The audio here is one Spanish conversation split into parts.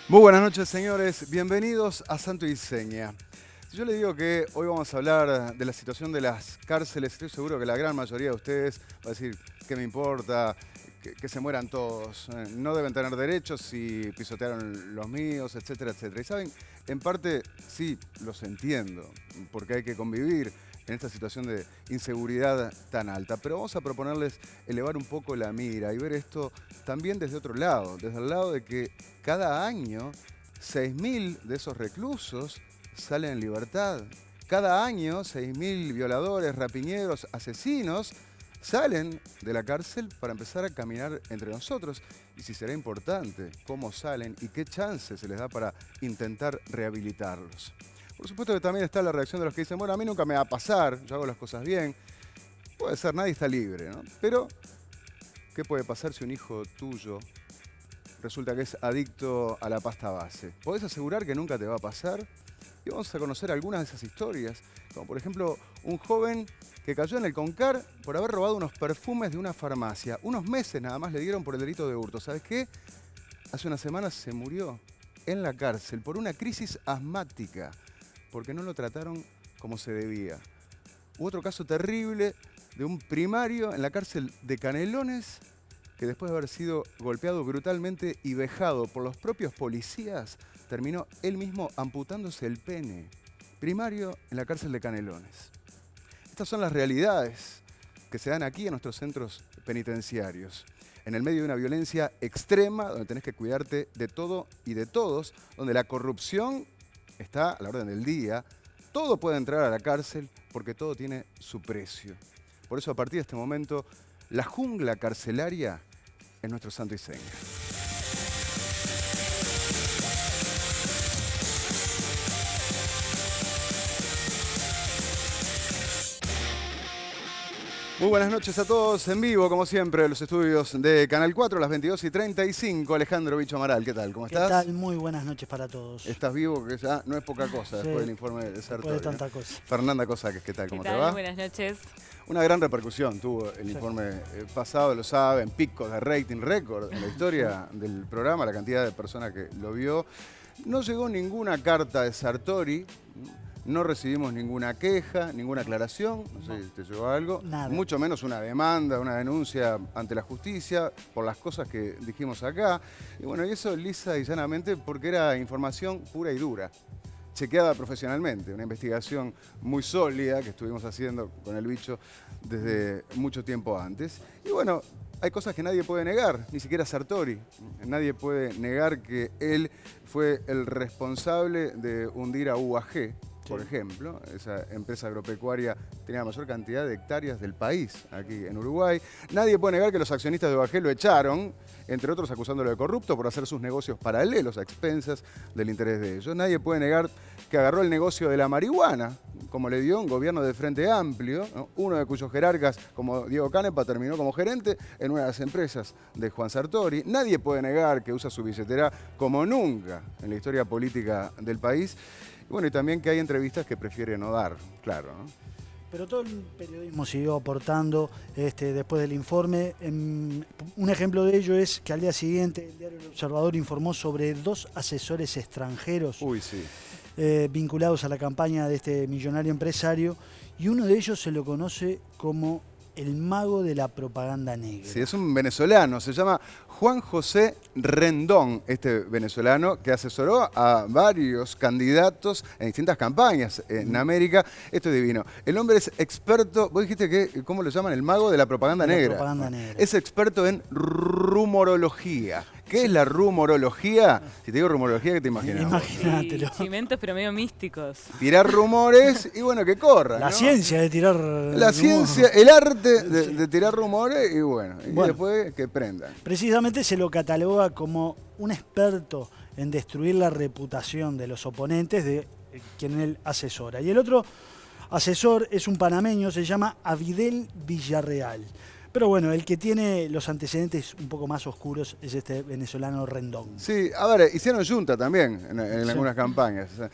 Muy buenas noches, señores. Bienvenidos a Santo y Seña. Si yo le digo que hoy vamos a hablar de la situación de las cárceles, estoy seguro que la gran mayoría de ustedes va a decir, ¿qué me importa? Que se mueran todos. No deben tener derechos si pisotearon los míos, etcétera, etcétera. Y saben, en parte sí, los entiendo, porque hay que convivir en esta situación de inseguridad tan alta. Pero vamos a proponerles elevar un poco la mira y ver esto también desde otro lado, desde el lado de que cada año 6.000 de esos reclusos salen en libertad. Cada año 6.000 violadores, rapiñeros, asesinos salen de la cárcel para empezar a caminar entre nosotros. Y si será importante cómo salen y qué chance se les da para intentar rehabilitarlos. Por supuesto que también está la reacción de los que dicen, bueno, a mí nunca me va a pasar, yo hago las cosas bien. Puede ser, nadie está libre, ¿no? Pero, ¿qué puede pasar si un hijo tuyo resulta que es adicto a la pasta base? ¿Podés asegurar que nunca te va a pasar? Y vamos a conocer algunas de esas historias, como por ejemplo un joven que cayó en el Concar por haber robado unos perfumes de una farmacia. Unos meses nada más le dieron por el delito de hurto. ¿Sabes qué? Hace unas semanas se murió en la cárcel por una crisis asmática, porque no lo trataron como se debía. Hubo otro caso terrible de un primario en la cárcel de Canelones que después de haber sido golpeado brutalmente y vejado por los propios policías, terminó él mismo amputándose el pene. Primario en la cárcel de Canelones. Estas son las realidades que se dan aquí en nuestros centros penitenciarios. En el medio de una violencia extrema, donde tenés que cuidarte de todo y de todos, donde la corrupción está a la orden del día, todo puede entrar a la cárcel porque todo tiene su precio. Por eso, a partir de este momento, la jungla carcelaria es nuestro santo y seña. Muy buenas noches a todos, en vivo, como siempre, de los estudios de Canal 4, a las 22:35. Alejandro Bicho Amaral, ¿qué tal? ¿Cómo estás? ¿Qué tal? Muy buenas noches para todos. ¿Estás vivo? Que ya no es poca cosa Sí, después del informe de Sartori. después de tanta cosa. Fernanda Cosaques, ¿qué tal? ¿Cómo ¿Qué te tal? va? Buenas noches. Una gran repercusión tuvo el Sí. informe pasado, lo saben, picos de rating récord en la historia del programa, la cantidad de personas que lo vio. No llegó ninguna carta de Sartori, no recibimos ninguna queja, ninguna aclaración, no sé si te llegó algo, Nada. mucho menos una demanda, una denuncia ante la justicia por las cosas que dijimos acá. Y bueno, y eso lisa y llanamente porque era información pura y dura, chequeada profesionalmente, una investigación muy sólida que estuvimos haciendo con el bicho desde mucho tiempo antes. Y bueno, hay cosas que nadie puede negar, ni siquiera Sartori. Nadie puede negar que él fue el responsable de hundir a UAG, por ejemplo. Esa empresa agropecuaria tenía la mayor cantidad de hectáreas del país aquí en Uruguay. Nadie puede negar que los accionistas de UAG lo echaron, entre otros acusándolo de corrupto por hacer sus negocios paralelos a expensas del interés de ellos. Nadie puede negar que agarró el negocio de la marihuana, como le dio un gobierno de Frente Amplio, ¿no? Uno de cuyos jerarcas, como Diego Canepa, terminó como gerente en una de las empresas de Juan Sartori. Nadie puede negar que usa su billetera como nunca en la historia política del país. Y bueno, y también que hay entrevistas que prefiere no dar, claro, ¿no? Pero todo el periodismo siguió aportando después del informe. Un ejemplo de ello es que al día siguiente el diario El Observador informó sobre 2 asesores extranjeros Uy, sí. vinculados a la campaña de este millonario empresario, y uno de ellos se lo conoce como el mago de la propaganda negra. Sí, es un venezolano, se llama Juan José Rendón, este venezolano que asesoró a varios candidatos en distintas campañas en América. Esto es divino. El hombre es experto, vos dijiste que, ¿cómo lo llaman? El mago de la propaganda De la negra. propaganda negra. Es experto en rumorología. ¿Qué es la rumorología? Si te digo rumorología, ¿qué te imaginas? Imagínatelo. Sí, chimentos, pero medio místicos. Tirar rumores y bueno, que corran, La ¿no? ciencia de tirar... La ciencia, el arte de tirar rumores y bueno, y Bueno. después que prendan. Precisamente se lo cataloga como un experto en destruir la reputación de los oponentes de quien él asesora. Y el otro asesor es un panameño, se llama Abidel Villarreal. Pero bueno, el que tiene los antecedentes un poco más oscuros es este venezolano Rendón. Sí, a ver, hicieron yunta también en Sí. algunas campañas. O sea,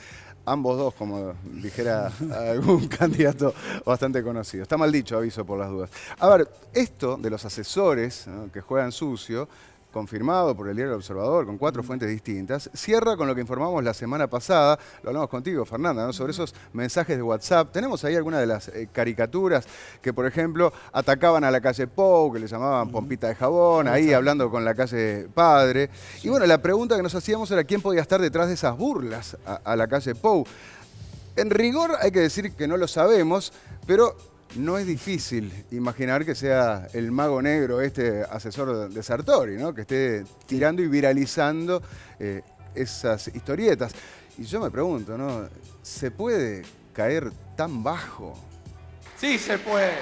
ambos dos, como dijera algún candidato bastante conocido. Está mal dicho, aviso por las dudas. A ver, esto de los asesores, ¿no?, que juegan sucio, confirmado por el diario El Observador, con 4 fuentes distintas, cierra con lo que informamos la semana pasada, lo hablamos contigo, Fernanda, ¿no? Sobre esos mensajes de WhatsApp. Tenemos ahí algunas de las caricaturas que, por ejemplo, atacaban a la calle Pou, que le llamaban pompita de jabón, ahí hablando con la calle Padre. Y bueno, la pregunta que nos hacíamos era quién podía estar detrás de esas burlas a la calle Pou. En rigor hay que decir que no lo sabemos, pero no es difícil imaginar que sea el mago negro, este asesor de Sartori, ¿no? Que esté tirando y viralizando esas historietas. Y yo me pregunto, ¿no? ¿Se puede caer tan bajo? Sí, se puede.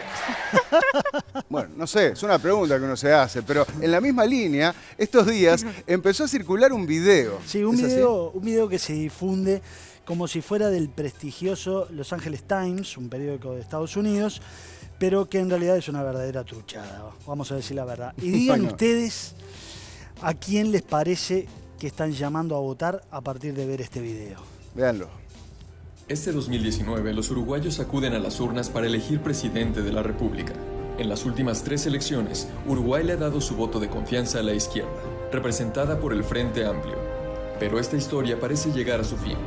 Bueno, no sé, es una pregunta que uno se hace, pero en la misma línea, estos días empezó a circular un video. Sí, un video que se difunde como si fuera del prestigioso Los Angeles Times, un periódico de Estados Unidos, pero que en realidad es una verdadera truchada, vamos a decir la verdad. Y digan ustedes a quién les parece que están llamando a votar a partir de ver este video. Véanlo. Este 2019, los uruguayos acuden a las urnas para elegir presidente de la República. En las últimas 3 elecciones, Uruguay le ha dado su voto de confianza a la izquierda, representada por el Frente Amplio. Pero esta historia parece llegar a su fin,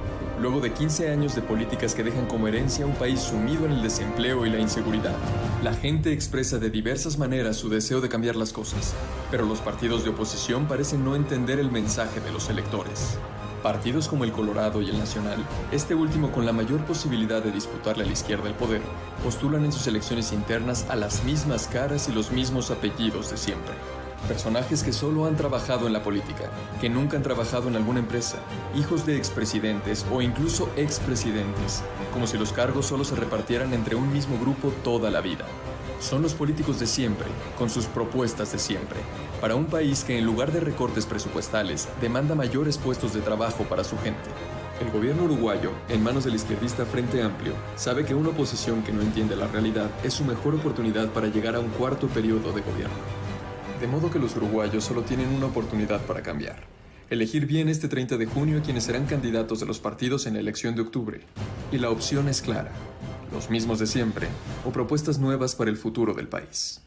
luego de 15 años de políticas que dejan como herencia un país sumido en el desempleo y la inseguridad. La gente expresa de diversas maneras su deseo de cambiar las cosas, pero los partidos de oposición parecen no entender el mensaje de los electores. Partidos como el Colorado y el Nacional, este último con la mayor posibilidad de disputarle a la izquierda el poder, postulan en sus elecciones internas a las mismas caras y los mismos apellidos de siempre. Personajes que solo han trabajado en la política, que nunca han trabajado en alguna empresa, hijos de expresidentes o incluso expresidentes, como si los cargos solo se repartieran entre un mismo grupo toda la vida. Son los políticos de siempre, con sus propuestas de siempre, para un país que en lugar de recortes presupuestales demanda mayores puestos de trabajo para su gente. El gobierno uruguayo, en manos del izquierdista Frente Amplio, sabe que una oposición que no entiende la realidad es su mejor oportunidad para llegar a un 4º periodo de gobierno. De modo que los uruguayos solo tienen una oportunidad para cambiar. Elegir bien este 30 de junio a quienes serán candidatos de los partidos en la elección de octubre. Y la opción es clara: los mismos de siempre o propuestas nuevas para el futuro del país.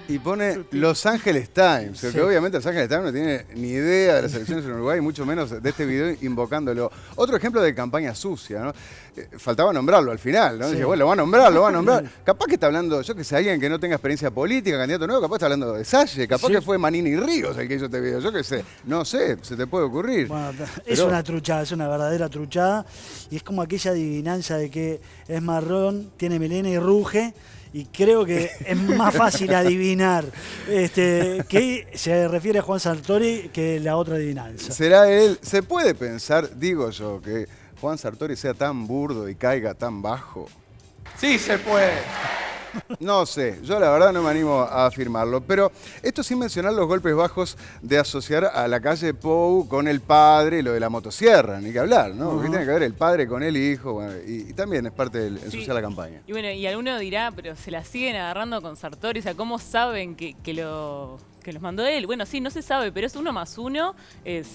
Y pone Los Angeles Times, que obviamente Los Angeles Times no tiene ni idea de las elecciones en Uruguay, mucho menos de este video invocándolo. Otro ejemplo de campaña sucia, ¿no? Faltaba nombrarlo al final, ¿no? Dice, bueno, lo va a nombrar. Capaz que está hablando, yo que sé, alguien que no tenga experiencia política, candidato nuevo, capaz está hablando de Salle, capaz que fue Manini Ríos el que hizo este video, yo que sé, no sé, se te puede ocurrir. Bueno, es una truchada, es una verdadera truchada, y es como aquella adivinanza de que es marrón, tiene melena y ruge. Y creo que es más fácil adivinar que se refiere a Juan Sartori que la otra adivinanza. ¿Será él? ¿Se puede pensar, digo yo, que Juan Sartori sea tan burdo y caiga tan bajo? Sí, se puede. No sé, yo la verdad no me animo a afirmarlo, pero esto sin mencionar los golpes bajos de asociar a la calle Pou con el padre y lo de la motosierra, ni que hablar, ¿no? Porque tiene que ver el padre con el hijo, bueno, y también es parte del ensuciar la campaña. Y bueno, y alguno dirá, pero se la siguen agarrando con Sartori, o sea, ¿cómo saben que los mandó él? Bueno, sí, no se sabe, pero es 1 más 1, es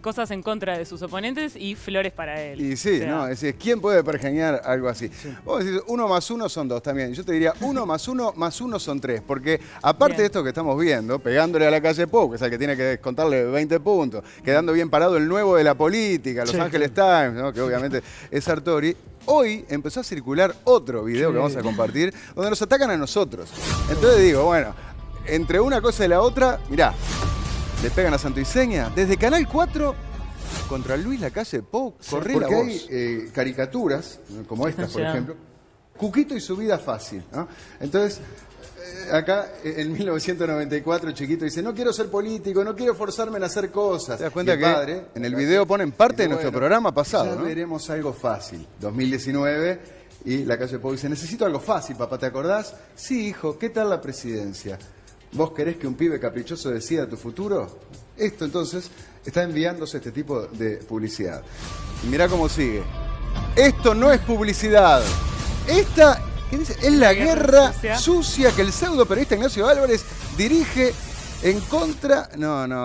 cosas en contra de sus oponentes y flores para él. Y sí, ¿no? Es decir, ¿quién puede pergeñar algo así? Sí. Vos decís, 1 más 1 son 2 también. Yo te diría 1 más 1 más 1 son 3. Porque aparte de esto que estamos viendo, pegándole a la calle Pou, que es el que tiene que contarle 20 puntos, quedando bien parado el nuevo de la política, Los Angeles Times, ¿no? Que obviamente es Sartori. Hoy empezó a circular otro video que vamos a compartir, donde nos atacan a nosotros. Entonces digo, bueno, entre una cosa y la otra, mirá, le pegan a Santo Iseña. Desde Canal 4 contra Luis Lacalle Pou, corre la voz. Porque hay caricaturas, como estas, por ejemplo. Cuquito y su vida fácil, ¿no? Entonces, acá en 1994, Chiquito dice, no quiero ser político, no quiero forzarme en hacer cosas. ¿Te das cuenta que padre, en el video ponen parte de nuestro programa pasado, ¿no? Veremos algo fácil. 2019, y Lacalle Pou dice, necesito algo fácil, papá, ¿te acordás? Sí, hijo, ¿qué tal la presidencia? ¿Vos querés que un pibe caprichoso decida tu futuro? Esto, entonces, está enviándose este tipo de publicidad. Y mirá cómo sigue. Esto no es publicidad. Esta, ¿qué dice? Es la guerra sucia que el pseudo periodista Ignacio Álvarez dirige en contra,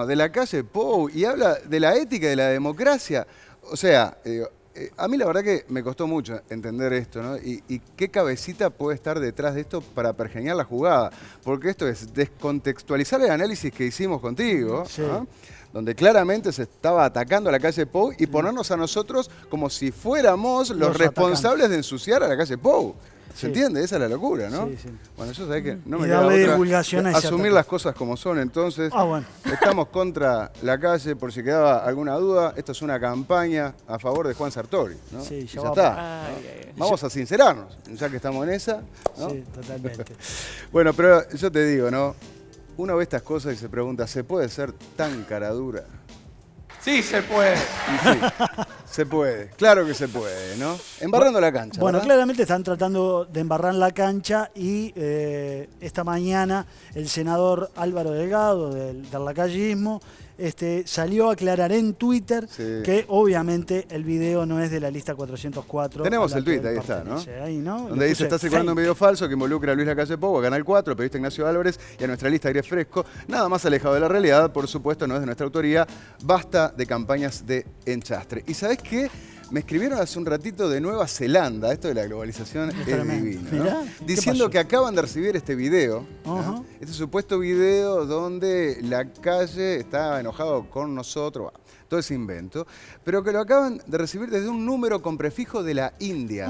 de Lacalle Pou, y habla de la ética y de la democracia. O sea, A mí la verdad que me costó mucho entender esto, ¿no? Y qué cabecita puede estar detrás de esto para pergeñar la jugada. Porque esto es descontextualizar el análisis que hicimos contigo, Sí. ¿no? Donde claramente se estaba atacando a la calle Pou y ponernos a nosotros como si fuéramos los responsables atacantes. de ensuciar a la calle Pou. ¿Se Sí. entiende? Esa es la locura, ¿no? Sí, sí. Bueno, yo sabés que no Y me queda darle otra divulgación a que ese asumir ataque. las cosas como son. Entonces, Bueno. estamos contra la calle, por si quedaba alguna duda. Esto es una campaña a favor de Juan Sartori, ¿no? Sí, Y ya ya va está. Ay, ay, ay. Vamos a sincerarnos, ya que estamos en esa, ¿no? Sí, totalmente. Bueno, pero yo te digo, ¿no? Uno ve estas cosas y se pregunta, ¿se puede ser tan caradura? Sí se puede. Y sí, se puede, claro que se puede, ¿no? Embarrando la cancha, Bueno, ¿verdad? claramente están tratando de embarrar la cancha y esta mañana el senador Álvaro Delgado del lacayismo salió a aclarar en Twitter Sí. que obviamente el video no es de la lista 404. Tenemos a la el tweet, que él ahí está, ¿no? pertenece. Ahí, ¿no? Donde Le dice, puse está circulando un fake. video falso que involucra a Luis Lacalle Pou, a Canal 4, el periodista Ignacio Álvarez y a nuestra lista Aire Fresco. Nada más alejado de la realidad, por supuesto, no es de nuestra autoría. Basta de campañas de enchastre. ¿Y sabés qué? Me escribieron hace un ratito de Nueva Zelanda, esto de la globalización es tremendo. divino, ¿no? Mirá, ¿qué Diciendo pasó? que acaban de recibir este video, ¿no? Ajá. Este supuesto video donde la calle está enojado con nosotros, bueno, todo ese invento, pero que lo acaban de recibir desde un número con prefijo de la India.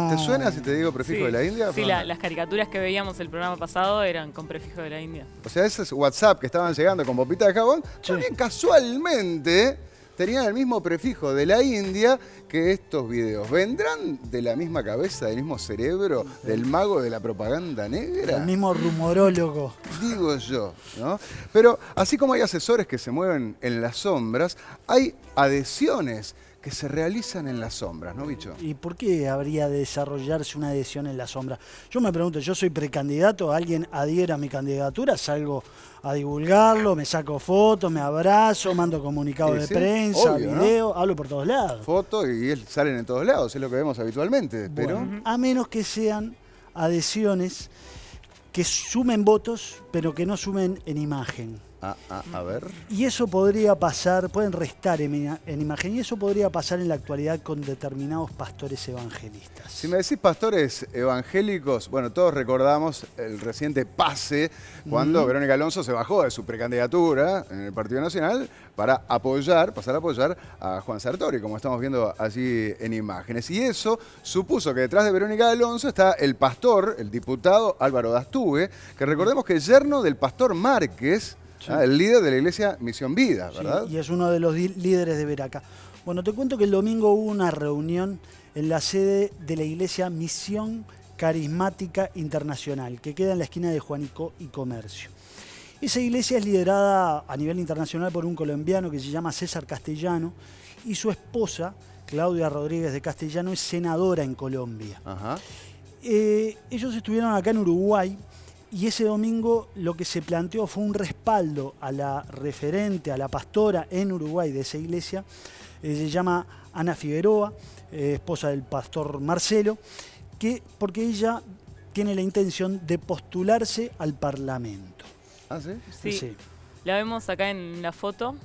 ¿Te suena si te digo prefijo Sí, de la India? Sí, Fernanda? las caricaturas que veíamos el programa pasado eran con prefijo de la India. O sea, esos WhatsApp que estaban llegando con bobita de jabón, también casualmente tenían el mismo prefijo de la India que estos videos. ¿Vendrán de la misma cabeza, del mismo cerebro, del mago de la propaganda negra? El mismo rumorólogo. Digo yo, ¿no? Pero así como hay asesores que se mueven en las sombras, hay adhesiones que se realizan en las sombras, ¿no, bicho? ¿Y por qué habría de desarrollarse una adhesión en la sombra? Yo me pregunto, yo soy precandidato, alguien adhiera a mi candidatura, salgo a divulgarlo, me saco fotos, me abrazo, mando comunicados Sí, de sí, prensa, obvio, ¿no? video, hablo por todos lados. Foto y él salen en todos lados, es lo que vemos habitualmente, pero... Bueno, a menos que sean adhesiones que sumen votos, pero que no sumen en imagen. A ver... Y eso podría pasar, pueden restar en imagen, y eso podría pasar en la actualidad con determinados pastores evangelistas. Si me decís pastores evangélicos, bueno, todos recordamos el reciente pase cuando Verónica Alonso se bajó de su precandidatura en el Partido Nacional para pasar a apoyar a Juan Sartori, como estamos viendo allí en imágenes. Y eso supuso que detrás de Verónica Alonso está el pastor, el diputado Álvaro Dastube, que recordemos que es yerno del pastor Márquez, el líder de la iglesia Misión Vida, ¿verdad? Sí, y es uno de los líderes de Veraca. Bueno, te cuento que el domingo hubo una reunión en la sede de la iglesia Misión Carismática Internacional, que queda en la esquina de Juanico y Comercio. Esa iglesia es liderada a nivel internacional por un colombiano que se llama César Castellano y su esposa, Claudia Rodríguez de Castellano, es senadora en Colombia. Ajá. Ellos estuvieron acá en Uruguay y ese domingo lo que se planteó fue un respaldo a la referente, a la pastora en Uruguay de esa iglesia. Se llama Ana Figueroa, esposa del pastor Marcelo, porque ella tiene la intención de postularse al Parlamento. ¿Ah, sí? Sí, la vemos acá en la foto.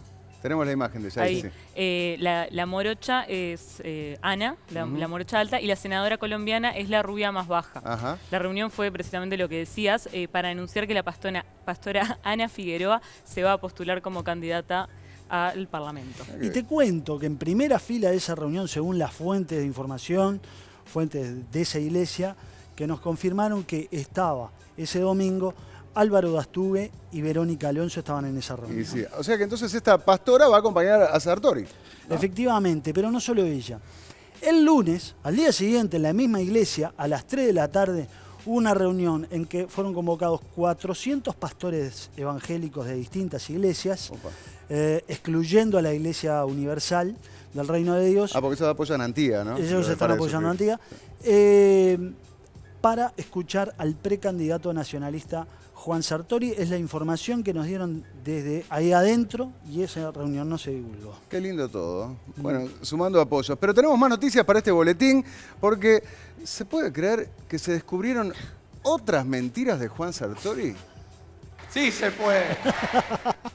Tenemos la imagen de ella. Ahí. Sí. La morocha es Ana, la morocha alta, y la senadora colombiana es la rubia más baja. Ajá. La reunión fue precisamente lo que decías, para anunciar que la pastora Ana Figueroa se va a postular como candidata al Parlamento. Y te cuento que en primera fila de esa reunión, según las fuentes de información, fuentes de esa iglesia, que nos confirmaron que estaba ese domingo Álvaro Dastube y Verónica Alonso estaban en esa reunión. Y sí. O sea que entonces esta pastora va a acompañar a Sartori, ¿no? Efectivamente, pero no solo ella. El lunes, al día siguiente, en la misma iglesia, a las 3 de la tarde, hubo una reunión en que fueron convocados 400 pastores evangélicos de distintas iglesias, excluyendo a la Iglesia Universal del Reino de Dios. Porque eso apoyan a Antía, ¿no? Ellos están apoyando a Antía, para escuchar al precandidato nacionalista Juan Sartori. Es la información que nos dieron desde ahí adentro y esa reunión no se divulgó. Qué lindo todo. Bueno, sumando apoyos. Pero tenemos más noticias para este boletín porque ¿se puede creer que se descubrieron otras mentiras de Juan Sartori? Sí se puede.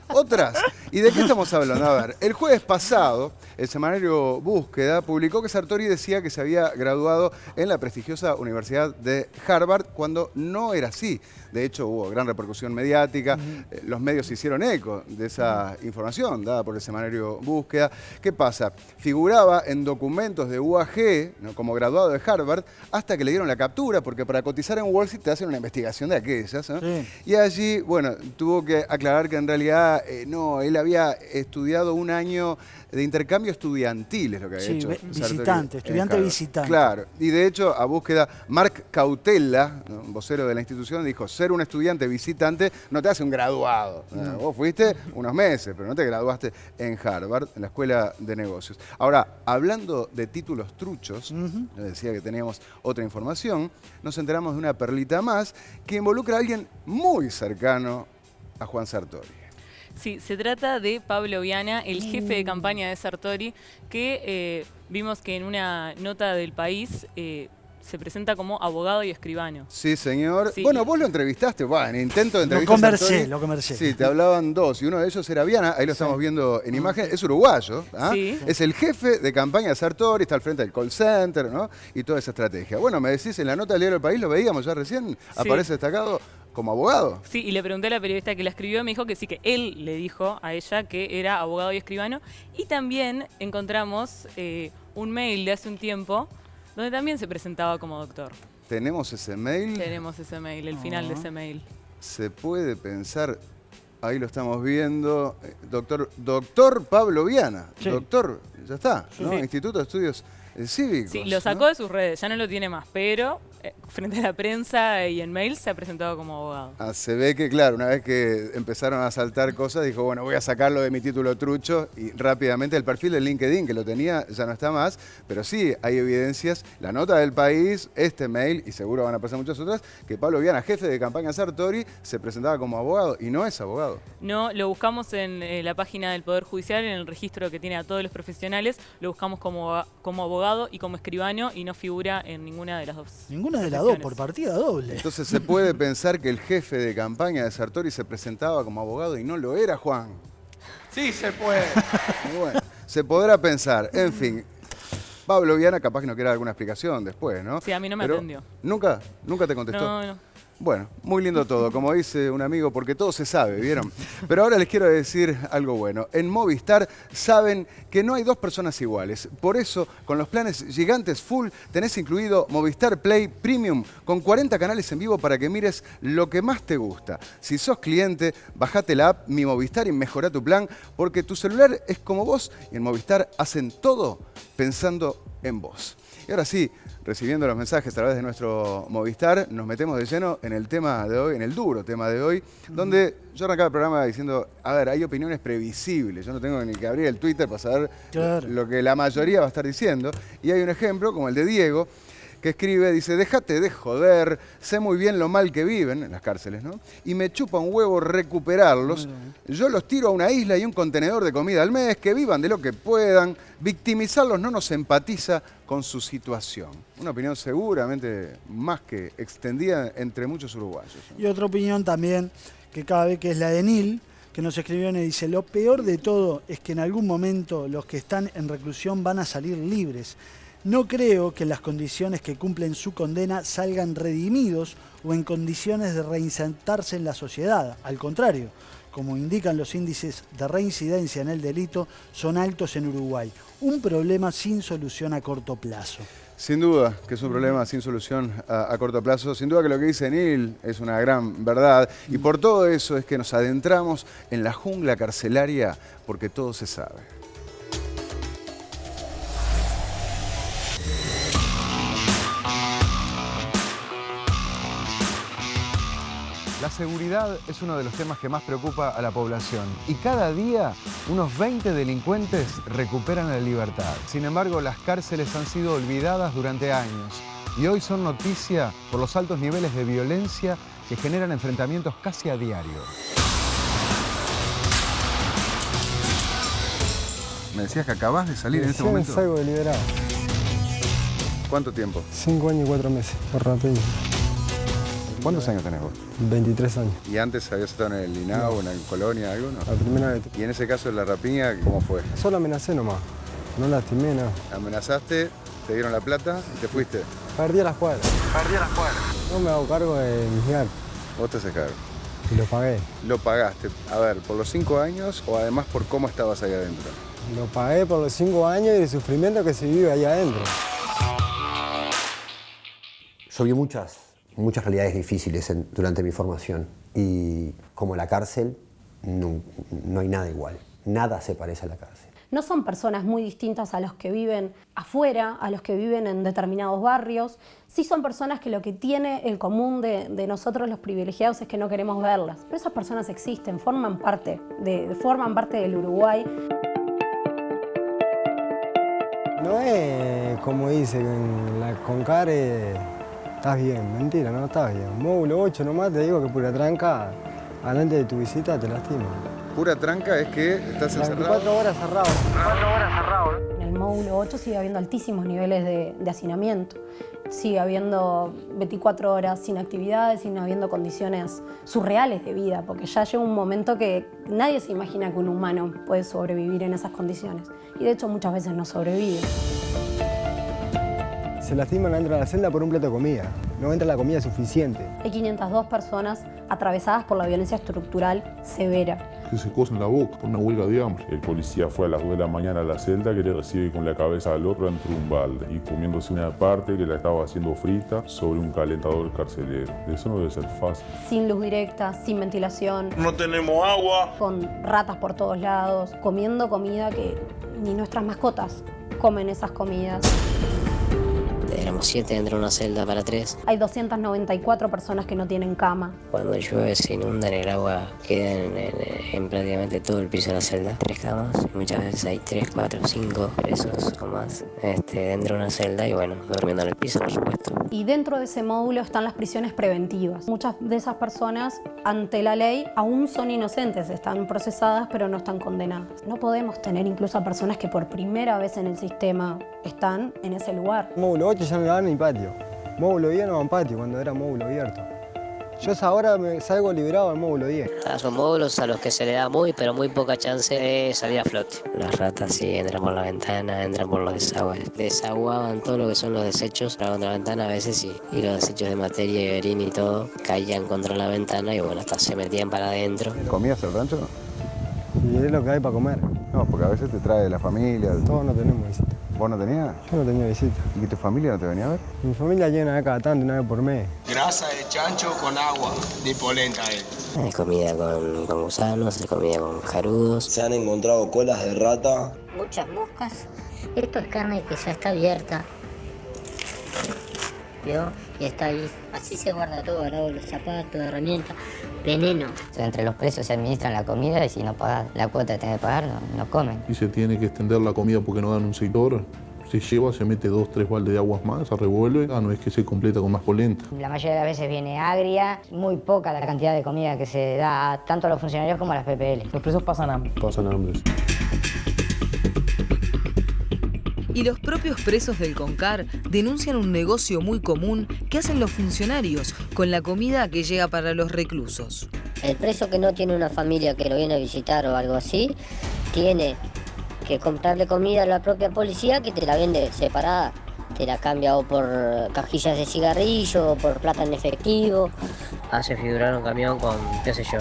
Otras. ¿Y de qué estamos hablando? A ver, el jueves pasado, el semanario Búsqueda publicó que Sartori decía que se había graduado en la prestigiosa Universidad de Harvard cuando no era así. De hecho, hubo gran repercusión mediática. Los medios se hicieron eco de esa información dada por el semanario Búsqueda. ¿Qué pasa? Figuraba en documentos de UAG, ¿no?, como graduado de Harvard, hasta que le dieron la captura, porque para cotizar en Wall Street te hacen una investigación de aquellas, ¿no? Sí. Y allí, bueno, tuvo que aclarar que en realidad no, él había estudiado un año de intercambio estudiantil, es lo que había hecho. Visitante, estudiante visitante. Claro, y de hecho, a Búsqueda, Mark Cautela, ¿no?, vocero de la institución, dijo: ser un estudiante visitante no te hace un graduado. No. Vos fuiste unos meses, pero no te graduaste en Harvard, en la Escuela de Negocios. Ahora, hablando de títulos truchos, les decía que teníamos otra información, nos enteramos de una perlita más que involucra a alguien muy cercano a Juan Sartori. Sí, se trata de Pablo Viana, el jefe de campaña de Sartori, que vimos que en una nota del País se presenta como abogado y escribano. Sí, señor. Sí. Bueno, vos lo entrevistaste, en intento de entrevista. Lo conversé. Sí, te hablaban dos y uno de ellos era Viana, ahí lo estamos viendo en imagen, es uruguayo, ¿ah? Sí. Es el jefe de campaña de Sartori, está al frente del call center, ¿no? Y toda esa estrategia. Bueno, me decís, en la nota del diario El País, lo veíamos ya recién, aparece destacado como abogado. Sí, y le pregunté a la periodista que la escribió, me dijo que sí, que él le dijo a ella que era abogado y escribano. Y también encontramos un mail de hace un tiempo donde también se presentaba como doctor. ¿Tenemos ese mail? Tenemos ese mail, el final de ese mail. Se puede pensar, ahí lo estamos viendo, doctor Pablo Viana. Sí. Doctor, ya está, ¿no? Sí. Instituto de Estudios Cívicos. Sí, lo sacó, ¿no?, de sus redes, ya no lo tiene más, pero frente a la prensa y en mail se ha presentado como abogado. Se ve que, claro, una vez que empezaron a saltar cosas, dijo, bueno, voy a sacarlo de mi título trucho, y rápidamente el perfil de LinkedIn, que lo tenía, ya no está más, pero sí hay evidencias, la nota del País, este mail, y seguro van a pasar muchas otras, que Pablo Viana, jefe de campaña Sartori, se presentaba como abogado, y no es abogado. No, lo buscamos en la página del Poder Judicial, en el registro que tiene a todos los profesionales, lo buscamos como abogado y como escribano, y no figura en ninguna de las dos. Ninguna de las dos, por partida doble. Entonces se puede pensar que el jefe de campaña de Sartori se presentaba como abogado y no lo era, Juan. Sí se puede. Bueno, se podrá pensar. En fin, Pablo Viana capaz que no quiera alguna explicación después, ¿no? Sí, a mí no me atendió. ¿Nunca te contestó? No. Bueno, muy lindo todo, como dice un amigo, porque todo se sabe, ¿vieron? Pero ahora les quiero decir algo bueno. En Movistar saben que no hay dos personas iguales. Por eso, con los planes gigantes full, tenés incluido Movistar Play Premium, con 40 canales en vivo para que mires lo que más te gusta. Si sos cliente, bajate la app Mi Movistar y mejorá tu plan, porque tu celular es como vos y en Movistar hacen todo pensando en vos. Y ahora sí, recibiendo los mensajes a través de nuestro Movistar, nos metemos de lleno en el tema de hoy, en el duro tema de hoy, donde yo arrancaba el programa diciendo, a ver, hay opiniones previsibles, yo no tengo ni que abrir el Twitter para saber lo que la mayoría va a estar diciendo, y hay un ejemplo como el de Diego, que escribe, dice, déjate de joder, sé muy bien lo mal que viven en las cárceles, ¿no? Y me chupa un huevo recuperarlos. Yo los tiro a una isla y un contenedor de comida al mes, que vivan de lo que puedan. Victimizarlos no nos empatiza con su situación. Una opinión seguramente más que extendida entre muchos uruguayos, ¿no? Y otra opinión también, que cabe, que es la de Nil, que nos escribió y dice, lo peor de todo es que en algún momento los que están en reclusión van a salir libres. No creo que las condiciones que cumplen su condena salgan redimidos o en condiciones de reinsertarse en la sociedad. Al contrario, como indican los índices de reincidencia en el delito, son altos en Uruguay. Un problema sin solución a corto plazo. Sin duda que es un problema sin solución a corto plazo. Sin duda que lo que dice Nil es una gran verdad. Y por todo eso es que nos adentramos en la jungla carcelaria, porque todo se sabe. La seguridad es uno de los temas que más preocupa a la población y cada día unos 20 delincuentes recuperan la libertad. Sin embargo, las cárceles han sido olvidadas durante años y hoy son noticia por los altos niveles de violencia que generan enfrentamientos casi a diario. Me decías que acabas de salir en este momento. Salgo de liberado. ¿Cuánto tiempo? 5 años y 4 meses, por rápido. ¿Cuántos años tenés vos? 23 años. ¿Y antes habías estado en el INAU, en la colonia, algo, no? La primera vez. Y en ese caso de la rapiña, ¿cómo fue? Solo amenacé nomás. No lastimé, no. ¿Amenazaste, te dieron la plata y te fuiste? Perdí a las cuadras. No me hago cargo de mis gastos. ¿Vos te haces cargo? Y lo pagué. Lo pagaste, a ver, por los 5 años o además por cómo estabas ahí adentro. Lo pagué por los 5 años y el sufrimiento que se vive ahí adentro. Yo vi muchas realidades difíciles durante mi formación y como la cárcel, no hay nada igual. Nada se parece a la cárcel. No son personas muy distintas a los que viven afuera, a los que viven en determinados barrios. Sí son personas que lo que tiene el común de nosotros los privilegiados es que no queremos verlas. Pero esas personas existen, forman parte del Uruguay. No es como dice en la Concar, estás bien. Mentira, no estás bien. Módulo 8 nomás te digo que pura tranca, delante de tu visita te lastima. Pura tranca es que estás encerrado. 24 horas cerrado. En el módulo 8 sigue habiendo altísimos niveles de hacinamiento. Sigue habiendo 24 horas sin actividades, sigue habiendo condiciones surreales de vida, porque ya llega un momento que nadie se imagina que un humano puede sobrevivir en esas condiciones. Y de hecho muchas veces no sobrevive. Se lastiman dentro de la celda por un plato de comida. No entra la comida suficiente. Hay 502 personas atravesadas por la violencia estructural severa. Que se cosen la boca por una huelga de hambre. El policía fue a las 2 de la mañana a la celda que le recibe con la cabeza al otro dentro de un balde y comiéndose una parte que la estaba haciendo frita sobre un calentador carcelero. Eso no debe ser fácil. Sin luz directa, sin ventilación. No tenemos agua. Con ratas por todos lados, comiendo comida que ni nuestras mascotas comen esas comidas. Éramos 7 dentro de una celda para 3. Hay 294 personas que no tienen cama. Cuando llueve se inundan, el agua queda en prácticamente todo el piso de la celda. 3 camas, y muchas veces hay 3, 4, 5 presos o más dentro de una celda y bueno, durmiendo en el piso, por supuesto. Y dentro de ese módulo están las prisiones preventivas. Muchas de esas personas, ante la ley, aún son inocentes, están procesadas pero no están condenadas. No podemos tener incluso a personas que por primera vez en el sistema están en ese lugar. Módulo 8 ya no daban ni patio. Módulo 10 no daban patio cuando era módulo abierto. Yo ahora me salgo liberado del módulo 10. Son módulos a los que se le da muy, pero muy poca chance de salir a flote. Las ratas sí entran por la ventana, entran por los desagües. Desaguaban todo lo que son los desechos contra la ventana a veces y los desechos de materia y orina y todo caían contra la ventana y bueno, hasta se metían para adentro. ¿Comías el rancho? Y es lo que hay para comer. No, porque a veces te trae la familia. Todos no tenemos visita. ¿Vos no tenías? Yo no tenía visita. ¿Y que tu familia no te venía a ver? Mi familia llena cada tanto, una vez por mes. Grasa de chancho con agua de polenta. Hay comida con gusanos, hay comida con jarudos. Se han encontrado colas de rata. Muchas moscas. Esto es carne que ya está abierta. ¿Vio? Y está ahí. Así se guarda todo, al lado de los zapatos, herramientas, veneno. Entre los presos se administran la comida y si no pagas la cuota que tenés que pagar, no comen. Y se tiene que extender la comida porque no dan un sector. Se lleva, se mete 2, 3 baldes de aguas más, se revuelve. No es que se completa con más polenta. La mayoría de las veces viene agria, muy poca la cantidad de comida que se da tanto a los funcionarios como a las PPL. Los presos pasan hambre. Pasan hambre. Y los propios presos del CONCAR denuncian un negocio muy común que hacen los funcionarios con la comida que llega para los reclusos. El preso que no tiene una familia que lo viene a visitar o algo así, tiene que comprarle comida a la propia policía que te la vende separada. Te la cambia o por cajillas de cigarrillo o por plata en efectivo. Hace figurar un camión con, qué sé yo,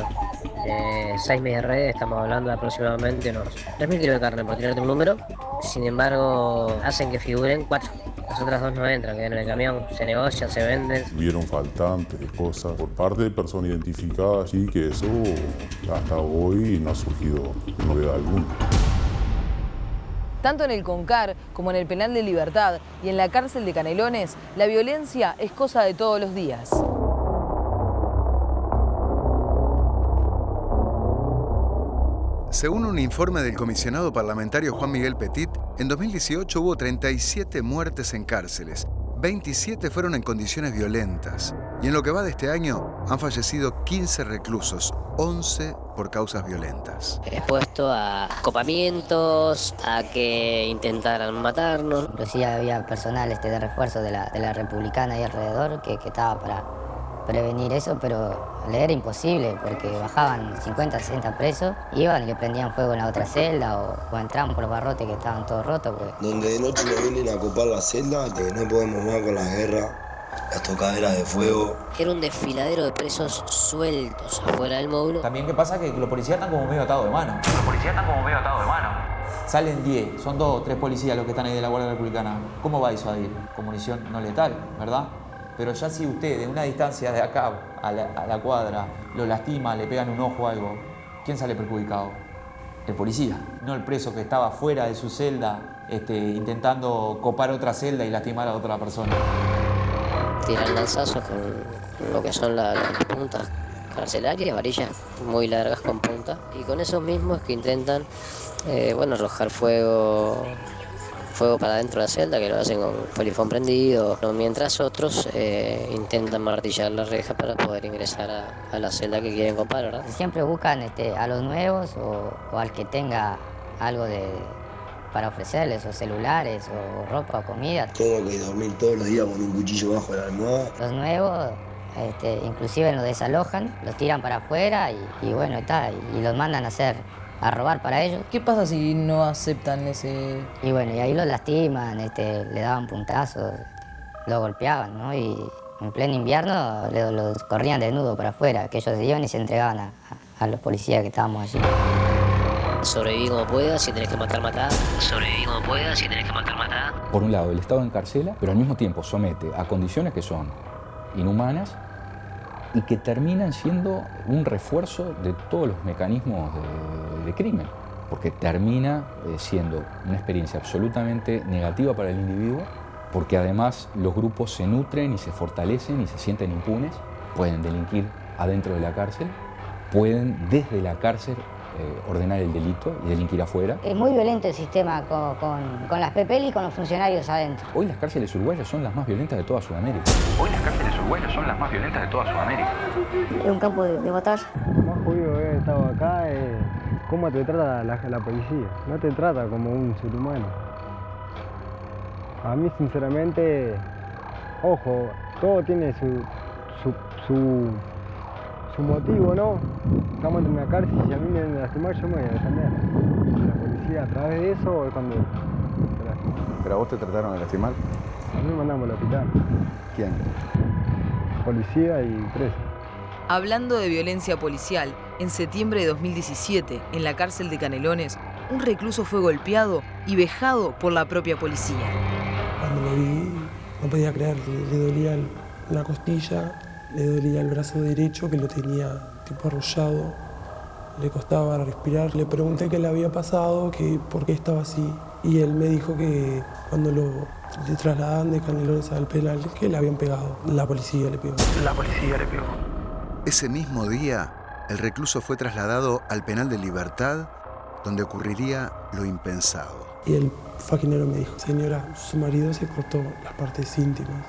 6 meses de red, estamos hablando de aproximadamente unos 3.000 kilos de carne, por tirarte un número. Sin embargo, hacen que figuren 4. Las otras 2 no entran, quedan en el camión, se negocian, se venden. Vieron faltantes de cosas por parte de personas identificadas y que eso hasta hoy no ha surgido novedad alguna. Tanto en el CONCAR como en el Penal de Libertad y en la cárcel de Canelones, la violencia es cosa de todos los días. Según un informe del comisionado parlamentario Juan Miguel Petit, en 2018 hubo 37 muertes en cárceles, 27 fueron en condiciones violentas. Y en lo que va de este año han fallecido 15 reclusos, 11 por causas violentas. Expuesto a copamientos, a que intentaran matarnos. Inclusive había personal de refuerzo de la Republicana ahí alrededor que estaba prevenir eso, pero le era imposible porque bajaban 50, 60 presos, iban y le prendían fuego en la otra celda o entraban por los barrotes que estaban todos rotos. Pues. Donde de noche nos vienen a copar la celda, que no podemos más con la guerra, las tocaderas de fuego. Era un desfiladero de presos sueltos afuera del módulo. También, ¿qué pasa? Que los policías están como medio atados de mano. Salen 10, son 2 o 3 policías los que están ahí de la Guardia Republicana. ¿Cómo va a disuadir? Con munición no letal, ¿verdad? Pero ya si usted, de una distancia de acá a la cuadra, lo lastima, le pegan un ojo o algo, ¿quién sale perjudicado? El policía, no el preso que estaba fuera de su celda intentando copar otra celda y lastimar a otra persona. Tiran lanzazos con lo que son las puntas carcelarias, varillas muy largas con punta. Y con esos mismos que intentan arrojar fuego para dentro de la celda, que lo hacen con polifón prendido, mientras otros intentan martillar la reja para poder ingresar a la celda que quieren copar, ¿verdad? Siempre buscan a los nuevos o al que tenga algo para ofrecerles, o celulares, o ropa, o comida. Tengo que dormir todos los días con un cuchillo bajo la almohada. Los nuevos, inclusive los desalojan, los tiran para afuera y los mandan a robar para ellos. ¿Qué pasa si no aceptan ese...? Y ahí los lastiman, le daban puntazos, los golpeaban, ¿no? Y en pleno invierno los corrían desnudos para afuera, que ellos se iban y se entregaban a los policías que estábamos allí. Sobreviví como puedas, si tenés que matar, matá. Sobreviví como puedas, si tenés que matar, matá. Por un lado, el Estado encarcela, pero al mismo tiempo somete a condiciones que son inhumanas y que terminan siendo un refuerzo de todos los mecanismos de crimen, porque termina siendo una experiencia absolutamente negativa para el individuo, porque además los grupos se nutren y se fortalecen y se sienten impunes, pueden delinquir adentro de la cárcel, pueden desde la cárcel ordenar el delito y delinquir afuera. Es muy violento el sistema con las PPL y con los funcionarios adentro. Hoy las cárceles uruguayas son las más violentas de toda Sudamérica. Es un campo de batalla. Lo más jodido que he estado acá es cómo te trata la policía. No te trata como un ser humano. A mí, sinceramente, ojo, todo tiene su motivo, ¿no? Estamos en una cárcel y si a mí me vienen a lastimar, yo me voy a defender. La policía, a través de eso, es cuando... ¿Pero a vos te trataron de lastimar? A mí me mandamos al hospital. ¿Quién? Policía y preso. Hablando de violencia policial, en septiembre de 2017, en la cárcel de Canelones, un recluso fue golpeado y vejado por la propia policía. Cuando lo vi, no podía creer, le dolía la costilla, le dolía el brazo derecho que lo tenía tipo arrollado, le costaba respirar. Le pregunté qué le había pasado, que por qué estaba así, y él me dijo que cuando le trasladaban de Canelones al penal, que le habían pegado. La policía le pegó. Ese mismo día, el recluso fue trasladado al penal de Libertad, donde ocurriría lo impensado. Y el faquinero me dijo: señora, su marido se cortó las partes íntimas.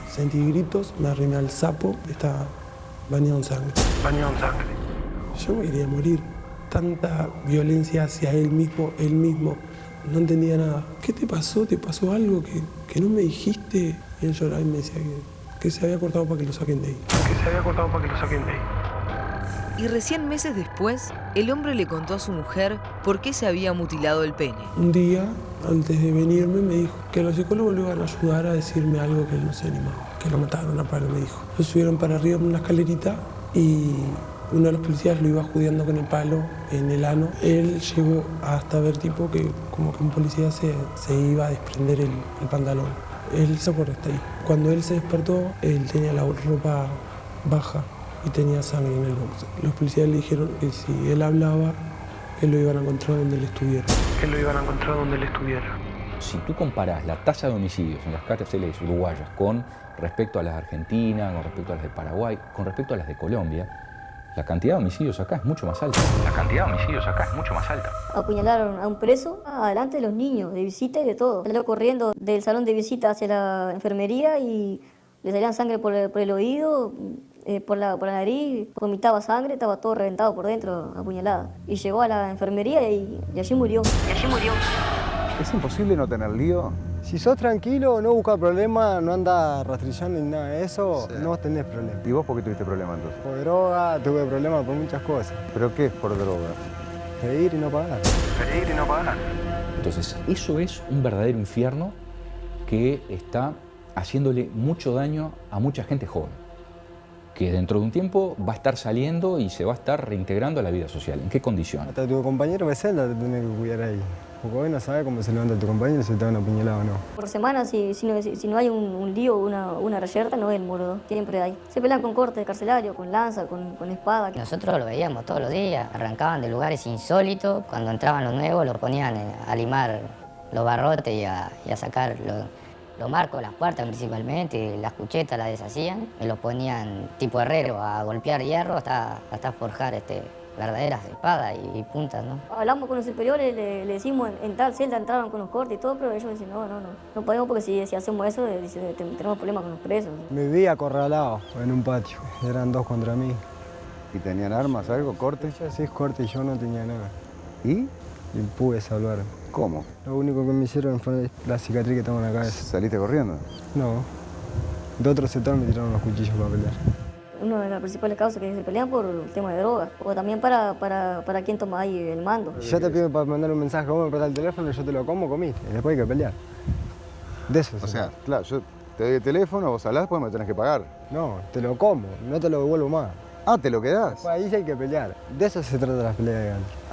Sentí gritos, me arrimé al sapo, estaba bañado en sangre. Yo me quería morir. Tanta violencia hacia él mismo, no entendía nada. ¿Qué te pasó? ¿Te pasó algo que no me dijiste? Y él lloraba y me decía que se había cortado para que lo saquen de ahí. Y recién meses después, el hombre le contó a su mujer por qué se había mutilado el pene. Un día, antes de venirme, me dijo que los psicólogos le iban a ayudar a decirme algo que él no se animaba. Que lo mataron a palo, me dijo. Lo subieron para arriba en una escalerita y uno de los policías lo iba judeando con el palo en el ano. Él llegó hasta ver tipo que como que un policía se iba a desprender el pantalón. Él se acuerda hasta ahí. Cuando él se despertó, él tenía la ropa baja y tenía sangre en el boxer. Los policías le dijeron que si él hablaba, que lo iban a encontrar donde él estuviera. Si tú comparás la tasa de homicidios en las cárceles uruguayas con respecto a las de Argentina, con respecto a las de Paraguay, con respecto a las de Colombia, la cantidad de homicidios acá es mucho más alta. Apuñalaron a un preso adelante de los niños, de visita y de todo. Salió corriendo del salón de visita hacia la enfermería y le salían sangre por el oído, por la nariz, vomitaba sangre, estaba todo reventado por dentro, apuñalada. Y llegó a la enfermería y allí murió. ¿Es imposible no tener lío Si sos tranquilo, no buscas problemas, no andas restricción ni nada de eso, no tenés problemas. ¿Y vos por qué tuviste problemas entonces? Por droga, tuve problemas por muchas cosas. ¿Pero qué es por droga? Pedir y no pagar. Pedir y no pagar. Entonces, eso es un verdadero infierno que está haciéndole mucho daño a mucha gente joven, que dentro de un tiempo va a estar saliendo y se va a estar reintegrando a la vida social. ¿En qué condiciones? Hasta tu compañero de celda te tenés que cuidar ahí. Porque hoy no sabes cómo se levanta tu compañero, si te van a apuñalar o no. Por semana, si no hay un lío o una reyerta, no es el muro, siempre hay. Se pelean con corte carcelario, con lanza, con espada. Nosotros lo veíamos todos los días, arrancaban de lugares insólitos, cuando entraban los nuevos los ponían a limar los barrotes y a sacar los marcos, las puertas principalmente, las cuchetas las deshacían y los ponían tipo herrero a golpear hierro hasta forjar verdaderas espadas y puntas, ¿no? Hablamos con los superiores, le decimos en tal celda entraron con los cortes y todo, pero ellos dicen no podemos porque si hacemos eso tenemos problemas con los presos. Me vi acorralado en un patio, eran 2 contra mí. ¿Y tenían armas, algo, corte? Ellos sí, corte y yo no tenía nada. ¿Y? Y pude salvar. ¿Cómo? Lo único que me hicieron fue la cicatriz que tengo en la cabeza. ¿Saliste corriendo? No. De otro sector me tiraron los cuchillos para pelear. Una de las principales causas que se pelean por el tema de droga, o también para quién toma ahí el mando. Yo te pido para mandar un mensaje, vos me prestas el teléfono, yo te lo como, comiste, y después hay que pelear. De eso. O sea, claro, yo te doy el teléfono, vos hablás, después me tenés que pagar. No, te lo como, no te lo devuelvo más. Ah, ¿te lo quedás? Después ahí sí hay que pelear. De eso se trata las peleas de gante.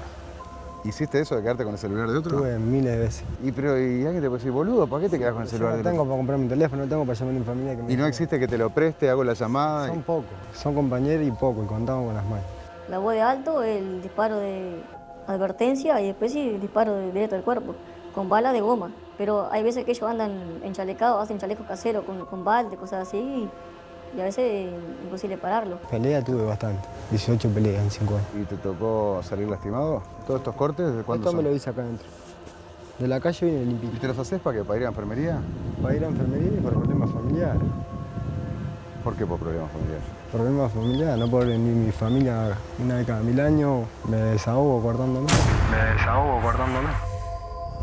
¿Hiciste eso de quedarte con el celular de otro? Tuve miles de veces. ¿Y alguien te puede decir, boludo, ¿para qué te quedás con el celular de otro? No tengo para comprarme un teléfono, no tengo para llamar a mi familia. ¿Y no existe que te lo preste, hago la llamada? Son pocos, son compañeros y pocos, y contamos con las manos. La voz de alto, el disparo de advertencia y después sí el disparo directo del cuerpo, con balas de goma. Pero hay veces que ellos andan enchalecados, hacen chalecos caseros con balde, cosas así, y a veces es imposible pararlo. Pelea tuve bastante, 18 peleas en 5 años. ¿Y te tocó salir lastimado? ¿Todos estos cortes desde cuándo Esto me lo hice acá adentro. De la calle vine limpito. ¿Y te los haces para qué? ¿Para ir a enfermería? Para ir a enfermería y por problemas familiares. ¿Por qué por problemas familiares? Problemas familiares, no puedo venir mi familia una vez cada 1000 años, me desahogo cortándome.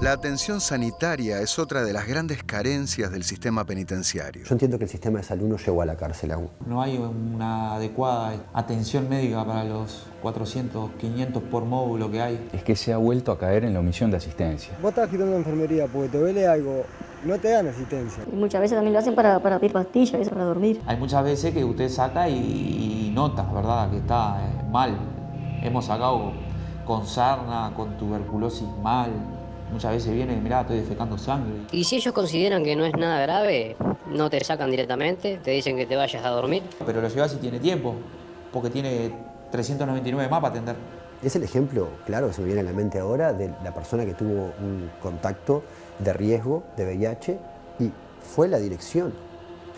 La atención sanitaria es otra de las grandes carencias del sistema penitenciario. Yo entiendo que el sistema de salud no llegó a la cárcel aún. No hay una adecuada atención médica para los 400, 500 por módulo que hay. Es que se ha vuelto a caer en la omisión de asistencia. Vos estás quitando enfermería porque te duele algo, no te dan asistencia. Y muchas veces también lo hacen para pedir pastillas, eso, para dormir. Hay muchas veces que usted saca y nota, ¿verdad?, que está mal. Hemos sacado con sarna, con tuberculosis mal. Muchas veces vienen, mirá, estoy defecando sangre. Y si ellos consideran que no es nada grave, no te sacan directamente, te dicen que te vayas a dormir. Pero lo llevas si tiene tiempo, porque tiene 399 más para atender. Es el ejemplo claro que se me viene a la mente ahora de la persona que tuvo un contacto de riesgo de VIH y fue la dirección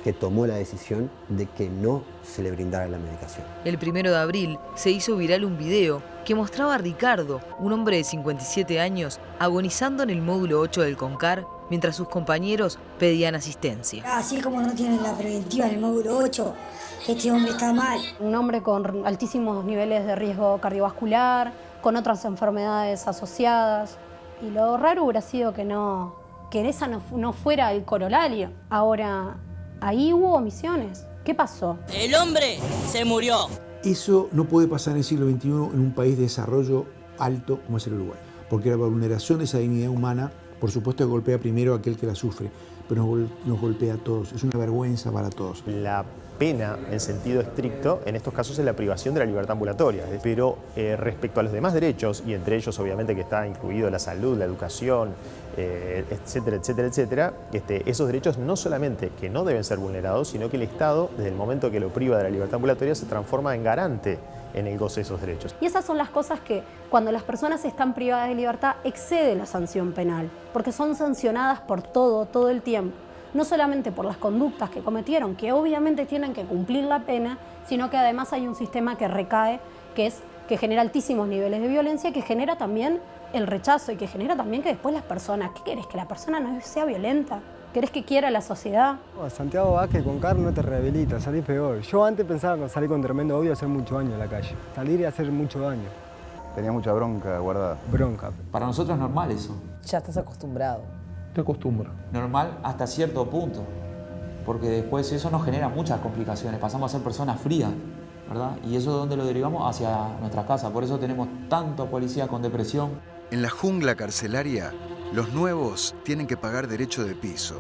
que tomó la decisión de que no se le brindara la medicación. El 1 de abril se hizo viral un video que mostraba a Ricardo, un hombre de 57 años, agonizando en el módulo 8 del CONCAR mientras sus compañeros pedían asistencia. Así como no tienen la preventiva en el módulo 8, este hombre está mal. Un hombre con altísimos niveles de riesgo cardiovascular, con otras enfermedades asociadas. Y lo raro hubiera sido que esa no fuera el corolario. Ahora, ahí hubo omisiones. ¿Qué pasó? El hombre se murió. Eso no puede pasar en el siglo XXI en un país de desarrollo alto como es el Uruguay. Porque la vulneración de esa dignidad humana, por supuesto, golpea primero a aquel que la sufre, pero nos golpea a todos. Es una vergüenza para todos. La pena, en sentido estricto, en estos casos es la privación de la libertad ambulatoria. Pero respecto a los demás derechos, y entre ellos obviamente que está incluido la salud, la educación, etcétera, etcétera, etcétera, esos derechos no solamente que no deben ser vulnerados, sino que el Estado, desde el momento que lo priva de la libertad ambulatoria, se transforma en garante en el goce de esos derechos. Y esas son las cosas que, cuando las personas están privadas de libertad, excede la sanción penal, porque son sancionadas por todo el tiempo. No solamente por las conductas que cometieron, que obviamente tienen que cumplir la pena, sino que además hay un sistema que recae, que genera altísimos niveles de violencia, que genera también el rechazo y que genera también que después las personas, ¿qué querés? ¿Que la persona no sea violenta? ¿Querés que quiera la sociedad? Santiago Vázquez con CONCAR no te rehabilita, salís peor. Yo antes pensaba que salir con tremendo odio hacer mucho daño en la calle. Salir y hacer mucho daño. Tenía mucha bronca guardada. Bronca. Para nosotros es normal eso. Ya estás acostumbrado. Te acostumbras. Normal hasta cierto punto, porque después eso nos genera muchas complicaciones, pasamos a ser personas frías, ¿verdad? Y eso, ¿dónde lo derivamos? Hacia nuestra casa. Por eso tenemos tanto policía con depresión. En la jungla carcelaria, los nuevos tienen que pagar derecho de piso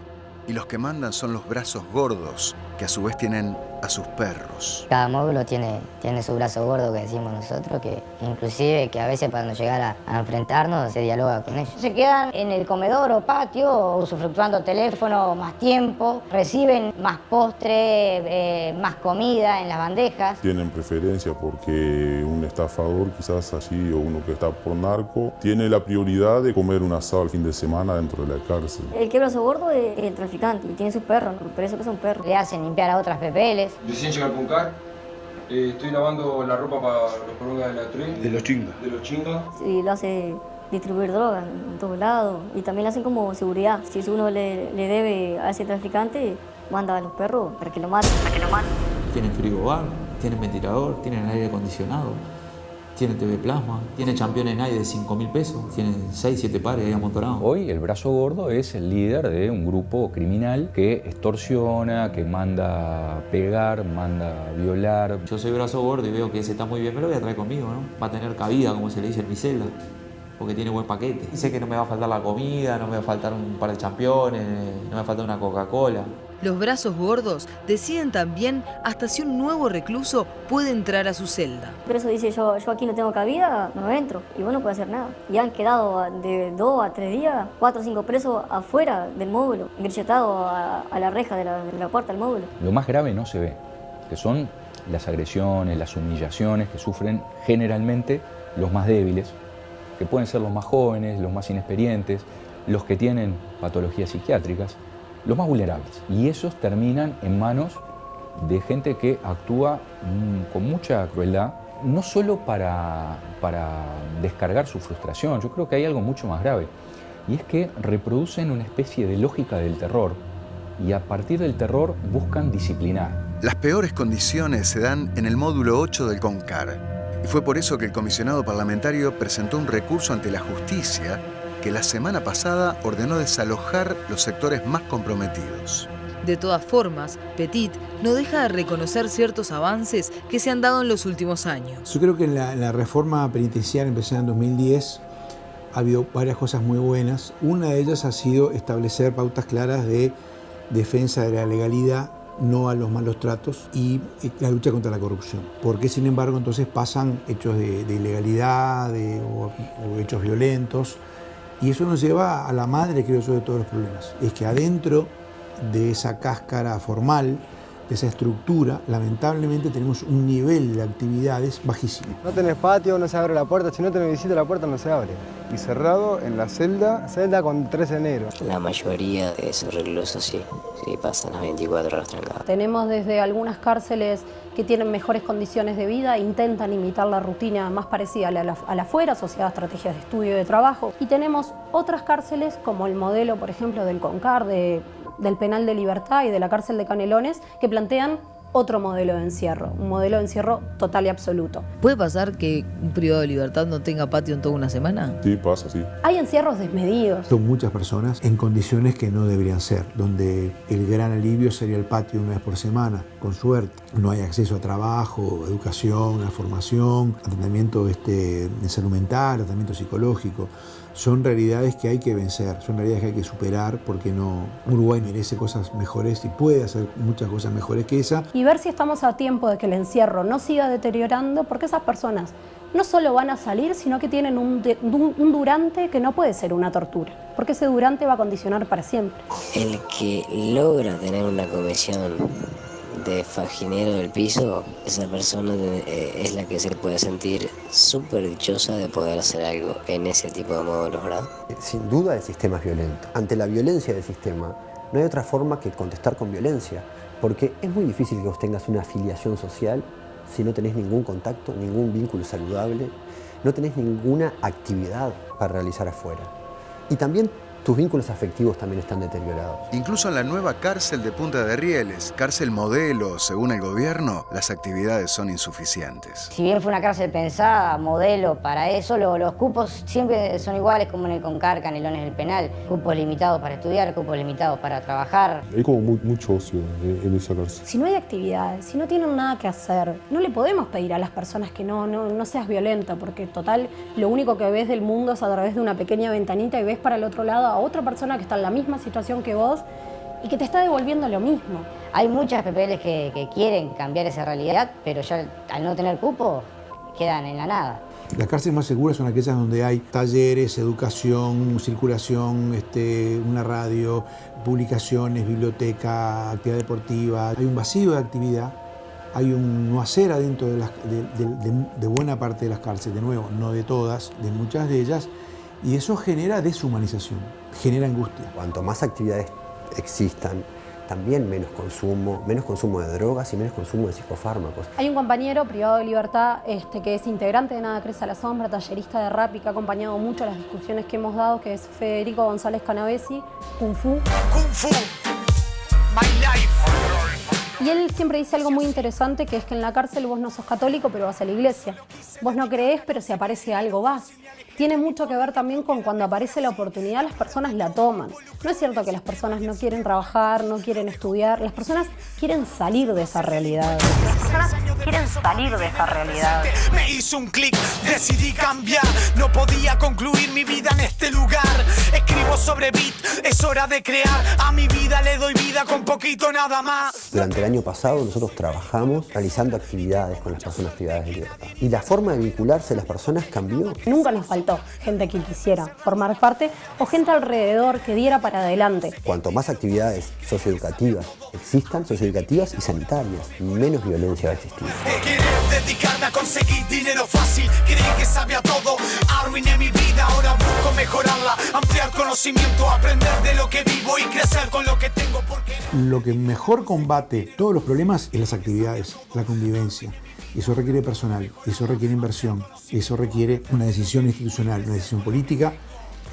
y los que mandan son los brazos gordos, que a su vez tienen a sus perros. Cada módulo tiene su brazo gordo, que decimos nosotros, que inclusive que a veces para no llegar a enfrentarnos se dialoga con ellos. Se quedan en el comedor o patio usufructuando teléfono más tiempo, reciben más postre, más comida en las bandejas. Tienen preferencia porque un estafador quizás allí o uno que está por narco tiene la prioridad de comer un asado el fin de semana dentro de la cárcel. El que brazo gordo es el traficante y tiene sus perros, por eso que son perros. Le hacen limpiar a otras pepeles. Recién llegué al Concar, estoy lavando la ropa para los porongas de la TRE. De los chingas. De los chingas. Y lo hace distribuir drogas en todos lados. Y también lo hacen como seguridad. Si uno le debe a ese traficante, manda a los perros para que lo maten. Tienen frigobar, tienen ventilador, tienen aire acondicionado, tienen TV plasma, tienen Champions Night de 5.000 pesos, tienen 6, 7 pares ahí amontonados. Hoy el brazo gordo es el líder de un grupo criminal que extorsiona, que manda pegar, manda violar. Yo soy brazo gordo y veo que ese está muy bien, me lo voy a traer conmigo, ¿no? Va a tener cabida, como se le dice en mi celda, porque tiene buen paquete. Y sé que no me va a faltar la comida, no me va a faltar un par de championes, no me va a faltar una Coca-Cola. Los brazos gordos deciden también hasta si un nuevo recluso puede entrar a su celda. Pero eso dice, yo aquí no tengo cabida, no entro. Y vos no puedes hacer nada. Y han quedado de 2 a 3 días, 4 o 5 presos afuera del módulo, engrilletados a la reja de la puerta del módulo. Lo más grave no se ve, que son las agresiones, las humillaciones que sufren generalmente los más débiles, que pueden ser los más jóvenes, los más inexperientes, los que tienen patologías psiquiátricas, los más vulnerables. Y esos terminan en manos de gente que actúa con mucha crueldad, no solo para descargar su frustración. Yo creo que hay algo mucho más grave, y es que reproducen una especie de lógica del terror, y a partir del terror buscan disciplinar. Las peores condiciones se dan en el módulo 8 del CONCAR, y fue por eso que el comisionado parlamentario presentó un recurso ante la justicia que la semana pasada ordenó desalojar los sectores más comprometidos. De todas formas, Petit no deja de reconocer ciertos avances que se han dado en los últimos años. Yo creo que en la reforma penitenciaria empezada en 2010 ha habido varias cosas muy buenas. Una de ellas ha sido establecer pautas claras de defensa de la legalidad, no a los malos tratos, y la lucha contra la corrupción. Porque, sin embargo, entonces pasan hechos de ilegalidad o hechos violentos. Y eso nos lleva a la madre, creo yo, de todos los problemas. Es que adentro de esa cáscara formal, de esa estructura, lamentablemente tenemos un nivel de actividades bajísimo. No tenés patio, no se abre la puerta. Si no tenés visita, la puerta no se abre. Y cerrado en la celda. Celda con 13 de enero. La mayoría de esos reclusos sí pasan las 24 horas trancados. Tenemos desde algunas cárceles que tienen mejores condiciones de vida, intentan imitar la rutina más parecida a la afuera, asociada a estrategias de estudio y de trabajo. Y tenemos otras cárceles, como el modelo, por ejemplo, del CONCAR, del Penal de Libertad y de la cárcel de Canelones, que plantean otro modelo de encierro, un modelo de encierro total y absoluto. ¿Puede pasar que un privado de libertad no tenga patio en toda una semana? Sí, pasa, sí. Hay encierros desmedidos. Son muchas personas en condiciones que no deberían ser, donde el gran alivio sería el patio una vez por semana, con suerte. No hay acceso a trabajo, educación, a formación, a tratamiento de salud mental, tratamiento psicológico. Son realidades que hay que vencer, son realidades que hay que superar, porque Uruguay merece cosas mejores y puede hacer muchas cosas mejores que esa. Y ver si estamos a tiempo de que el encierro no siga deteriorando, porque esas personas no solo van a salir, sino que tienen un durante que no puede ser una tortura, porque ese durante va a condicionar para siempre. El que logra tener una comisión de faginero del piso, esa persona es la que se puede sentir súper dichosa de poder hacer algo en ese tipo de módulos, ¿verdad? Sin duda el sistema es violento. Ante la violencia del sistema, no hay otra forma que contestar con violencia, porque es muy difícil que vos tengas una afiliación social si no tenés ningún contacto, ningún vínculo saludable, no tenés ninguna actividad para realizar afuera. Y también tus vínculos afectivos también están deteriorados. Incluso en la nueva cárcel de Punta de Rieles, cárcel modelo, según el gobierno, las actividades son insuficientes. Si bien fue una cárcel pensada, modelo, para eso los cupos siempre son iguales como en el CONCAR, Canelones del Penal. Cupos limitados para estudiar, cupos limitados para trabajar. Hay como mucho ocio en esa cárcel. Si no hay actividades, si no tienen nada que hacer, no le podemos pedir a las personas que no seas violento, porque total, lo único que ves del mundo es a través de una pequeña ventanita y ves para el otro lado a otra persona que está en la misma situación que vos y que te está devolviendo lo mismo. Hay muchas PPLs que quieren cambiar esa realidad, pero ya al no tener cupo, quedan en la nada. Las cárceles más seguras son aquellas donde hay talleres, educación, circulación, una radio, publicaciones, biblioteca, actividad deportiva. Hay un vacío de actividad, hay un no hacer adentro de buena parte de las cárceles, de nuevo, no de todas, de muchas de ellas, y eso genera deshumanización, genera angustia. Cuanto más actividades existan, también menos consumo de drogas y menos consumo de psicofármacos. Hay un compañero privado de libertad que es integrante de Nada Crece a la Sombra, tallerista de rap y que ha acompañado mucho las discusiones que hemos dado, que es Federico González Canavesi, Kung Fu. Kung Fu, my life. Y él siempre dice algo muy interesante, que es que en la cárcel vos no sos católico, pero vas a la iglesia. Vos no creés, pero si aparece algo vas. Tiene mucho que ver también con cuando aparece la oportunidad, las personas la toman. No es cierto que las personas no quieren trabajar, no quieren estudiar. Las personas quieren salir de esa realidad. Las personas quieren salir de esa realidad. Me hizo un clic, decidí cambiar. No podía concluir mi vida en este lugar. Escribo sobre beat, es hora de crear. A mi vida le doy vida con poquito nada más. Durante el año pasado nosotros trabajamos realizando actividades con las personas privadas de libertad. Y la forma de vincularse de las personas cambió. Nunca nos faltó gente que quisiera formar parte o gente alrededor que diera para adelante. Cuanto más actividades socioeducativas existan, socioeducativas y sanitarias, menos violencia va a existir. Querer dedicarme a conseguir dinero fácil, creí que sabía todo, arruiné mi vida, ahora busco mejorarla, ampliar conocimiento, aprender de lo que vivo y crecer con lo que tengo. Porque lo que mejor combate todos los problemas es las actividades, la convivencia. Eso requiere personal, eso requiere inversión, eso requiere una decisión institucional, una decisión política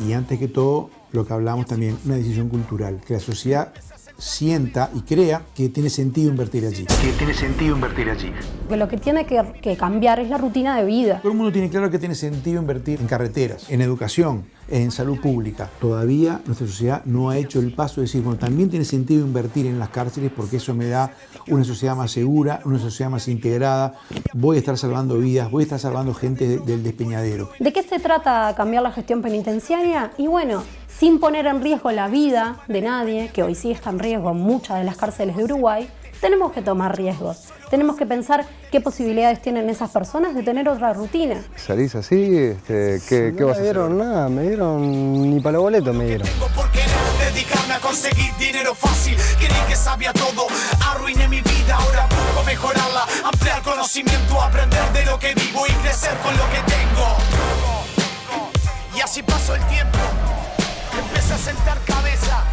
y antes que todo, lo que hablamos también, una decisión cultural, que la sociedad sienta y crea que tiene sentido invertir allí. Que lo que tiene que cambiar es la rutina de vida. Todo el mundo tiene claro que tiene sentido invertir en carreteras, en educación, en salud pública. Todavía nuestra sociedad no ha hecho el paso de decir, bueno, también tiene sentido invertir en las cárceles porque eso me da una sociedad más segura, una sociedad más integrada. Voy a estar salvando vidas, voy a estar salvando gente del despeñadero. ¿De qué se trata cambiar la gestión penitenciaria? Y bueno, sin poner en riesgo la vida de nadie, que hoy sí está en riesgo en muchas de las cárceles de Uruguay, tenemos que tomar riesgos. Tenemos que pensar qué posibilidades tienen esas personas de tener otra rutina. ¿Salís así? ¿Qué no vas a hacer? me dieron nada, me dieron ni para los boletos me dieron. por querer dedicarme a conseguir dinero fácil, creí que sabía todo, arruiné mi vida, ahora busco mejorarla, ampliar conocimiento, aprender de lo que vivo y crecer con lo que tengo. Y así pasó el tiempo, empecé a sentar cabeza.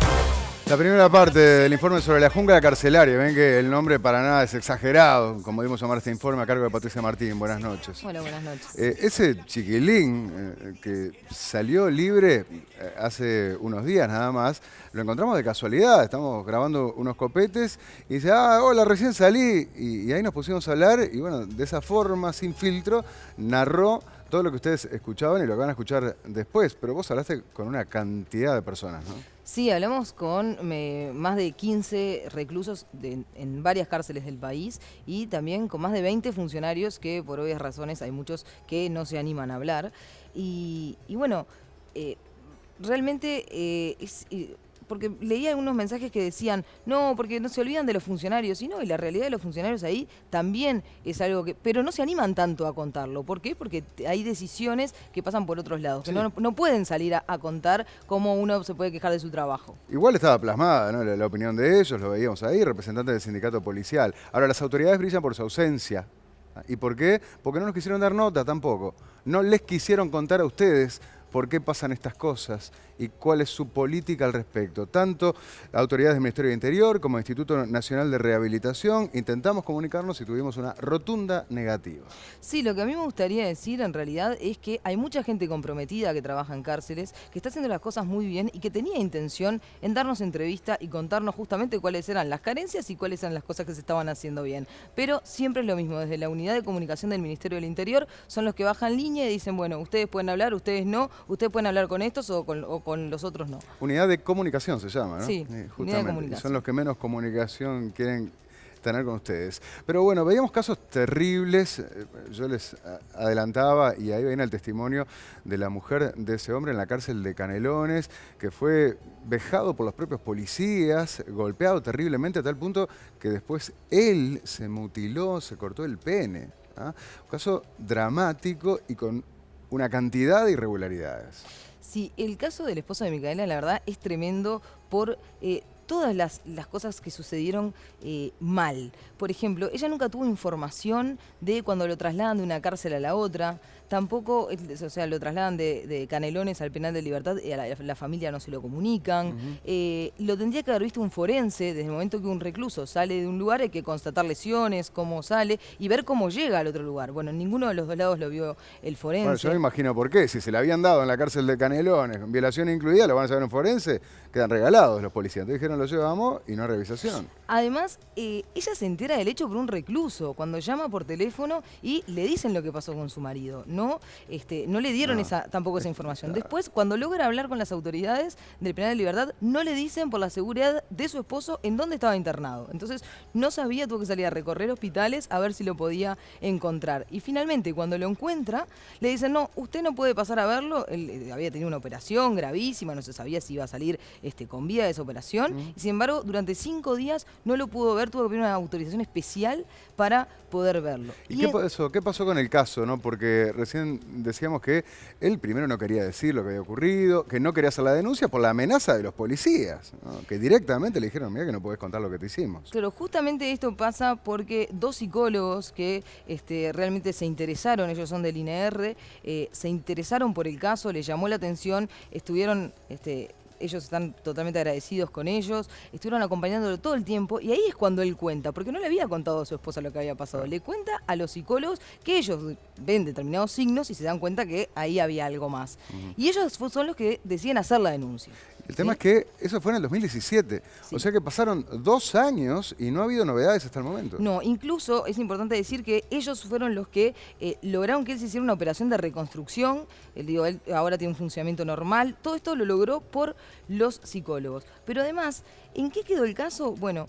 La primera parte del informe sobre la jungla carcelaria. Ven que el nombre para nada es exagerado, como dimos llamar este informe a cargo de Patricia Martín. Buenas noches. Hola, buenas noches. Ese chiquilín que salió libre hace unos días nada más, lo encontramos de casualidad. Estamos grabando unos copetes y dice, hola, recién salí. Y ahí nos pusimos a hablar y bueno, de esa forma, sin filtro, narró todo lo que ustedes escuchaban y lo que van a escuchar después. Pero vos hablaste con una cantidad de personas, ¿no? Sí, hablamos con más de 15 reclusos en varias cárceles del país y también con más de 20 funcionarios que por obvias razones hay muchos que no se animan a hablar. Y bueno, realmente porque leía algunos mensajes que decían, no, porque no se olvidan de los funcionarios, y no, y la realidad de los funcionarios ahí también es algo que, pero no se animan tanto a contarlo. ¿Por qué? Porque hay decisiones que pasan por otros lados, que no pueden salir a contar cómo uno se puede quejar de su trabajo. Igual estaba plasmada, ¿no?, la opinión de ellos, lo veíamos ahí, representantes del sindicato policial. Ahora, las autoridades brillan por su ausencia. ¿Y por qué? Porque no nos quisieron dar nota tampoco. No les quisieron contar a ustedes por qué pasan estas cosas y cuál es su política al respecto. Tanto autoridades del Ministerio de Interior como Instituto Nacional de Rehabilitación intentamos comunicarnos y tuvimos una rotunda negativa. Sí, lo que a mí me gustaría decir en realidad es que hay mucha gente comprometida que trabaja en cárceles, que está haciendo las cosas muy bien y que tenía intención en darnos entrevista y contarnos justamente cuáles eran las carencias y cuáles eran las cosas que se estaban haciendo bien. Pero siempre es lo mismo, desde la unidad de comunicación del Ministerio del Interior son los que bajan línea y dicen, bueno, ustedes pueden hablar, ustedes no, ustedes pueden hablar con estos o con los otros no. Unidad de comunicación se llama, ¿no? Sí, justamente. unidad de comunicación. Son los que menos comunicación quieren tener con ustedes. Pero bueno, veíamos casos terribles, yo les adelantaba y ahí viene el testimonio de la mujer de ese hombre en la cárcel de Canelones, que fue vejado por los propios policías, golpeado terriblemente a tal punto que después él se mutiló, se cortó el pene. ¿Ah? Un caso dramático y con una cantidad de irregularidades. Sí, el caso del esposo de Micaela, la verdad, es tremendo por todas las cosas que sucedieron mal. Por ejemplo, ella nunca tuvo información de cuando lo trasladan de una cárcel a la otra. Tampoco, o sea, lo trasladan de Canelones al penal de Libertad y a la familia no se lo comunican. Lo tendría que haber visto un forense. Desde el momento que un recluso sale de un lugar hay que constatar lesiones, cómo sale y ver cómo llega al otro lugar. Bueno, en ninguno de los dos lados lo vio el forense. Bueno, yo me imagino por qué. Si se le habían dado en la cárcel de Canelones, con violación incluida, lo van a saber en forense, quedan regalados los policías. Entonces dijeron, lo llevamos y no hay revisación. Además, ella se entera del hecho por un recluso, cuando llama por teléfono y le dicen lo que pasó con su marido. No le dieron tampoco esa información. Después, cuando logra hablar con las autoridades del penal de Libertad, no le dicen por la seguridad de su esposo en dónde estaba internado. Entonces, no sabía, tuvo que salir a recorrer hospitales a ver si lo podía encontrar. Y finalmente, cuando lo encuentra, le dicen, no, usted no puede pasar a verlo. Él había tenido una operación gravísima, no se sabía si iba a salir con vida de esa operación. Y sin embargo, durante 5 días no lo pudo ver, tuvo que pedir una autorización especial para poder verlo. ¿Y qué pasó con el caso, no? Porque recién decíamos que él primero no quería decir lo que había ocurrido, que no quería hacer la denuncia por la amenaza de los policías, ¿no? Que directamente le dijeron, mira que no podés contar lo que te hicimos. Pero justamente esto pasa porque 2 psicólogos que realmente se interesaron, ellos son del INR, se interesaron por el caso, les llamó la atención, estuvieron... ellos están totalmente agradecidos con ellos, estuvieron acompañándolo todo el tiempo y ahí es cuando él cuenta, porque no le había contado a su esposa lo que había pasado, le cuenta a los psicólogos que ellos ven determinados signos y se dan cuenta que ahí había algo más. Y ellos son los que deciden hacer la denuncia. El tema es que eso fue en el 2017, o sea que pasaron 2 años y no ha habido novedades hasta el momento. No, incluso es importante decir que ellos fueron los que lograron que él se hiciera una operación de reconstrucción, él ahora tiene un funcionamiento normal, todo esto lo logró por los psicólogos. Pero además, ¿en qué quedó el caso? Bueno,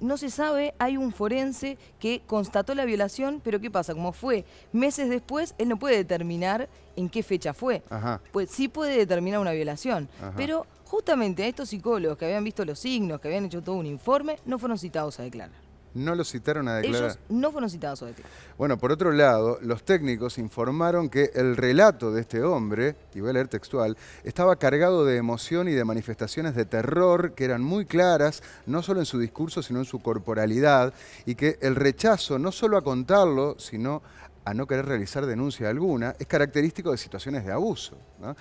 no se sabe, hay un forense que constató la violación, pero ¿qué pasa? Como fue meses después, él no puede determinar en qué fecha fue. Ajá. Pues sí puede determinar una violación, ajá, pero justamente a estos psicólogos que habían visto los signos, que habían hecho todo un informe, no fueron citados a declarar. No los citaron a declarar. Ellos no fueron citados a declarar. Bueno, por otro lado, los técnicos informaron que el relato de este hombre, y voy a leer textual, estaba cargado de emoción y de manifestaciones de terror que eran muy claras, no solo en su discurso, sino en su corporalidad, y que el rechazo no solo a contarlo, sino a no querer realizar denuncia alguna, es característico de situaciones de abuso, ¿no?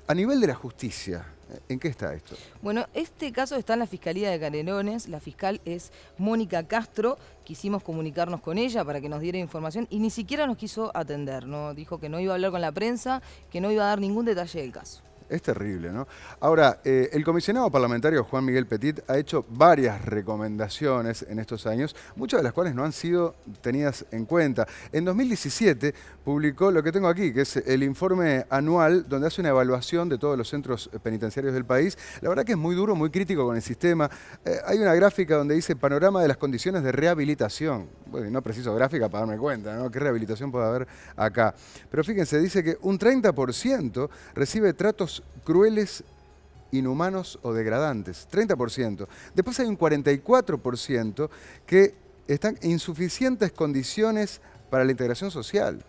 A nivel de la justicia, ¿en qué está esto? Bueno, este caso está en la Fiscalía de Canelones, la fiscal es Mónica Castro, quisimos comunicarnos con ella para que nos diera información y ni siquiera nos quiso atender, ¿no? Dijo que no iba a hablar con la prensa, que no iba a dar ningún detalle del caso. Es terrible, ¿no? Ahora, el comisionado parlamentario Juan Miguel Petit ha hecho varias recomendaciones en estos años, muchas de las cuales no han sido tenidas en cuenta. En 2017 publicó lo que tengo aquí, que es el informe anual donde hace una evaluación de todos los centros penitenciarios del país. La verdad que es muy duro, muy crítico con el sistema. Hay una gráfica donde dice panorama de las condiciones de rehabilitación. Bueno, no preciso gráfica para darme cuenta, ¿no? ¿Qué rehabilitación puede haber acá? Pero fíjense, dice que un 30% recibe tratos crueles, inhumanos o degradantes, 30%. Después hay un 44% que están en insuficientes condiciones para la integración social.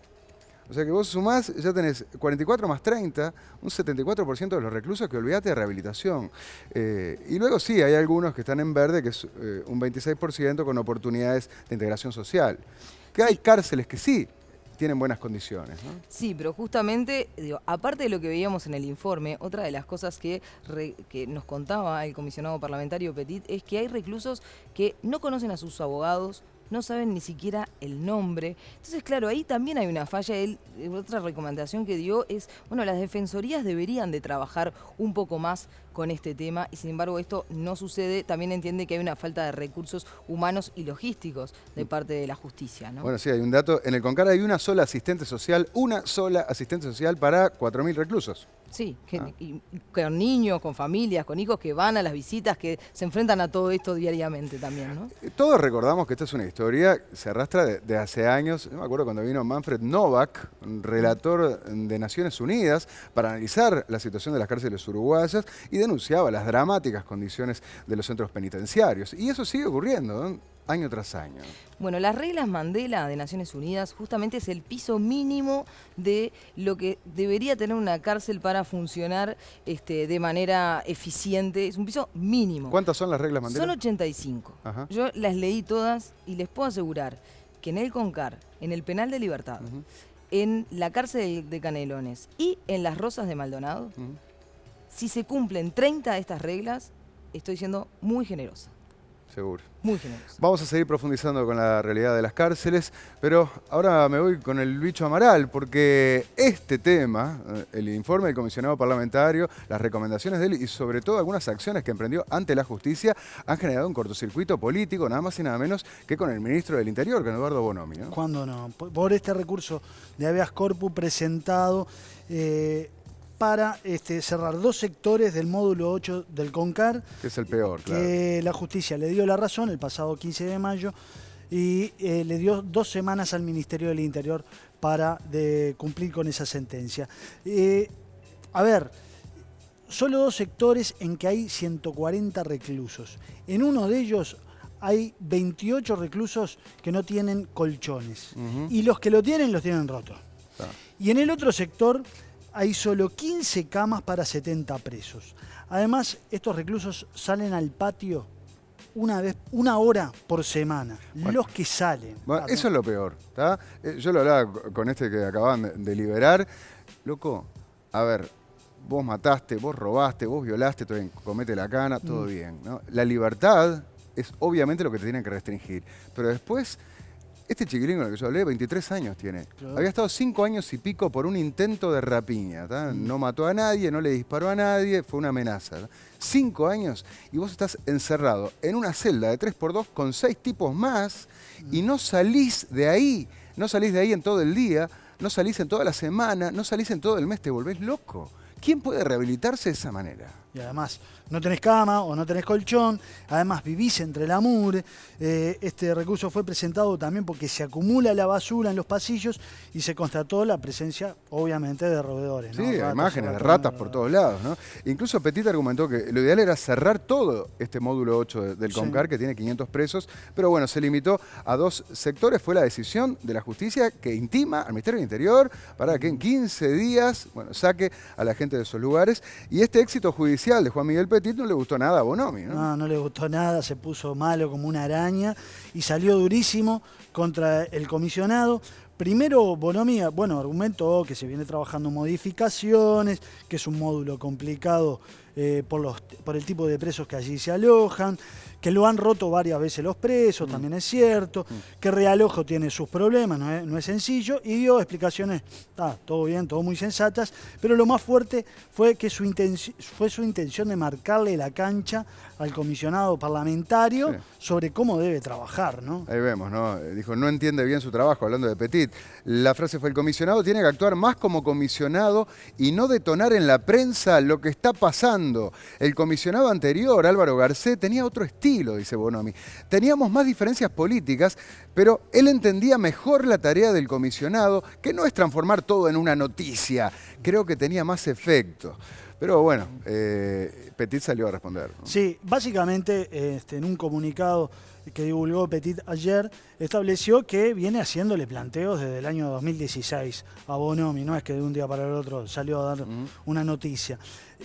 O sea que vos sumás, ya tenés 44 más 30, un 74% de los reclusos que olvídate de rehabilitación. Y luego sí, hay algunos que están en verde, que es un 26% con oportunidades de integración social. Que hay cárceles que sí tienen buenas condiciones, ¿no? Sí, pero justamente, digo, aparte de lo que veíamos en el informe, otra de las cosas que nos contaba el comisionado parlamentario Petit es que hay reclusos que no conocen a sus abogados, no saben ni siquiera el nombre. Entonces, claro, ahí también hay una falla. Otra recomendación que dio es, bueno, las defensorías deberían de trabajar un poco más con este tema y sin embargo esto no sucede. También entiende que hay una falta de recursos humanos y logísticos de parte de la justicia, ¿no? Bueno, sí, hay un dato. En el CONCAR hay una sola asistente social para 4.000 reclusos. Sí, con niños, con familias, con hijos que van a las visitas, que se enfrentan a todo esto diariamente también, ¿no? Todos recordamos que esta es una historia que se arrastra de hace años. Yo me acuerdo cuando vino Manfred Novak, un relator de Naciones Unidas, para analizar la situación de las cárceles uruguayas y denunciaba las dramáticas condiciones de los centros penitenciarios. Y eso sigue ocurriendo, ¿no? Año tras año. Bueno, las reglas Mandela de Naciones Unidas justamente es el piso mínimo de lo que debería tener una cárcel para funcionar de manera eficiente. Es un piso mínimo. ¿Cuántas son las reglas Mandela? Son 85. Ajá. Yo las leí todas y les puedo asegurar que en el CONCAR, en el Penal de Libertad, en la cárcel de Canelones y en las Rosas de Maldonado, si se cumplen 30 de estas reglas, estoy siendo muy generosa. Seguro. Muy generoso. Vamos a seguir profundizando con la realidad de las cárceles, pero ahora me voy con el bicho Amaral, porque este tema, el informe del comisionado parlamentario, las recomendaciones de él y sobre todo algunas acciones que emprendió ante la justicia han generado un cortocircuito político, nada más y nada menos que con el ministro del Interior, con Eduardo Bonomi, ¿no? ¿Cuándo no? Por este recurso de habeas corpus presentado para cerrar 2 sectores del módulo 8 del CONCAR. Que es el peor, claro. Que la justicia le dio la razón el pasado 15 de mayo y le dio 2 semanas al Ministerio del Interior para cumplir con esa sentencia. A ver, solo 2 sectores en que hay 140 reclusos. En uno de ellos hay 28 reclusos que no tienen colchones. Y los que lo tienen, los tienen rotos. Y en el otro sector hay solo 15 camas para 70 presos. Además, estos reclusos salen al patio una hora por semana. Bueno, los que salen. Bueno, eso es lo peor, ¿tá? Yo lo hablaba con este que acaban de liberar. Loco, a ver, vos mataste, vos robaste, vos violaste, todo bien, comete la cana, todo bien, ¿no? La libertad es obviamente lo que te tienen que restringir. Pero después, este chiquilín con el que yo hablé, 23 años tiene. Claro. Había estado 5 años y pico por un intento de rapiña. No mató a nadie, no le disparó a nadie, fue una amenaza. ¿tá? 5 años y vos estás encerrado en una celda de 3x2 con 6 tipos más y no salís de ahí. No salís de ahí en todo el día, no salís en toda la semana, no salís en todo el mes, te volvés loco. ¿Quién puede rehabilitarse de esa manera? Y además, no tenés cama o no tenés colchón, además vivís entre la mugre. Este recurso fue presentado también porque se acumula la basura en los pasillos y se constató la presencia, obviamente, de roedores, ¿no? Sí, imágenes de ratas por todos lados, ¿no? Incluso Petit argumentó que lo ideal era cerrar todo este módulo 8 del CONCAR, que tiene 500 presos, pero bueno, se limitó a 2 sectores. Fue la decisión de la justicia que intima al Ministerio del Interior para que en 15 días, bueno, saque a la gente de esos lugares. Y este éxito judicial de Juan Miguel Petit no le gustó nada a Bonomi, ¿no? No le gustó nada, se puso malo como una araña y salió durísimo contra el comisionado. Primero Bonomi, bueno, argumentó que se viene trabajando modificaciones, que es un módulo complicado por el tipo de presos que allí se alojan, que lo han roto varias veces los presos, también es cierto, que realojo tiene sus problemas, no es sencillo, y dio explicaciones, todo bien, todo muy sensatas, pero lo más fuerte fue que su intención de marcarle la cancha al comisionado parlamentario sobre cómo debe trabajar, ¿no? Ahí vemos, ¿no? Dijo, no entiende bien su trabajo, hablando de Petit. La frase fue, el comisionado tiene que actuar más como comisionado y no detonar en la prensa lo que está pasando. El comisionado anterior, Álvaro Garcés, tenía otro estilo, dice Bonomi. Teníamos más diferencias políticas, pero él entendía mejor la tarea del comisionado, que no es transformar todo en una noticia. Creo que tenía más efecto. Pero bueno, Petit salió a responder, ¿no? Sí, básicamente en un comunicado que divulgó Petit ayer, estableció que viene haciéndole planteos desde el año 2016 a Bonomi, no es que de un día para el otro salió a dar una noticia,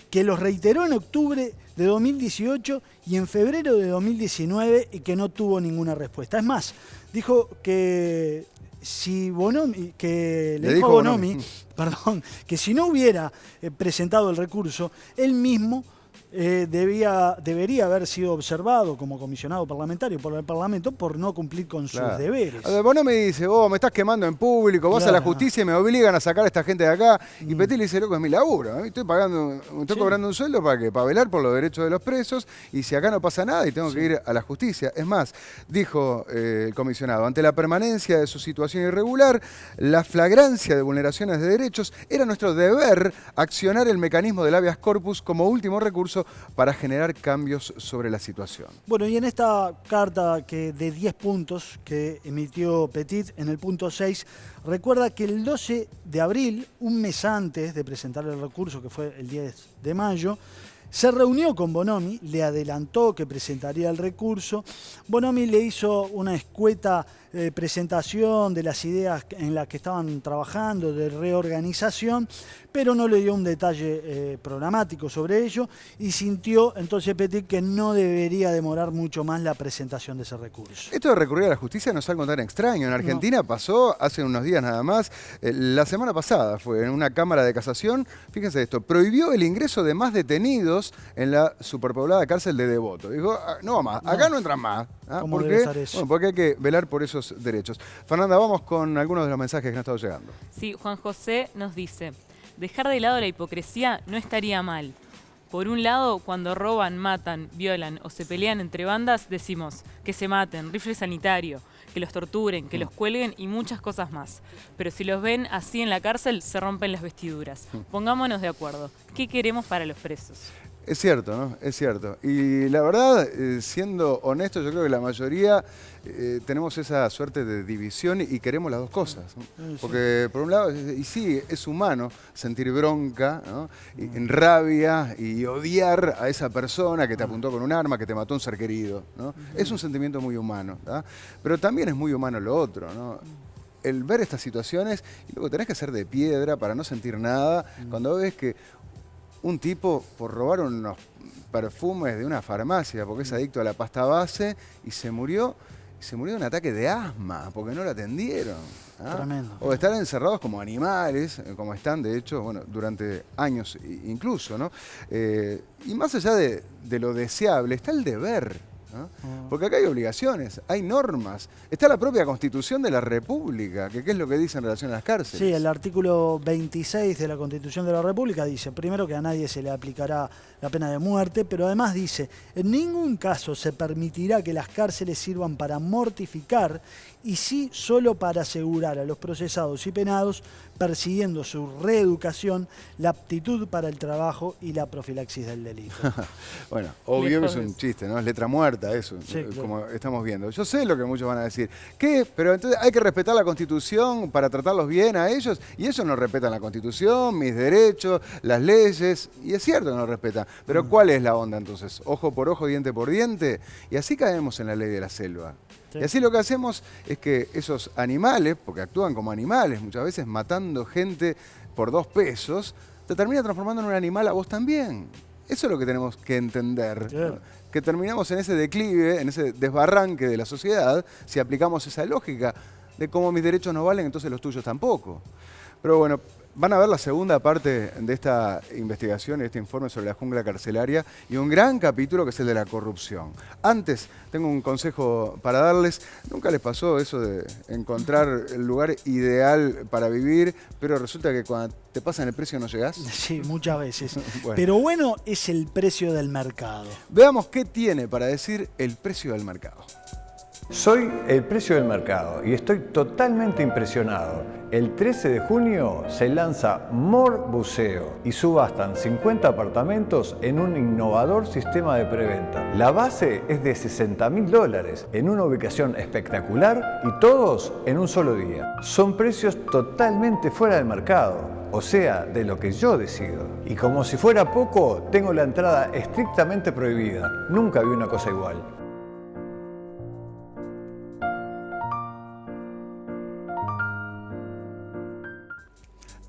que los reiteró en octubre de 2018 y en febrero de 2019 y que no tuvo ninguna respuesta. Es más, dijo que si Bonomi, que Le le dijo dijo a Bonomi, Bonomi. perdón, que si no hubiera presentado el recurso, él mismo debería haber sido observado como comisionado parlamentario por el Parlamento por no cumplir con sus deberes. Bonomi dice, vos me estás quemando en público, vas a la justicia y me obligan a sacar a esta gente de acá. Y Petit le dice, loco, es mi laburo. Estoy cobrando un sueldo para velar por los derechos de los presos, y si acá no pasa nada y tengo que ir a la justicia. Es más, dijo el comisionado, ante la permanencia de su situación irregular, la flagrancia de vulneraciones de derechos, era nuestro deber accionar el mecanismo del habeas corpus como último recurso para generar cambios sobre la situación. Bueno, y en esta carta de 10 puntos que emitió Petit, en el punto 6, recuerda que el 12 de abril, un mes antes de presentar el recurso, que fue el 10 de mayo, se reunió con Bonomi, le adelantó que presentaría el recurso. Bonomi le hizo una escueta presentación de las ideas en las que estaban trabajando, de reorganización, pero no le dio un detalle programático sobre ello, y sintió entonces Petit que no debería demorar mucho más la presentación de ese recurso. Esto de recurrir a la justicia no es algo tan extraño. En Argentina pasó hace unos días nada más, la semana pasada fue en una Cámara de Casación, fíjense esto, prohibió el ingreso de más detenidos en la superpoblada cárcel de Devoto. Dijo, no va más, acá no entran más. ¿Cómo ¿Por debe qué? estar eso? Bueno, porque hay que velar por esos derechos. Fernanda, vamos con algunos de los mensajes que nos han estado llegando. Sí, Juan José nos dice, dejar de lado la hipocresía no estaría mal. Por un lado, cuando roban, matan, violan o se pelean entre bandas, decimos que se maten, rifle sanitario, que los torturen, que los cuelguen y muchas cosas más. Pero si los ven así en la cárcel, se rompen las vestiduras. Pongámonos de acuerdo. ¿Qué queremos para los presos? Es cierto, ¿no? Es cierto. Y la verdad, siendo honesto, yo creo que la mayoría tenemos esa suerte de división y queremos las dos cosas, ¿no? Porque por un lado, y sí, es humano sentir bronca, ¿no? En rabia y odiar a esa persona que te apuntó con un arma, que te mató a un ser querido, ¿no? Es un sentimiento muy humano, ¿tá? Pero también es muy humano lo otro, ¿no? El ver estas situaciones y luego tenés que ser de piedra para no sentir nada cuando ves que un tipo por robar unos perfumes de una farmacia porque es adicto a la pasta base y se murió de un ataque de asma porque no lo atendieron. Tremendo. O estar encerrados como animales, como están de hecho, bueno, durante años incluso, ¿no? Y más allá de lo deseable, está el deber, ¿no? Porque acá hay obligaciones, hay normas. Está la propia Constitución de la República, que qué es lo que dice en relación a las cárceles. Sí, el artículo 26 de la Constitución de la República dice, primero, que a nadie se le aplicará la pena de muerte, pero además dice, en ningún caso se permitirá que las cárceles sirvan para mortificar, y sí solo para asegurar a los procesados y penados, persiguiendo su reeducación, la aptitud para el trabajo y la profilaxis del delito. Bueno, obvio que es un chiste, ¿no? Es letra muerta eso, Sí, claro. como estamos viendo. Yo sé lo que muchos van a decir. ¿Qué? Pero entonces hay que respetar la Constitución para tratarlos bien a ellos, y ellos no respetan la Constitución, mis derechos, las leyes, y es cierto que no respetan. Pero ¿cuál es la onda entonces? ¿Ojo por ojo, diente por diente? Y así caemos en la ley de la selva. Sí. Y así lo que hacemos es que esos animales, porque actúan como animales, muchas veces matando gente por 2 pesos, te termina transformando en un animal a vos también. Eso es lo que tenemos que entender. Claro. ¿No? Que terminamos en ese declive, en ese desbarranque de la sociedad, si aplicamos esa lógica de cómo mis derechos no valen, entonces los tuyos tampoco. Pero bueno, van a ver la segunda parte de esta investigación, de este informe sobre la jungla carcelaria, y un gran capítulo que es el de la corrupción. Antes, tengo un consejo para darles. ¿Nunca les pasó eso de encontrar el lugar ideal para vivir, pero resulta que cuando te pasan el precio no llegás? Sí, muchas veces. Bueno. Pero bueno, es el precio del mercado. Veamos qué tiene para decir el precio del mercado. Soy el precio del mercado y estoy totalmente impresionado. El 13 de junio se lanza More Buceo y subastan 50 apartamentos en un innovador sistema de preventa. La base es de $60.000 en una ubicación espectacular y todos en un solo día. Son precios totalmente fuera del mercado, o sea, de lo que yo decido. Y como si fuera poco, tengo la entrada estrictamente prohibida. Nunca vi una cosa igual.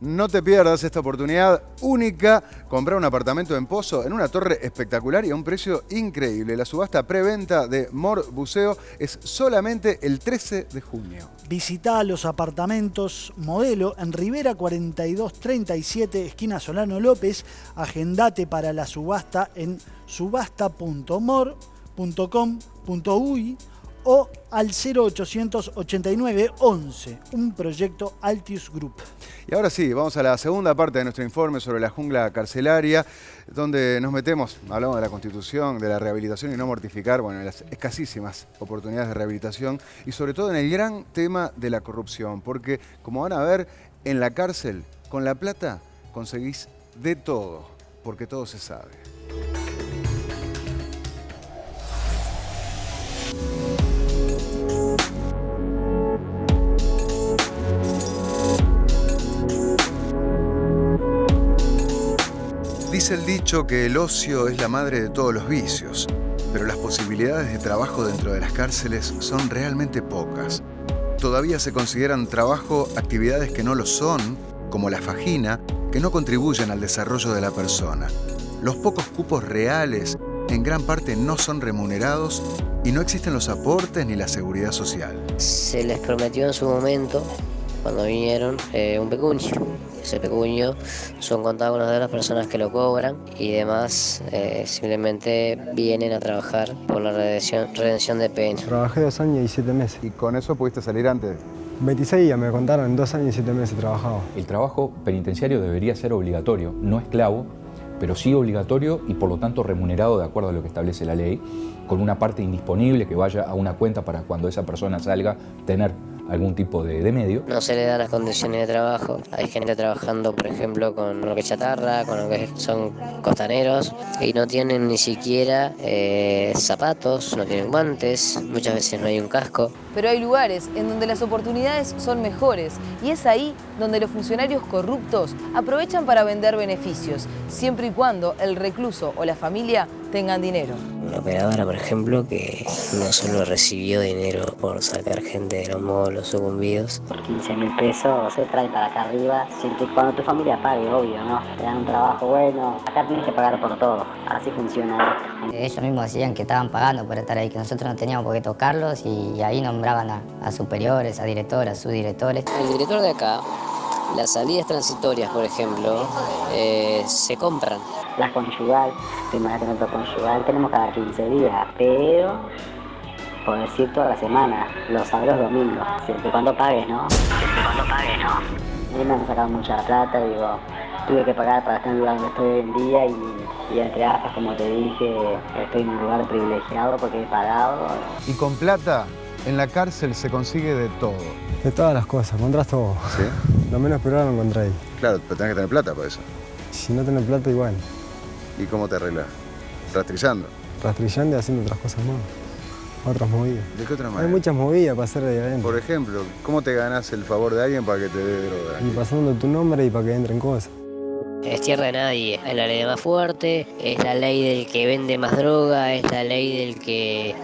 No te pierdas esta oportunidad única, comprar un apartamento en Pozo, en una torre espectacular y a un precio increíble. La subasta preventa de Mor Buceo es solamente el 13 de junio. Visitá los apartamentos Modelo en Rivera 4237, esquina Solano López. Agendate para la subasta en subasta.mor.com.uy o al 0800 89 11, un proyecto Altius Group. Y ahora sí, vamos a la segunda parte de nuestro informe sobre la jungla carcelaria, donde nos metemos, hablamos de la Constitución, de la rehabilitación y no mortificar, bueno, en las escasísimas oportunidades de rehabilitación y sobre todo en el gran tema de la corrupción, porque como van a ver, en la cárcel, con la plata, conseguís de todo, porque todo se sabe. Dice el dicho que el ocio es la madre de todos los vicios, pero las posibilidades de trabajo dentro de las cárceles son realmente pocas. Todavía se consideran trabajo actividades que no lo son, como la fajina, que no contribuyen al desarrollo de la persona. Los pocos cupos reales en gran parte no son remunerados y no existen los aportes ni la seguridad social. Se les prometió en su momento, cuando vinieron, un pecunio. Ese pecunio son contados de las personas que lo cobran y demás simplemente vienen a trabajar por la redención de pena. Trabajé 2 años y 7 meses. ¿Y con eso pudiste salir antes? 26 días me contaron, en 2 años y 7 meses trabajaba. El trabajo penitenciario debería ser obligatorio, no esclavo, pero sí obligatorio y por lo tanto remunerado de acuerdo a lo que establece la ley, con una parte indisponible que vaya a una cuenta para cuando esa persona salga tener algún tipo de medio. No se le dan las condiciones de trabajo. Hay gente trabajando, por ejemplo, con lo que es chatarra, con lo que son costaneros, y no tienen ni siquiera zapatos, no tienen guantes, muchas veces no hay un casco. Pero hay lugares en donde las oportunidades son mejores y es ahí donde los funcionarios corruptos aprovechan para vender beneficios, siempre y cuando el recluso o la familia tengan dinero. Una operadora, por ejemplo, que no solo recibió dinero por sacar gente de los módulos sucumbidos. Por 15.000 pesos se trae para acá arriba, siempre y cuando tu familia pague, obvio, ¿no? Te dan un trabajo bueno, acá tienes que pagar por todo, así funciona. Ellos mismos decían que estaban pagando por estar ahí, que nosotros no teníamos por qué tocarlos y ahí nombraban a superiores, a directores, a subdirectores. El director de acá, las salidas transitorias, por ejemplo, se compran. La conyugal, primer tratamiento conyugal, tenemos cada 15 días, pero por decir toda la semana, los sábados, domingos, siempre y cuando pagues, ¿no? Siempre y cuando pagues, ¿no? A mí me han sacado mucha plata, digo, tuve que pagar para estar en el lugar donde estoy hoy en día y entre aspas, como te dije, estoy en un lugar privilegiado porque he pagado. Y con plata, en la cárcel se consigue de todo. De todas las cosas, encontrás todo. ¿Sí? Lo menos esperado lo encontré ahí. Claro, pero tenés que tener plata para eso. Si no tenés plata, igual. ¿Y cómo te arreglas? ¿Rastrillando? Rastrillando y haciendo otras cosas más. Otras movidas. ¿De qué otra manera? Hay muchas movidas para hacer ahí adentro. Por ejemplo, ¿cómo te ganás el favor de alguien para que te dé droga? Y pasando tu nombre y para que entren cosas. Es tierra de nadie, es la ley más fuerte, es la ley del que vende más droga, es la ley del que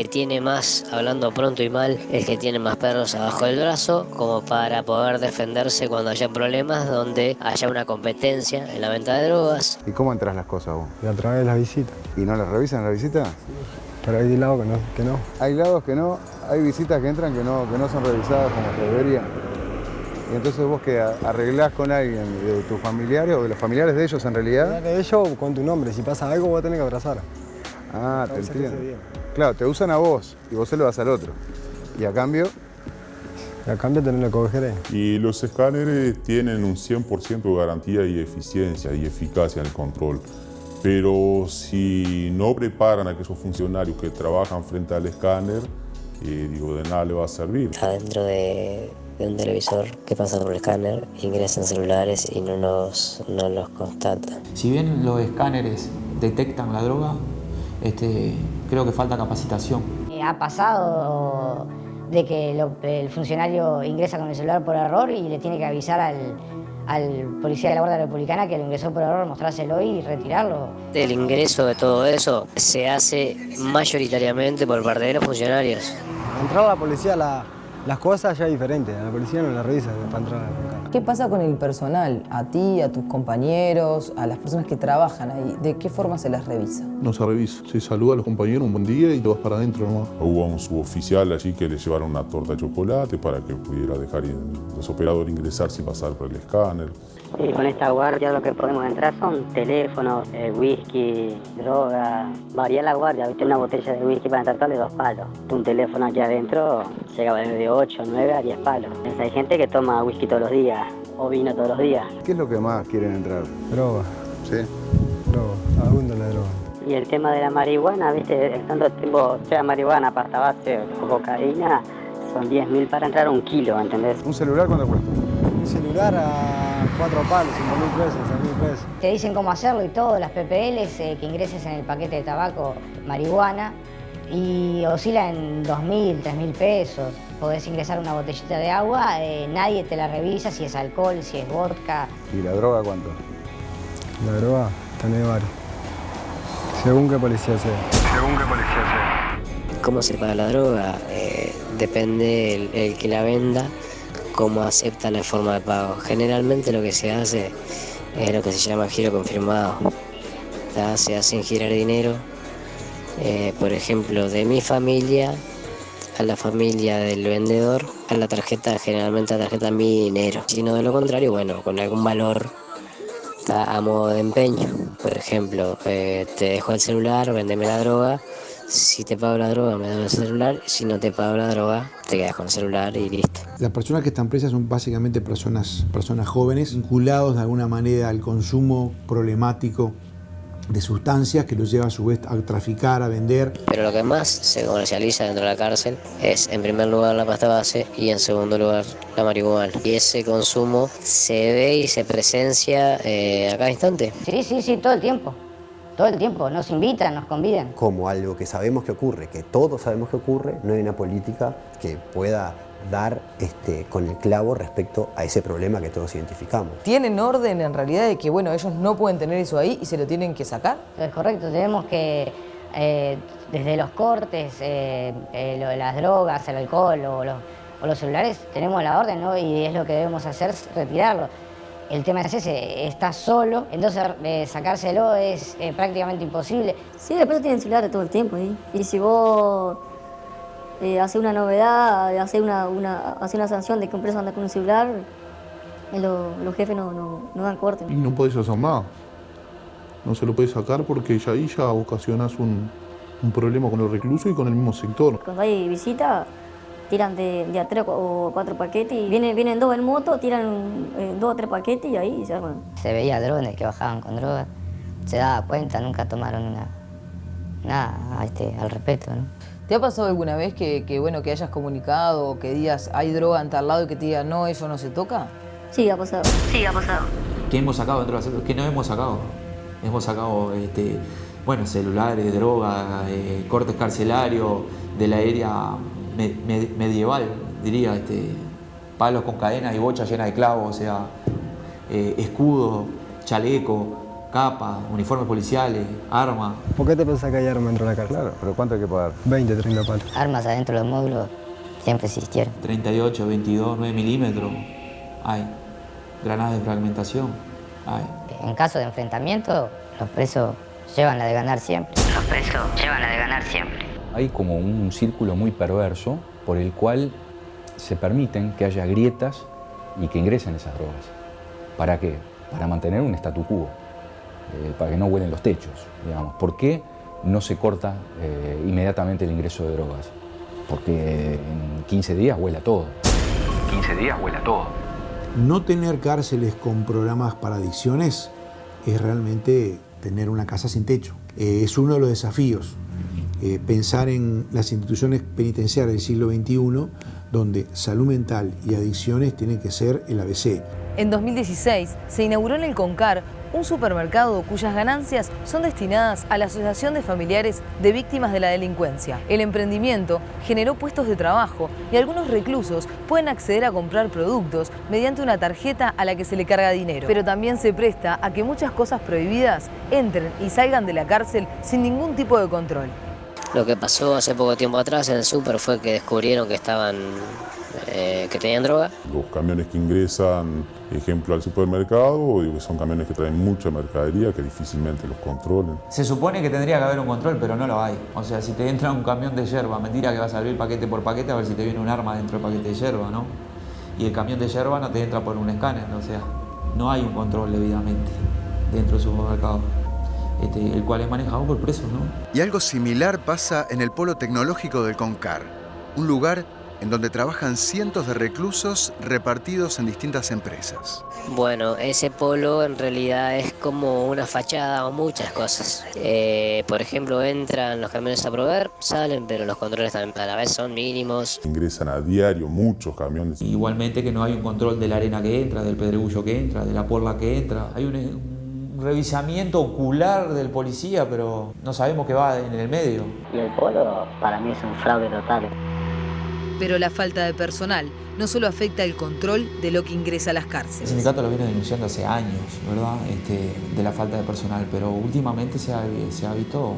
tiene más, hablando pronto y mal, el que tiene más perros abajo del brazo, como para poder defenderse cuando haya problemas, donde haya una competencia en la venta de drogas. ¿Y cómo entras las cosas vos? Y a través de las visitas. ¿Y no las revisan las visitas? Pero hay lados que no. Hay lados que no, hay visitas que entran que no son revisadas como se deberían. Y entonces vos que arreglás con alguien de tus familiares o de los familiares de ellos en realidad. De ellos con tu nombre, si pasa algo vos tenés que abrazar. Ah, te entiendo. Claro, te usan a vos y vos se lo das al otro. Y a cambio. Y a cambio tenés que coger. Y los escáneres tienen un 100% de garantía y eficiencia y eficacia en el control. Pero si no preparan a aquellos funcionarios que trabajan frente al escáner, de nada le va a servir. Adentro de un televisor que pasa por el escáner, ingresan celulares y no los constatan. Si bien los escáneres detectan la droga, creo que falta capacitación. Ha pasado de que el funcionario ingresa con el celular por error y le tiene que avisar al policía de la Guardia Republicana que lo ingresó por error, mostrárselo y retirarlo. El ingreso de todo eso se hace mayoritariamente por parte de los funcionarios. Al entrar a la policía las cosas ya es diferente, a la policía no la revisa para entrar a la ¿Qué pasa con el personal? A ti, a tus compañeros, a las personas que trabajan ahí. ¿De qué forma se les revisa? No se revisa, se saluda a los compañeros un buen día y te vas para adentro nomás. Hubo un suboficial allí que le llevaron una torta de chocolate para que pudiera dejar los operadores ingresar sin pasar por el escáner. Y con esta guardia lo que podemos entrar son teléfonos, whisky, droga. Varía la guardia, ¿viste? Una botella de whisky para entrar vale 2 palos. Un teléfono aquí adentro llega a valer de 8, 9 a 10 palos. Hay gente que toma whisky todos los días o vino todos los días. ¿Qué es lo que más quieren entrar? Droga. ¿Sí? Droga. Abunda la droga. Y el tema de la marihuana, ¿viste? Tanto tiempo, sea marihuana, pasta base o cocaína, son 10.000 para entrar 1 kilo, ¿entendés? ¿Un celular cuánto cuesta? Un celular a 4 palos, 5.000 pesos, 6.000 pesos. Te dicen cómo hacerlo y todo, las PPLs, que ingreses en el paquete de tabaco, marihuana, y oscila en 2.000, 3.000 pesos. Podés ingresar una botellita de agua, nadie te la revisa si es alcohol, si es vodka. ¿Y la droga cuánto? La droga tenés varios. Según qué policía sea. Según qué policía sea. ¿Cómo se paga la droga? Depende el que la venda, cómo acepta la forma de pago. Generalmente lo que se hace es lo que se llama giro confirmado. Se hacen girar dinero, por ejemplo, de mi familia a la familia del vendedor, a la tarjeta, generalmente a la tarjeta mi dinero. Si no, de lo contrario, bueno, con algún valor a modo de empeño. Por ejemplo, te dejo el celular, vendeme la droga. Si te pago la droga, me das el celular. Si no te pago la droga, te quedas con el celular y listo. Las personas que están presas son básicamente personas jóvenes, vinculados de alguna manera al consumo problemático de sustancias que los lleva a su vez a traficar, a vender. Pero lo que más se comercializa dentro de la cárcel es, en primer lugar, la pasta base y, en segundo lugar, la marihuana. Y ese consumo se ve y se presencia a cada instante. Sí, todo el tiempo. Todo el tiempo. Nos invitan, nos convidan. Como algo que sabemos que ocurre, que todos sabemos que ocurre, no hay una política que pueda dar con el clavo respecto a ese problema que todos identificamos. ¿Tienen orden en realidad de que, bueno, ellos no pueden tener eso ahí y se lo tienen que sacar? Es correcto, tenemos que, desde los cortes, lo de las drogas, el alcohol o los celulares, tenemos la orden, ¿no? Y es lo que debemos hacer, retirarlo. El tema es ese, estás solo, entonces sacárselo es prácticamente imposible. Sí, después tienen celular todo el tiempo, ¿sí? Y si vos haces una novedad, haces una sanción de que un preso anda con un celular, los jefes no dan corte. Y no podés hacer nada. No se lo podés sacar porque ahí ya ocasionas un problema con el recluso y con el mismo sector. Cuando hay visita, tiran de a 3 o 4 paquetes y vienen 2 en moto, tiran 2 o 3 paquetes y ahí se arman. Se veía drones que bajaban con drogas, se daba cuenta, nunca tomaron nada al respecto, ¿no? ¿Te ha pasado alguna vez que hayas comunicado o que digas hay droga en tal lado y que te digan no, eso no se toca? Sí, ha pasado. ¿Qué hemos sacado dentro de la celda? ¿Qué no hemos sacado? Hemos sacado celulares, droga, cortes carcelarios de la era medieval, diría, palos con cadenas y bochas llenas de clavos, o sea, escudo, chaleco, capa, uniformes policiales, armas. ¿Por qué te pensás que hay armas dentro de la cárcel? Claro, pero ¿cuánto hay que pagar? 20, 30 palos. Armas adentro de los módulos siempre existieron. 38, 22, 9 milímetros, hay. Granadas de fragmentación, hay. En caso de enfrentamiento, los presos llevan la de ganar siempre. Hay como un círculo muy perverso por el cual se permiten que haya grietas y que ingresen esas drogas. ¿Para qué? Para mantener un statu quo, para que no huelen los techos, digamos. ¿Por qué no se corta inmediatamente el ingreso de drogas? Porque en 15 días huele a todo. No tener cárceles con programas para adicciones es realmente tener una casa sin techo. Es uno de los desafíos. Pensar en las instituciones penitenciarias del siglo XXI, donde salud mental y adicciones tienen que ser el ABC. En 2016 se inauguró en el Concar un supermercado cuyas ganancias son destinadas a la Asociación de Familiares de Víctimas de la Delincuencia. El emprendimiento generó puestos de trabajo y algunos reclusos pueden acceder a comprar productos mediante una tarjeta a la que se le carga dinero. Pero también se presta a que muchas cosas prohibidas entren y salgan de la cárcel sin ningún tipo de control. Lo que pasó hace poco tiempo atrás en el súper fue que descubrieron que estaban que tenían droga. Los camiones que ingresan, ejemplo, al supermercado, digo que son camiones que traen mucha mercadería que difícilmente los controlen. Se supone que tendría que haber un control, pero no lo hay. O sea, si te entra un camión de yerba, mentira que vas a abrir paquete por paquete a ver si te viene un arma dentro del paquete de yerba, ¿no? Y el camión de yerba no te entra por un escáner, o sea, no hay un control debidamente dentro del supermercado, el cual es manejado por presos, ¿no? Y algo similar pasa en el polo tecnológico del CONCAR, un lugar en donde trabajan cientos de reclusos repartidos en distintas empresas. Bueno, ese polo en realidad es como una fachada o muchas cosas. Por ejemplo, entran los camiones a proveer, salen, pero los controles también a la vez son mínimos. Ingresan a diario muchos camiones. Igualmente que no hay un control de la arena que entra, del pedregullo que entra, de la porla que entra. Hay un revisamiento ocular del policía, pero no sabemos qué va en el medio. Y el polo para mí es un fraude total. Pero la falta de personal no solo afecta el control de lo que ingresa a las El cárceles. sindicato lo viene denunciando hace años, ¿verdad? De la falta de personal, pero últimamente se ha visto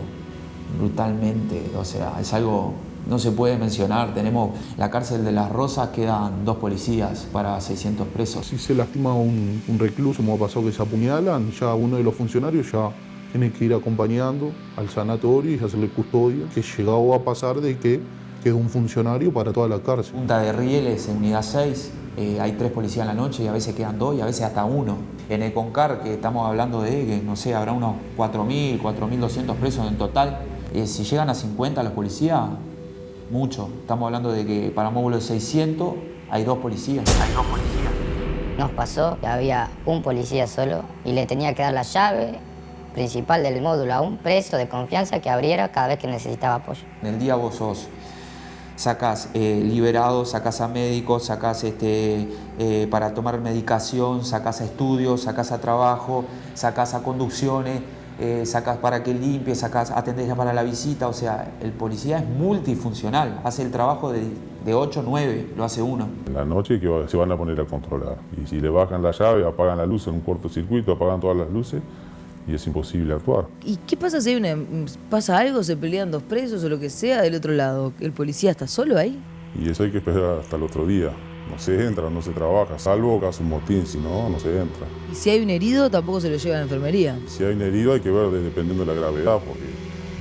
brutalmente, o sea, es algo, no se puede mencionar. Tenemos la cárcel de Las Rosas, quedan 2 policías para 600 presos. Si se lastima un recluso, como ha pasado que se apuñalan, ya uno de los funcionarios ya tiene que ir acompañando al sanatorio y hacerle custodia, que llegado a pasar de que es un funcionario para toda la cárcel. Punta de Rieles, en unidad 6, hay 3 policías en la noche y a veces quedan 2 y a veces hasta 1. En el CONCAR, que estamos hablando de que, no sé, habrá unos 4.000, 4.200 presos en total. Si llegan a 50 los policías, mucho. Estamos hablando de que para un módulo de 600 hay 2 policías. Nos pasó que había un policía solo y le tenía que dar la llave principal del módulo a un preso de confianza que abriera cada vez que necesitaba apoyo. En el día vos sacás liberados, sacás a médicos, sacás para tomar medicación, sacás a estudios, sacás a trabajo, sacás a conducciones, sacás para que limpie, sacás atendés para la visita. O sea, el policía es multifuncional, hace el trabajo de 8 o 9, lo hace uno. En la noche que se van a poner a controlar. Y si le bajan la llave, apagan la luz en un cortocircuito, apagan todas las luces, y es imposible actuar. ¿Y qué pasa si pasa algo, se pelean 2 presos o lo que sea del otro lado? ¿El policía está solo ahí? Y eso hay que esperar hasta el otro día. No se entra, no se trabaja, salvo que hace un motín, si no, no se entra. ¿Y si hay un herido, tampoco se lo lleva a la enfermería? Si hay un herido hay que ver dependiendo de la gravedad, porque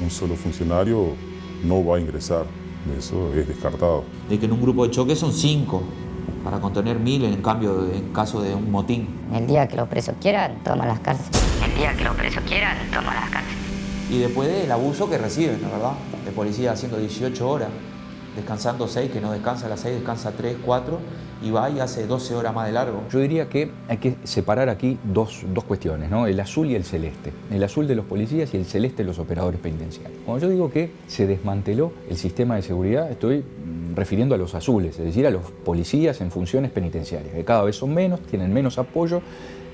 un solo funcionario no va a ingresar. Eso es descartado. De que en un grupo de choque son 5 para contener 1000 en caso de un motín. El día que los presos quieran, toman las cárceles. El día que los presos quieran, toman las cárceles. Y después del abuso que reciben, la verdad. De policía haciendo 18 horas, descansando 6, que no descansa a las 6, descansa 3, 4, y va y hace 12 horas más de largo. Yo diría que hay que separar aquí dos cuestiones, ¿no? El azul y el celeste. El azul de los policías y el celeste de los operadores penitenciarios. Cuando yo digo que se desmanteló el sistema de seguridad, estoy refiriendo a los azules, es decir, a los policías en funciones penitenciarias, que cada vez son menos, tienen menos apoyo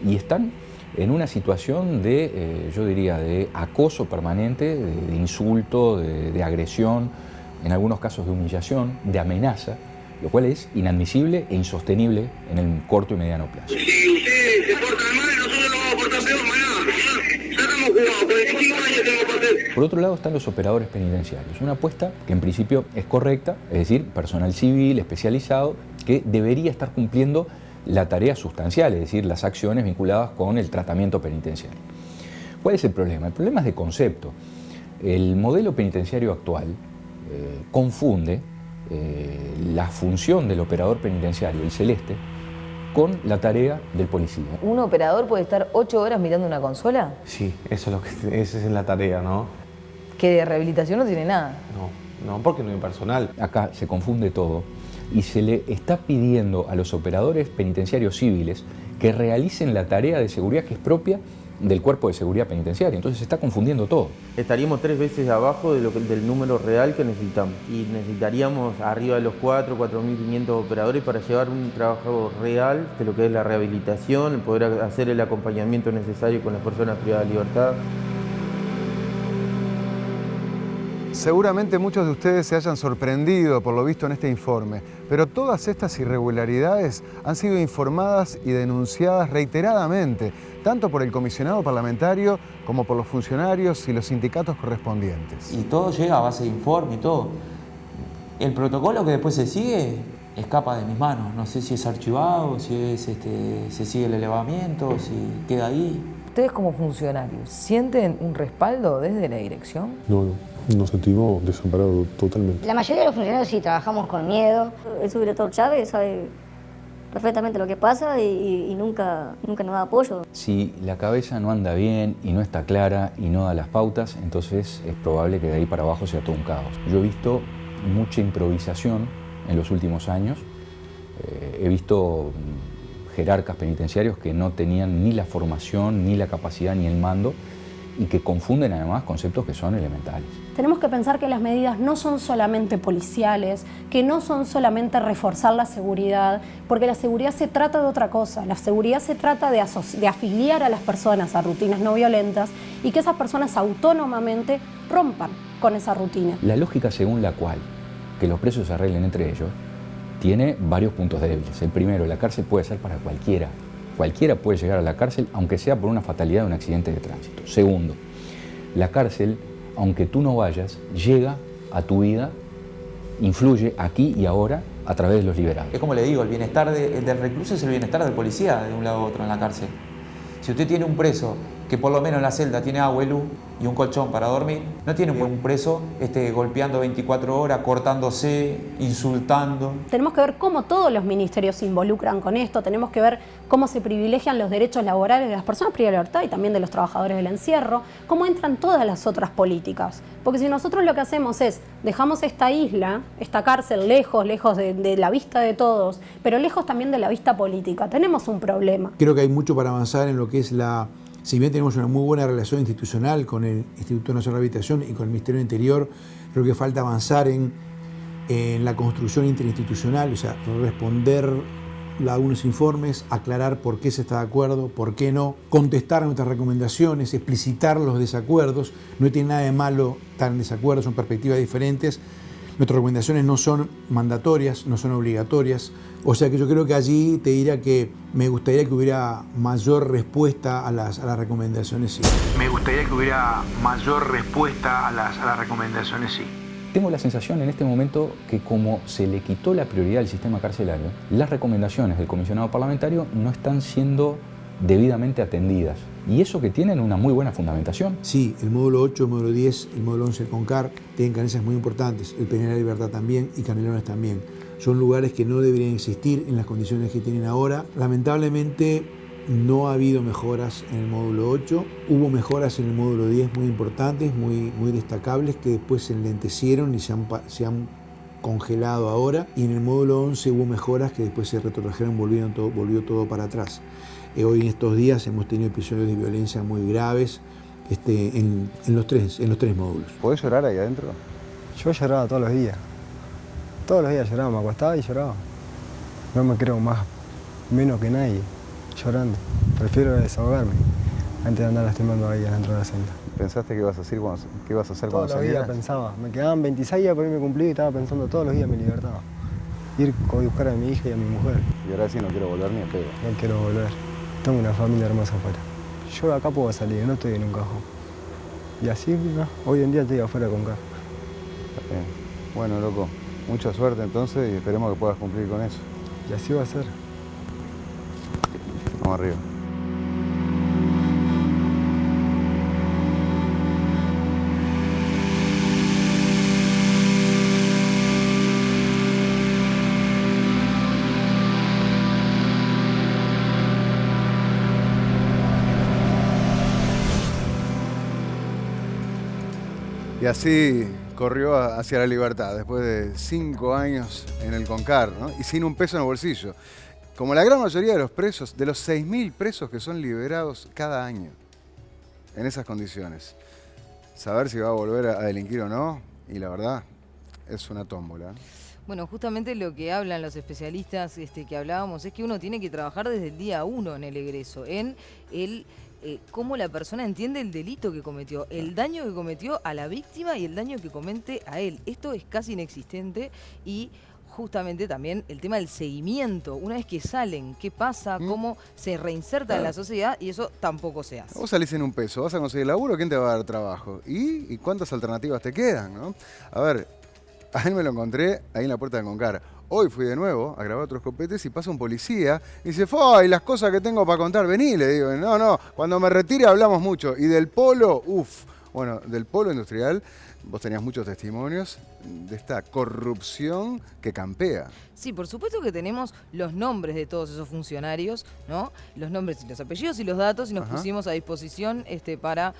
y están en una situación de, yo diría, de acoso permanente, de insulto, de agresión, en algunos casos de humillación, de amenaza, lo cual es inadmisible e insostenible en el corto y mediano plazo. Si ustedes se portan mal, nosotros lo vamos a portar peor mañana. Ya estamos jugados, 45 años tenemos que hacer. Por otro lado están los operadores penitenciarios, una apuesta que en principio es correcta, es decir, personal civil especializado que debería estar cumpliendo la tarea sustancial, es decir, las acciones vinculadas con el tratamiento penitenciario. ¿Cuál es el problema? El problema es de concepto. El modelo penitenciario actual confunde la función del operador penitenciario, el celeste, con la tarea del policía. ¿Un operador puede estar 8 horas mirando una consola? Sí, esa es la tarea, ¿no? Que de rehabilitación no tiene nada. No, porque no hay personal. Acá se confunde todo y se le está pidiendo a los operadores penitenciarios civiles que realicen la tarea de seguridad que es propia del cuerpo de seguridad penitenciaria. Entonces se está confundiendo todo. Estaríamos 3 veces abajo del número real que necesitamos. Y necesitaríamos arriba de los 4.500 operadores para llevar un trabajo real de lo que es la rehabilitación, poder hacer el acompañamiento necesario con las personas privadas de libertad. Seguramente muchos de ustedes se hayan sorprendido por lo visto en este informe, pero todas estas irregularidades han sido informadas y denunciadas reiteradamente, tanto por el comisionado parlamentario como por los funcionarios y los sindicatos correspondientes. Y todo llega a base de informe y todo. El protocolo que después se sigue escapa de mis manos. No sé si es archivado, si es, se sigue el elevamiento, si queda ahí. Ustedes como funcionarios, ¿sienten un respaldo desde la dirección? No, nos sentimos desamparados totalmente. La mayoría de los funcionarios sí trabajamos con miedo. El subdirector Chávez sabe perfectamente lo que pasa y nunca nos da apoyo. Si la cabeza no anda bien y no está clara y no da las pautas, entonces es probable que de ahí para abajo sea todo un caos. Yo he visto mucha improvisación en los últimos años. He visto jerarcas penitenciarios que no tenían ni la formación, ni la capacidad, ni el mando, y que confunden además conceptos que son elementales. Tenemos que pensar que las medidas no son solamente policiales, que no son solamente reforzar la seguridad, porque la seguridad se trata de otra cosa. La seguridad se trata de afiliar a las personas a rutinas no violentas y que esas personas autónomamente rompan con esa rutina. La lógica según la cual que los presos se arreglen entre ellos tiene varios puntos débiles. El primero, la cárcel puede ser para cualquiera. Cualquiera puede llegar a la cárcel, aunque sea por una fatalidad de un accidente de tránsito. Segundo, la cárcel, aunque tú no vayas, llega a tu vida, influye aquí y ahora a través de los liberados. Es como le digo, el bienestar del recluso es el bienestar del policía de un lado a otro en la cárcel. Si usted tiene un preso que por lo menos en la celda tiene agua y luz y un colchón para dormir, no tiene un preso golpeando 24 horas, cortándose, insultando. Tenemos que ver cómo todos los ministerios se involucran con esto, tenemos que ver cómo se privilegian los derechos laborales de las personas privadas de libertad y también de los trabajadores del encierro, cómo entran todas las otras políticas. Porque si nosotros lo que hacemos es, dejamos esta isla, esta cárcel lejos de la vista de todos, pero lejos también de la vista política, tenemos un problema. Creo que hay mucho para avanzar en lo que es si bien tenemos una muy buena relación institucional con el Instituto Nacional de Rehabilitación y con el Ministerio del Interior, creo que falta avanzar en la construcción interinstitucional, o sea, responder a algunos informes, aclarar por qué se está de acuerdo, por qué no, contestar nuestras recomendaciones, explicitar los desacuerdos. No tiene nada de malo estar en desacuerdo, son perspectivas diferentes. Nuestras recomendaciones no son mandatorias, no son obligatorias. O sea que yo creo que allí te diría que me gustaría que hubiera mayor respuesta a las recomendaciones, sí. Me gustaría que hubiera mayor respuesta a las recomendaciones, sí. Tengo la sensación en este momento que como se le quitó la prioridad al sistema carcelario, las recomendaciones del comisionado parlamentario no están siendo debidamente atendidas. Y eso que tienen una muy buena fundamentación. Sí, el módulo 8, el módulo 10, el módulo 11 del CONCAR tienen carencias muy importantes, el Penal de Libertad también y Canelones también. Son lugares que no deberían existir en las condiciones que tienen ahora. Lamentablemente no ha habido mejoras en el módulo 8, hubo mejoras en el módulo 10 muy importantes, muy destacables, que después se enlentecieron y se han congelado ahora, y en el módulo 11 hubo mejoras que después se retrotrajeron, volvió todo para atrás. Hoy en estos días hemos tenido episodios de violencia muy graves en los tres módulos. ¿Podés llorar ahí adentro? Yo lloraba todos los días. Todos los días lloraba, me acostaba y lloraba. No me creo menos que nadie llorando. Prefiero desahogarme antes de andar lastimando ahí adentro de la celda. ¿Pensaste qué ibas a hacer cuando salieras? Todos los días pensaba. Me quedaban 26 días por irme cumplir y estaba pensando todos los días mi libertad. Ir a buscar a mi hija y a mi mujer. Y ahora sí no quiero volver ni a pedo. No quiero volver. Tengo una familia hermosa afuera. Yo de acá puedo salir, no estoy en un cajón. Y así, ¿no? Hoy en día estoy afuera con K. Bueno, loco, mucha suerte entonces y esperemos que puedas cumplir con eso. Y así va a ser. Vamos arriba. Y así corrió hacia la libertad, después de 5 años en el CONCAR, ¿no? Y sin un peso en el bolsillo. Como la gran mayoría de los presos, de los 6.000 presos que son liberados cada año, en esas condiciones. Saber si va a volver a delinquir o no, y la verdad, es una tómbola. Bueno, justamente lo que hablan los especialistas que hablábamos es que uno tiene que trabajar desde el día 1 en el egreso, en el cómo la persona entiende el delito que cometió, el daño que cometió a la víctima y el daño que comete a él. Esto es casi inexistente y justamente también el tema del seguimiento. Una vez que salen, ¿qué pasa? ¿Cómo se reinserta en la sociedad? Y eso tampoco se hace. Vos salís en un peso, vas a conseguir laburo, ¿quién te va a dar trabajo? ¿Y cuántas alternativas te quedan, no? A ver, a él me lo encontré ahí en la puerta de CONCAR. hoy fui de nuevo a grabar otros copetes y pasa un policía y dice, ¡ay, las cosas que tengo para contar! Vení, le digo, no, cuando me retire hablamos mucho. Y del polo, bueno, del polo industrial, vos tenías muchos testimonios de esta corrupción que campea. Sí, por supuesto que tenemos los nombres de todos esos funcionarios, ¿no? Los nombres y los apellidos y los datos, y nos pusimos a disposición para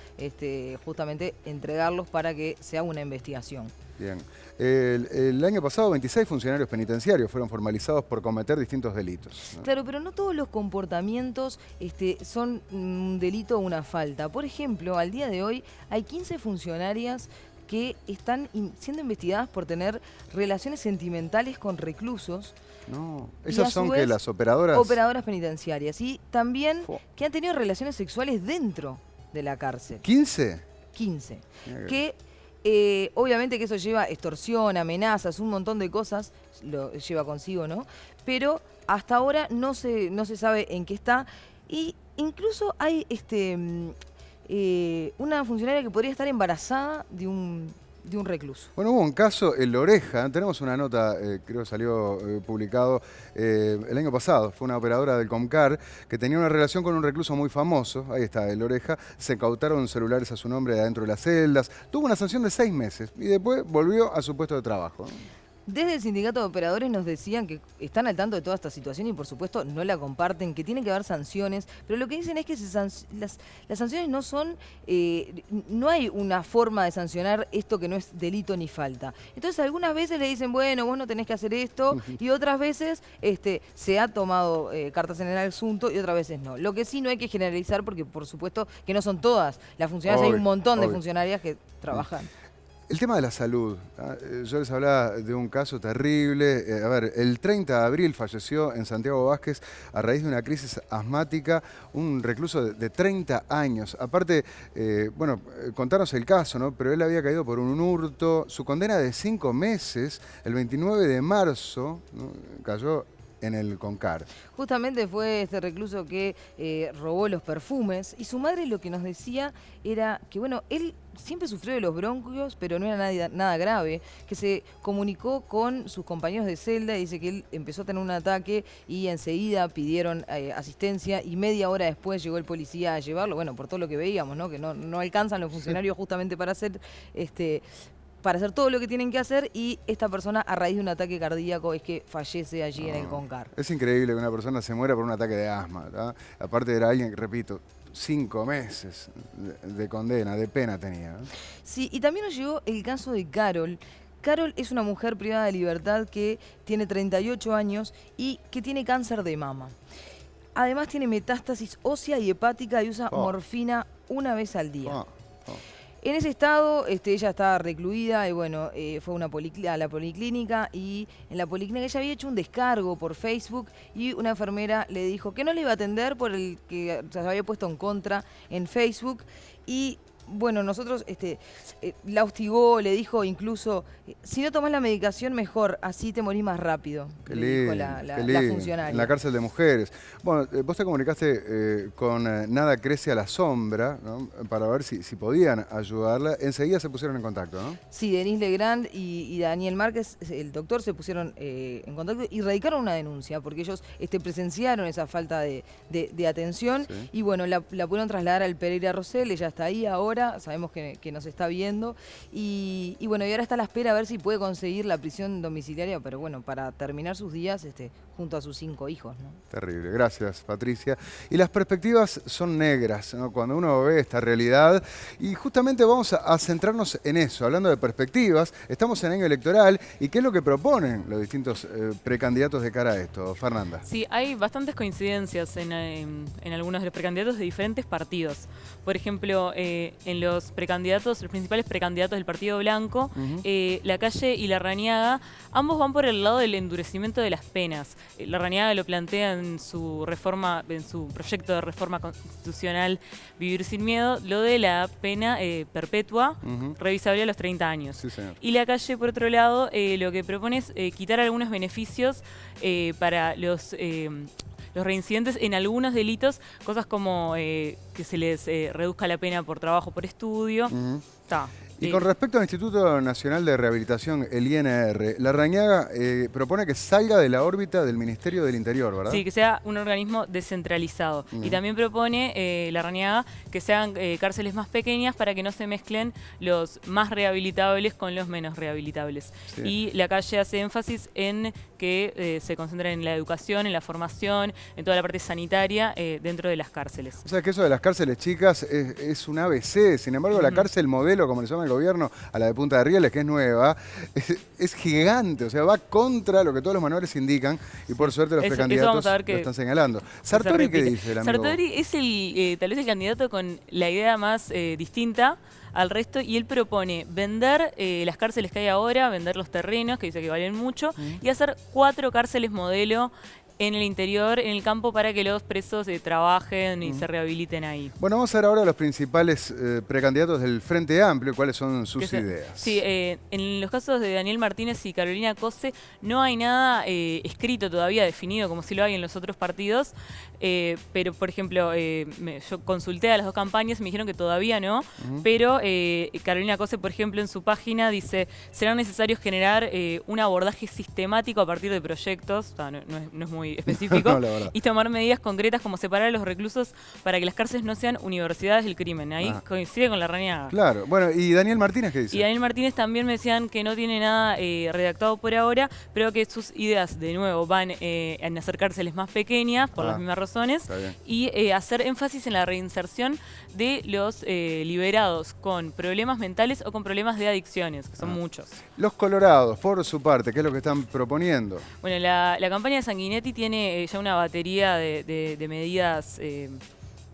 justamente entregarlos para que se haga una investigación. Bien. El año pasado 26 funcionarios penitenciarios fueron formalizados por cometer distintos delitos, ¿no? Claro, pero no todos los comportamientos son un delito o una falta. Por ejemplo, al día de hoy hay 15 funcionarias que están siendo investigadas por tener relaciones sentimentales con reclusos. No, esas son que las operadoras... Operadoras penitenciarias. Y también que han tenido relaciones sexuales dentro de la cárcel. ¿15? 15. Que obviamente que eso lleva extorsión, amenazas, un montón de cosas, lo lleva consigo, ¿no? Pero hasta ahora no se sabe en qué está. Y incluso hay una funcionaria que podría estar embarazada de un recluso. Bueno, hubo un caso en La Oreja, tenemos una nota, creo que salió publicado el año pasado, fue una operadora del Comcar que tenía una relación con un recluso muy famoso, ahí está, en La Oreja, se incautaron celulares a su nombre de adentro de las celdas, tuvo una sanción de 6 meses y después volvió a su puesto de trabajo. Desde el sindicato de operadores nos decían que están al tanto de toda esta situación y por supuesto no la comparten, que tiene que haber sanciones, pero lo que dicen es que las sanciones no son, no hay una forma de sancionar esto que no es delito ni falta. Entonces algunas veces le dicen, bueno, vos no tenés que hacer esto, y otras veces se ha tomado cartas en el asunto y otras veces no. Lo que sí no hay que generalizar porque por supuesto que no son todas las funcionarias, hay un montón de funcionarias que trabajan. El tema de la salud, yo les hablaba de un caso terrible. El 30 de abril falleció en Santiago Vázquez a raíz de una crisis asmática un recluso de 30 años. Aparte, contanos el caso, ¿no? Pero él había caído por un hurto. Su condena de 5 meses, el 29 de marzo, ¿no? Cayó en el Comcar. Justamente fue este recluso que robó los perfumes y su madre lo que nos decía era que, bueno, él siempre sufrió de los bronquios, pero no era nada grave, que se comunicó con sus compañeros de celda y dice que él empezó a tener un ataque y enseguida pidieron asistencia y media hora después llegó el policía a llevarlo, bueno, por todo lo que veíamos, ¿no? Que no alcanzan los funcionarios justamente para hacer todo lo que tienen que hacer, y esta persona a raíz de un ataque cardíaco es que fallece allí en el Comcar. Es increíble que una persona se muera por un ataque de asma, ¿verdad? Aparte era alguien que, repito, 5 meses de condena, de pena tenía, ¿no? Sí, y también nos llegó el caso de Carol. Carol es una mujer privada de libertad que tiene 38 años y que tiene cáncer de mama. Además tiene metástasis ósea y hepática y usa morfina una vez al día. En ese estado, ella estaba recluida y bueno, fue a la policlínica, y en la policlínica ella había hecho un descargo por Facebook y una enfermera le dijo que no le iba a atender por el que se había puesto en contra en Facebook. Y bueno, nosotros la hostigó, le dijo incluso, si no tomás la medicación mejor, así te morís más rápido, le dijo la funcionaria. En la cárcel de mujeres. Bueno, vos te comunicaste con Nada Crece a la Sombra, ¿no? Para ver si podían ayudarla. Enseguida se pusieron en contacto, ¿no? Sí, Denise Legrand y Daniel Márquez, el doctor, se pusieron en contacto y radicaron una denuncia porque ellos presenciaron esa falta de atención. Sí. Y bueno, la pudieron trasladar al Pereira Rosell, ella está ahí ahora. Sabemos que nos está viendo y bueno, y ahora está a la espera a ver si puede conseguir la prisión domiciliaria, pero bueno, para terminar sus días junto a sus 5 hijos, ¿no? Terrible, gracias Patricia. Y las perspectivas son negras, ¿no? Cuando uno ve esta realidad, y justamente vamos a centrarnos en eso, hablando de perspectivas. Estamos en año electoral, y ¿qué es lo que proponen los distintos precandidatos de cara a esto? Fernanda. Sí, hay bastantes coincidencias en algunos de los precandidatos de diferentes partidos. Por ejemplo, en los principales precandidatos del Partido Blanco, Lacalle y Larrañaga, ambos van por el lado del endurecimiento de las penas. Larrañaga lo plantea en su proyecto de reforma constitucional Vivir sin Miedo, lo de la pena perpetua, revisable a los 30 años. Sí, señor. Y Lacalle, por otro lado, lo que propone es quitar algunos beneficios para los reincidentes en algunos delitos, cosas como que se les reduzca la pena por trabajo por estudio. Y con respecto al Instituto Nacional de Rehabilitación, el INR, Larrañaga propone que salga de la órbita del Ministerio del Interior, ¿verdad? Sí, que sea un organismo descentralizado. Y también propone Larrañaga que sean cárceles más pequeñas para que no se mezclen los más rehabilitables con los menos rehabilitables. Sí. Y la calle hace énfasis en que se concentren en la educación, en la formación, en toda la parte sanitaria dentro de las cárceles. O sea que eso de las cárceles chicas es un ABC. Sin embargo, la cárcel modelo, como le llama el gobierno, a la de Punta de Rieles, que es nueva, es gigante. O sea, va contra lo que todos los manuales indican y por suerte los precandidatos lo están señalando. ¿Sartori qué dice el amigo? Sartori es tal vez el candidato con la idea más distinta al resto, y él propone vender las cárceles que hay ahora, vender los terrenos, que dice que valen mucho, y hacer 4 cárceles modelo en el interior, en el campo, para que los presos trabajen y se rehabiliten ahí. Bueno, vamos a ver ahora los principales precandidatos del Frente Amplio, cuáles son sus ideas. Sí, en los casos de Daniel Martínez y Carolina Cose no hay nada escrito todavía, definido, como sí lo hay en los otros partidos, pero, por ejemplo, yo consulté a las 2 campañas y me dijeron que todavía no, pero Carolina Cose, por ejemplo, en su página dice: será necesario generar un abordaje sistemático a partir de proyectos, o sea, no es muy específico, no, y tomar medidas concretas como separar a los reclusos para que las cárceles no sean universidades del crimen. Ahí coincide con Larrañaga. Claro. Bueno, ¿y Daniel Martínez qué dice? Y Daniel Martínez también me decían que no tiene nada redactado por ahora, pero que sus ideas, de nuevo, van en hacer cárceles más pequeñas, por las mismas razones, y hacer énfasis en la reinserción de los liberados con problemas mentales o con problemas de adicciones, que son muchos. Los colorados, por su parte, ¿qué es lo que están proponiendo? Bueno, la campaña de Sanguinetti tiene ya una batería de medidas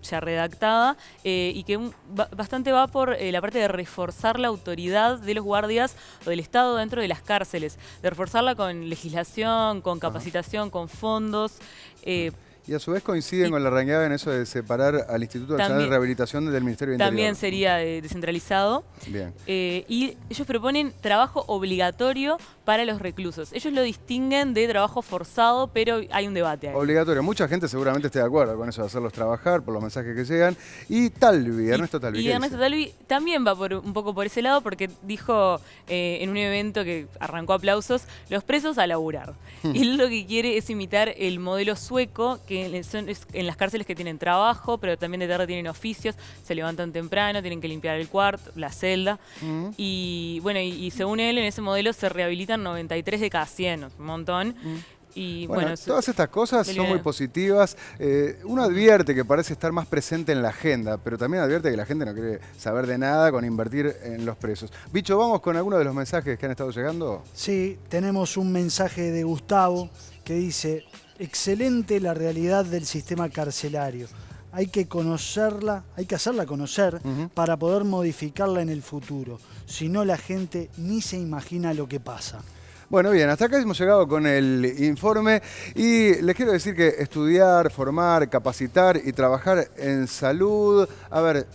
ya redactada y que bastante va por la parte de reforzar la autoridad de los guardias o del Estado dentro de las cárceles, de reforzarla con legislación, con capacitación, con fondos. Y a su vez coinciden con Larrañaga en eso de separar al Instituto Nacional de Rehabilitación del Ministerio del Interior. También sería descentralizado. Bien. Y ellos proponen trabajo obligatorio para los reclusos. Ellos lo distinguen de trabajo forzado, pero hay un debate ahí. Obligatorio. Mucha gente seguramente esté de acuerdo con eso de hacerlos trabajar, por los mensajes que llegan. Y Talvi, Ernesto Talvi. Y Ernesto Talvi también va un poco por ese lado, porque dijo en un evento que arrancó aplausos: los presos a laburar. Y él lo que quiere es imitar el modelo sueco, que en las cárceles que tienen trabajo, pero también de tarde tienen oficios, se levantan temprano, tienen que limpiar el cuarto, la celda. Y bueno, y según él, en ese modelo se rehabilitan 93 de cada 100, un montón. Y bueno, todas estas cosas son muy positivas. Uno advierte que parece estar más presente en la agenda, pero también advierte que la gente no quiere saber de nada con invertir en los presos. Bicho, ¿vamos con alguno de los mensajes que han estado llegando? Sí, tenemos un mensaje de Gustavo que dice: excelente la realidad del sistema carcelario. Hay que conocerla, hay que hacerla conocer para poder modificarla en el futuro. Si no, la gente ni se imagina lo que pasa. Bueno, bien, hasta acá hemos llegado con el informe y les quiero decir que estudiar, formar, capacitar y trabajar en salud... A ver,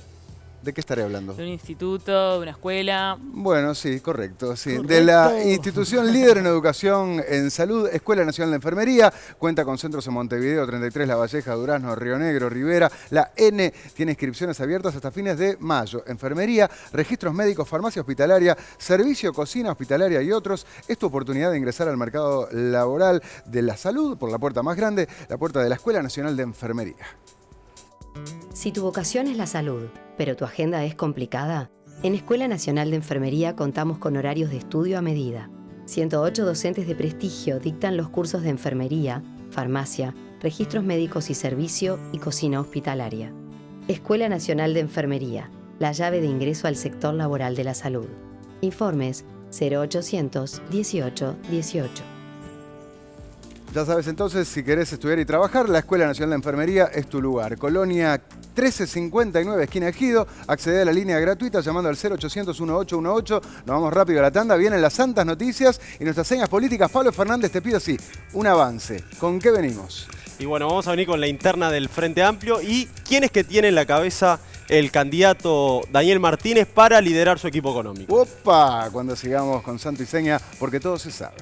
¿de qué estaré hablando? De un instituto, de una escuela. Bueno, sí, correcto. Sí. De la institución líder en educación en salud, Escuela Nacional de Enfermería. Cuenta con centros en Montevideo, 33, La Valleja, Durazno, Río Negro, Rivera. La N tiene inscripciones abiertas hasta fines de mayo. Enfermería, registros médicos, farmacia hospitalaria, servicio, cocina hospitalaria y otros. Es tu oportunidad de ingresar al mercado laboral de la salud por la puerta más grande, la puerta de la Escuela Nacional de Enfermería. Si tu vocación es la salud, pero tu agenda es complicada, en Escuela Nacional de Enfermería contamos con horarios de estudio a medida. 108 docentes de prestigio dictan los cursos de enfermería, farmacia, registros médicos y servicio y cocina hospitalaria. Escuela Nacional de Enfermería, la llave de ingreso al sector laboral de la salud. Informes 0800 18 18. Ya sabes entonces, si querés estudiar y trabajar, la Escuela Nacional de Enfermería es tu lugar. Colonia 1359, esquina Ejido. Accede a la línea gratuita llamando al 0800 1818. Nos vamos rápido a la tanda. Vienen las santas noticias y nuestras señas políticas. Pablo Fernández, te pido así, un avance. ¿Con qué venimos? Y bueno, vamos a venir con la interna del Frente Amplio y quién es que tiene en la cabeza el candidato Daniel Martínez para liderar su equipo económico. ¡Opa! Cuando sigamos con santo y seña, porque todo se sabe.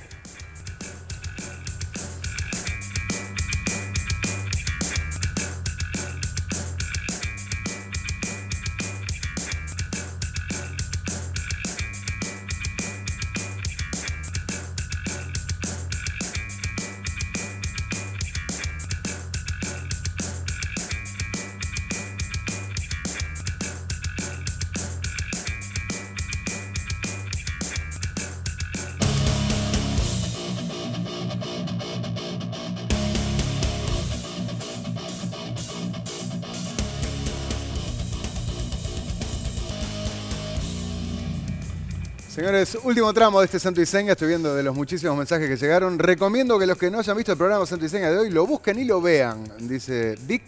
Señores, último tramo de este Santo y Seña. Estoy viendo de los muchísimos mensajes que llegaron. Recomiendo que los que no hayan visto el programa Santo y Seña de hoy lo busquen y lo vean, dice Dick.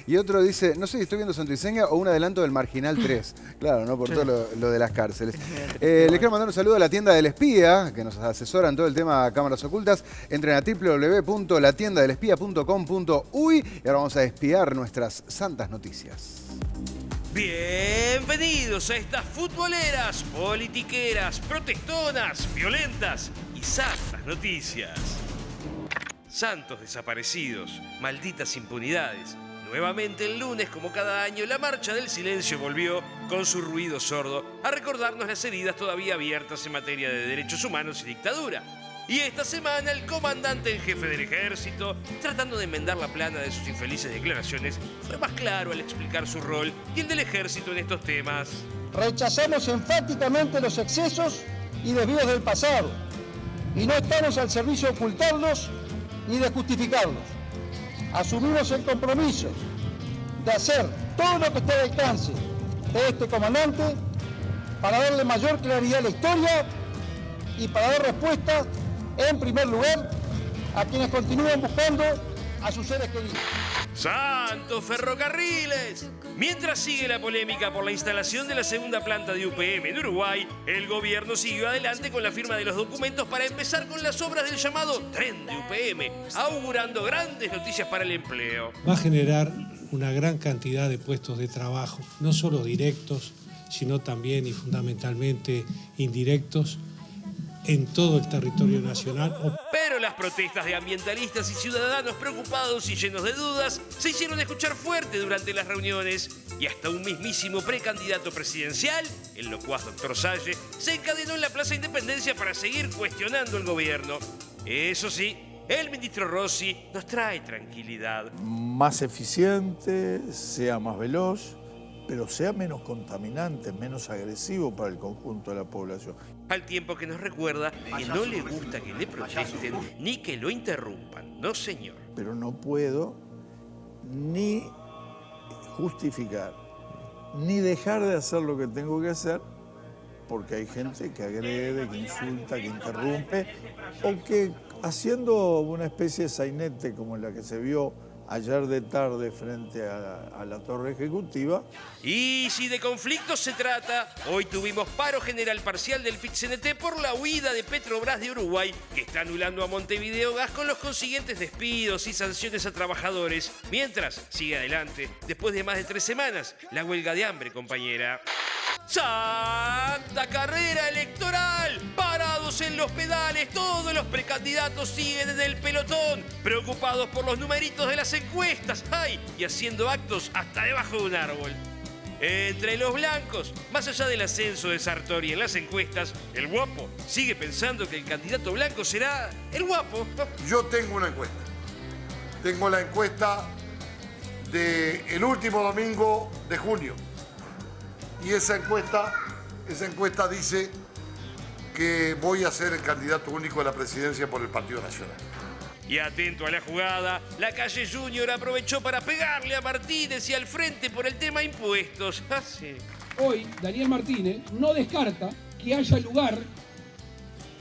Y otro dice, no sé si estoy viendo Santo y Seña o un adelanto del Marginal 3. Claro, ¿no? Por todo lo de las cárceles. Les quiero mandar un saludo a la tienda del espía, que nos asesoran todo el tema cámaras ocultas. Entren a www.latiendadelespía.com.uy y ahora vamos a espiar nuestras santas noticias. Bienvenidos a estas futboleras, politiqueras, protestonas, violentas y santas noticias. Santos desaparecidos, malditas impunidades. Nuevamente el lunes, como cada año, la Marcha del Silencio volvió, con su ruido sordo, a recordarnos las heridas todavía abiertas en materia de derechos humanos y dictadura. Y esta semana el comandante en jefe del ejército, tratando de enmendar la plana de sus infelices declaraciones, fue más claro al explicar su rol y el del ejército en estos temas. Rechazamos enfáticamente los excesos y desvíos del pasado y no estamos al servicio de ocultarlos ni de justificarlos. Asumimos el compromiso de hacer todo lo que esté al alcance de este comandante para darle mayor claridad a la historia y para dar respuesta, en primer lugar, a quienes continúan buscando a sus seres queridos. ¡Santos ferrocarriles! Mientras sigue la polémica por la instalación de la segunda planta de UPM en Uruguay, el gobierno siguió adelante con la firma de los documentos para empezar con las obras del llamado Tren de UPM, augurando grandes noticias para el empleo. Va a generar una gran cantidad de puestos de trabajo, no solo directos, sino también y fundamentalmente indirectos, en todo el territorio nacional. Pero las protestas de ambientalistas y ciudadanos preocupados y llenos de dudas se hicieron escuchar fuerte durante las reuniones y hasta un mismísimo precandidato presidencial, el locuaz Dr. Salle, se encadenó en la Plaza Independencia para seguir cuestionando el gobierno. Eso sí, el ministro Rossi nos trae tranquilidad. Más eficiente, sea más veloz, pero sea menos contaminante, menos agresivo para el conjunto de la población. Al tiempo que nos recuerda que no le gusta que le protesten ni que lo interrumpan. No, señor. Pero no puedo ni justificar, ni dejar de hacer lo que tengo que hacer, porque hay gente que agrede, que insulta, que interrumpe, o que haciendo una especie de sainete como la que se vio ayer de tarde frente a la Torre Ejecutiva. Y si de conflictos se trata, hoy tuvimos paro general parcial del PIT-CNT por la huida de Petrobras de Uruguay, que está anulando a Montevideo Gas con los consiguientes despidos y sanciones a trabajadores, mientras sigue adelante, después de más de 3 semanas, la huelga de hambre, compañera. ¡Santa carrera electoral! Parados en los pedales, todos los precandidatos siguen en el pelotón, preocupados por los numeritos de las encuestas, ¡ay! Y haciendo actos hasta debajo de un árbol. Entre los blancos, más allá del ascenso de Sartori en las encuestas, el guapo sigue pensando que el candidato blanco será el guapo. Yo tengo una encuesta. Tengo la encuesta del último domingo de junio. Y esa encuesta dice que voy a ser el candidato único a la presidencia por el Partido Nacional. Y atento a la jugada, la Calle Junior aprovechó para pegarle a Martínez y al frente por el tema impuestos. Ah, sí. Hoy, Daniel Martínez no descarta que haya lugar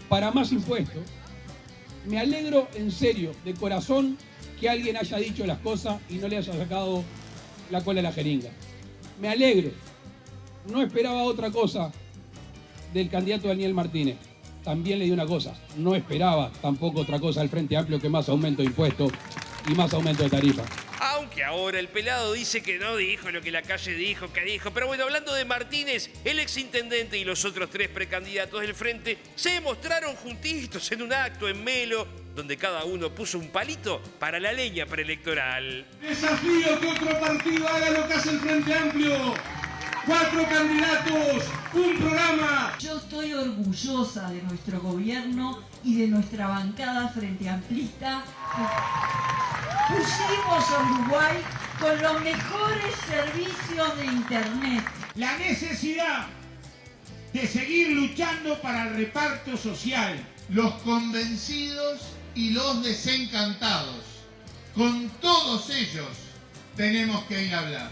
para más impuestos. Me alegro en serio, de corazón, que alguien haya dicho las cosas y no le haya sacado la cola a la jeringa. Me alegro. No esperaba otra cosa del candidato Daniel Martínez. También le di una cosa, no esperaba tampoco otra cosa al Frente Amplio que más aumento de impuestos y más aumento de tarifas. Aunque ahora el pelado dice que no dijo lo que la Calle dijo, que dijo. Pero bueno, hablando de Martínez, el exintendente y los otros 3 precandidatos del Frente se mostraron juntitos en un acto en Melo, donde cada uno puso un palito para la leña preelectoral. Desafío que otro partido haga lo que hace el Frente Amplio. 4 candidatos, un programa. Yo estoy orgullosa de nuestro gobierno y de nuestra bancada frente amplista. Pusimos a Uruguay con los mejores servicios de Internet. La necesidad de seguir luchando para el reparto social. Los convencidos y los desencantados. Con todos ellos tenemos que ir a hablar.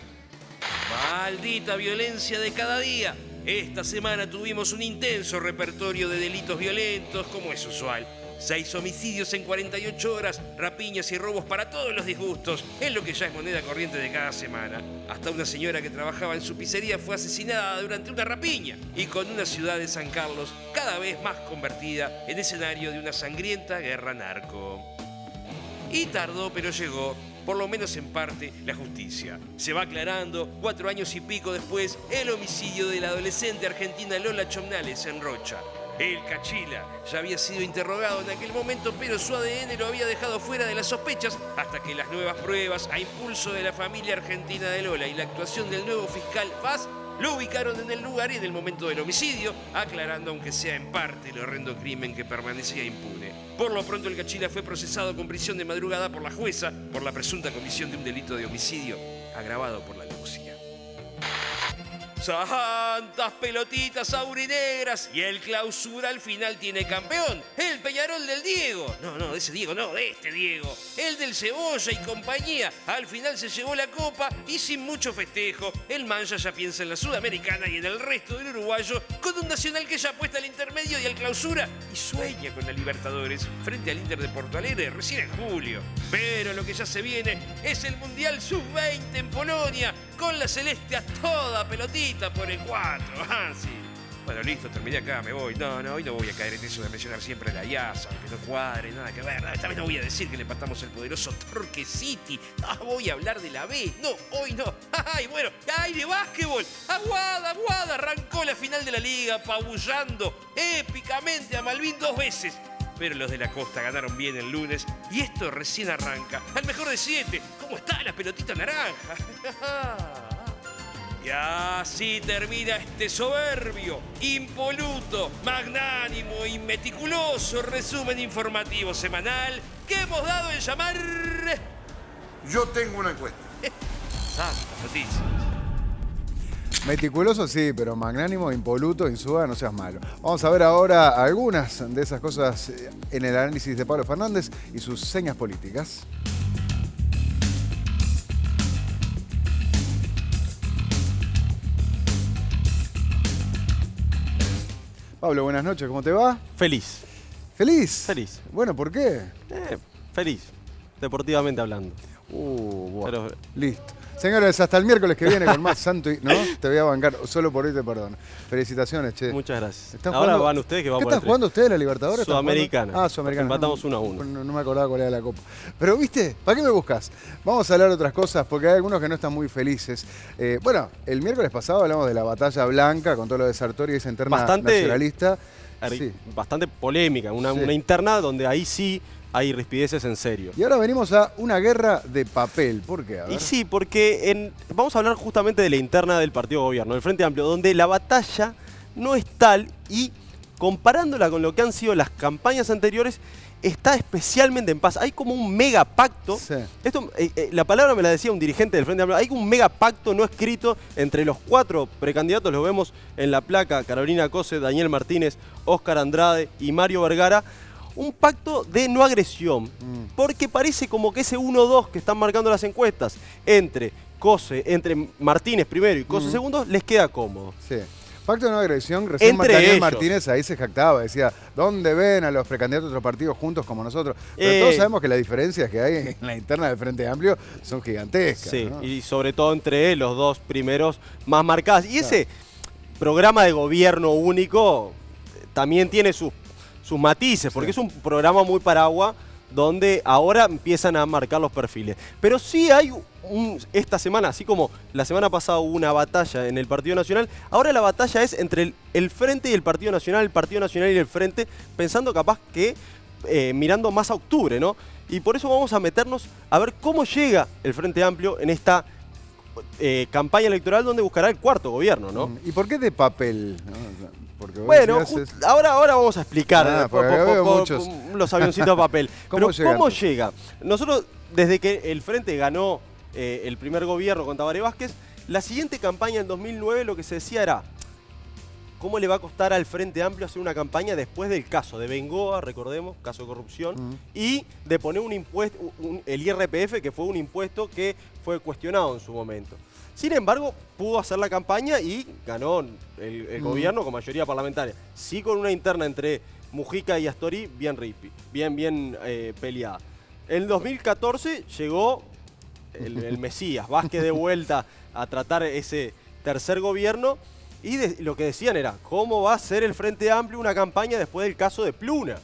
Maldita violencia de cada día. Esta semana tuvimos un intenso repertorio de delitos violentos, como es usual. 6 homicidios en 48 horas, rapiñas y robos para todos los disgustos, es lo que ya es moneda corriente de cada semana. Hasta una señora que trabajaba en su pizzería fue asesinada durante una rapiña, y con una ciudad de San Carlos cada vez más convertida en escenario de una sangrienta guerra narco. Y tardó, pero llegó, por lo menos en parte, la justicia. Se va aclarando, 4 años y pico después, el homicidio de la adolescente argentina Lola Chomnales en Rocha. El Cachila ya había sido interrogado en aquel momento, pero su ADN lo había dejado fuera de las sospechas hasta que las nuevas pruebas, a impulso de la familia argentina de Lola y la actuación del nuevo fiscal Paz, lo ubicaron en el lugar y en el momento del homicidio, aclarando aunque sea en parte el horrendo crimen que permanecía impune. Por lo pronto el Cachila fue procesado con prisión de madrugada por la jueza por la presunta comisión de un delito de homicidio agravado por la alevosía. ¡Santas pelotitas aurinegras! Y el Clausura al final tiene campeón. El Peñarol del Diego. No, de ese Diego, no, de este Diego. El del Cebolla y compañía. Al final se llevó la copa y sin mucho festejo. El Mancha ya piensa en la Sudamericana y en el resto del uruguayo, con un Nacional que ya apuesta al intermedio y al Clausura y sueña con la Libertadores frente al Inter de Porto Alegre recién en julio. Pero lo que ya se viene es el Mundial Sub-20 en Polonia, con la celeste a toda pelotita por el 4. Ah, sí. Bueno, listo, terminé acá, me voy. No, hoy no voy a caer en eso de mencionar siempre la IASA, aunque no cuadre, nada que ver. Esta vez no voy a decir que le empatamos el poderoso Torque City. No, voy a hablar de la B. No, hoy no. Ay, bueno, ay, de básquetbol. Aguada, arrancó la final de la liga, apabullando épicamente a Malvin 2 veces. Pero los de la costa ganaron bien el lunes y esto recién arranca. Al mejor de 7. ¿Cómo está la pelotita naranja? Y así termina este soberbio, impoluto, magnánimo y meticuloso resumen informativo semanal que hemos dado en llamar... Yo tengo una encuesta. Santa noticia. Meticuloso sí, pero magnánimo, impoluto, Insúa, no seas malo. Vamos a ver ahora algunas de esas cosas en el análisis de Pablo Fernández y sus señas políticas. Pablo, buenas noches, ¿cómo te va? Feliz. ¿Feliz? Feliz. Bueno, ¿por qué? Feliz, deportivamente hablando. Bueno, listo. Señores, hasta el miércoles que viene con más Santo y... No, te voy a bancar, solo por hoy te perdono. Felicitaciones, che. Muchas gracias. ¿Están Ahora jugando? van ustedes que van ¿Qué por el están jugando ustedes, la Libertadores? Sudamericana. Ah, Sudamericana. Empatamos 1-1. No me acordaba cuál era la copa. Pero, ¿viste? ¿Para qué me buscas? Vamos a hablar de otras cosas, porque hay algunos que no están muy felices. Bueno, el miércoles pasado hablamos de la batalla blanca con todo lo de Sartori y esa interna nacionalista. Sí. Bastante polémica, una interna donde ahí sí hay rispideces en serio. Y ahora venimos a una guerra de papel. ¿Por qué? A ver. Y sí, porque vamos a hablar justamente de la interna del partido de gobierno, del Frente Amplio, donde la batalla no es tal y comparándola con lo que han sido las campañas anteriores, está especialmente en paz. Hay como un mega pacto. Sí. Esto, la palabra me la decía un dirigente del Frente Amplio. Hay un mega pacto no escrito entre los 4 precandidatos. Lo vemos en la placa: Carolina Cose, Daniel Martínez, Óscar Andrade y Mario Vergara. Un pacto de no agresión, porque parece como que ese 1-2 que están marcando las encuestas entre Martínez primero y Cose segundo, les queda cómodo. Sí. Pacto de no agresión, recién Daniel Martínez ahí se jactaba, decía, ¿dónde ven a los precandidatos de otros partidos juntos como nosotros? Pero todos sabemos que las diferencias que hay en la interna del Frente Amplio son gigantescas. Sí, ¿no? Y sobre todo entre los 2 primeros más marcadas. Y ese programa de gobierno único también tiene sus matices, porque es un programa muy paraguas donde ahora empiezan a marcar los perfiles. Pero sí hay esta semana, así como la semana pasada hubo una batalla en el Partido Nacional, ahora la batalla es entre el Frente y el Partido Nacional y el Frente, pensando capaz que mirando más a octubre, ¿no? Y por eso vamos a meternos a ver cómo llega el Frente Amplio en esta campaña electoral donde buscará el 4º gobierno, ¿no? ¿Y por qué de papel? Porque bueno, ahora vamos a explicar por los avioncitos de papel. Pero ¿cómo llega? Nosotros, desde que el Frente ganó el primer gobierno con Tabaré Vázquez, la siguiente campaña en 2009 lo que se decía era, cómo le va a costar al Frente Amplio hacer una campaña después del caso de Bengoa, recordemos, caso de corrupción, y de poner un impuesto, el IRPF, que fue un impuesto que fue cuestionado en su momento. Sin embargo, pudo hacer la campaña y ganó el gobierno con mayoría parlamentaria. Sí, con una interna entre Mujica y Astori bien peleada. En 2014 llegó el Mesías, Vázquez de vuelta a tratar ese tercer gobierno, y lo que decían era, ¿cómo va a hacer el Frente Amplio una campaña después del caso de Pluna?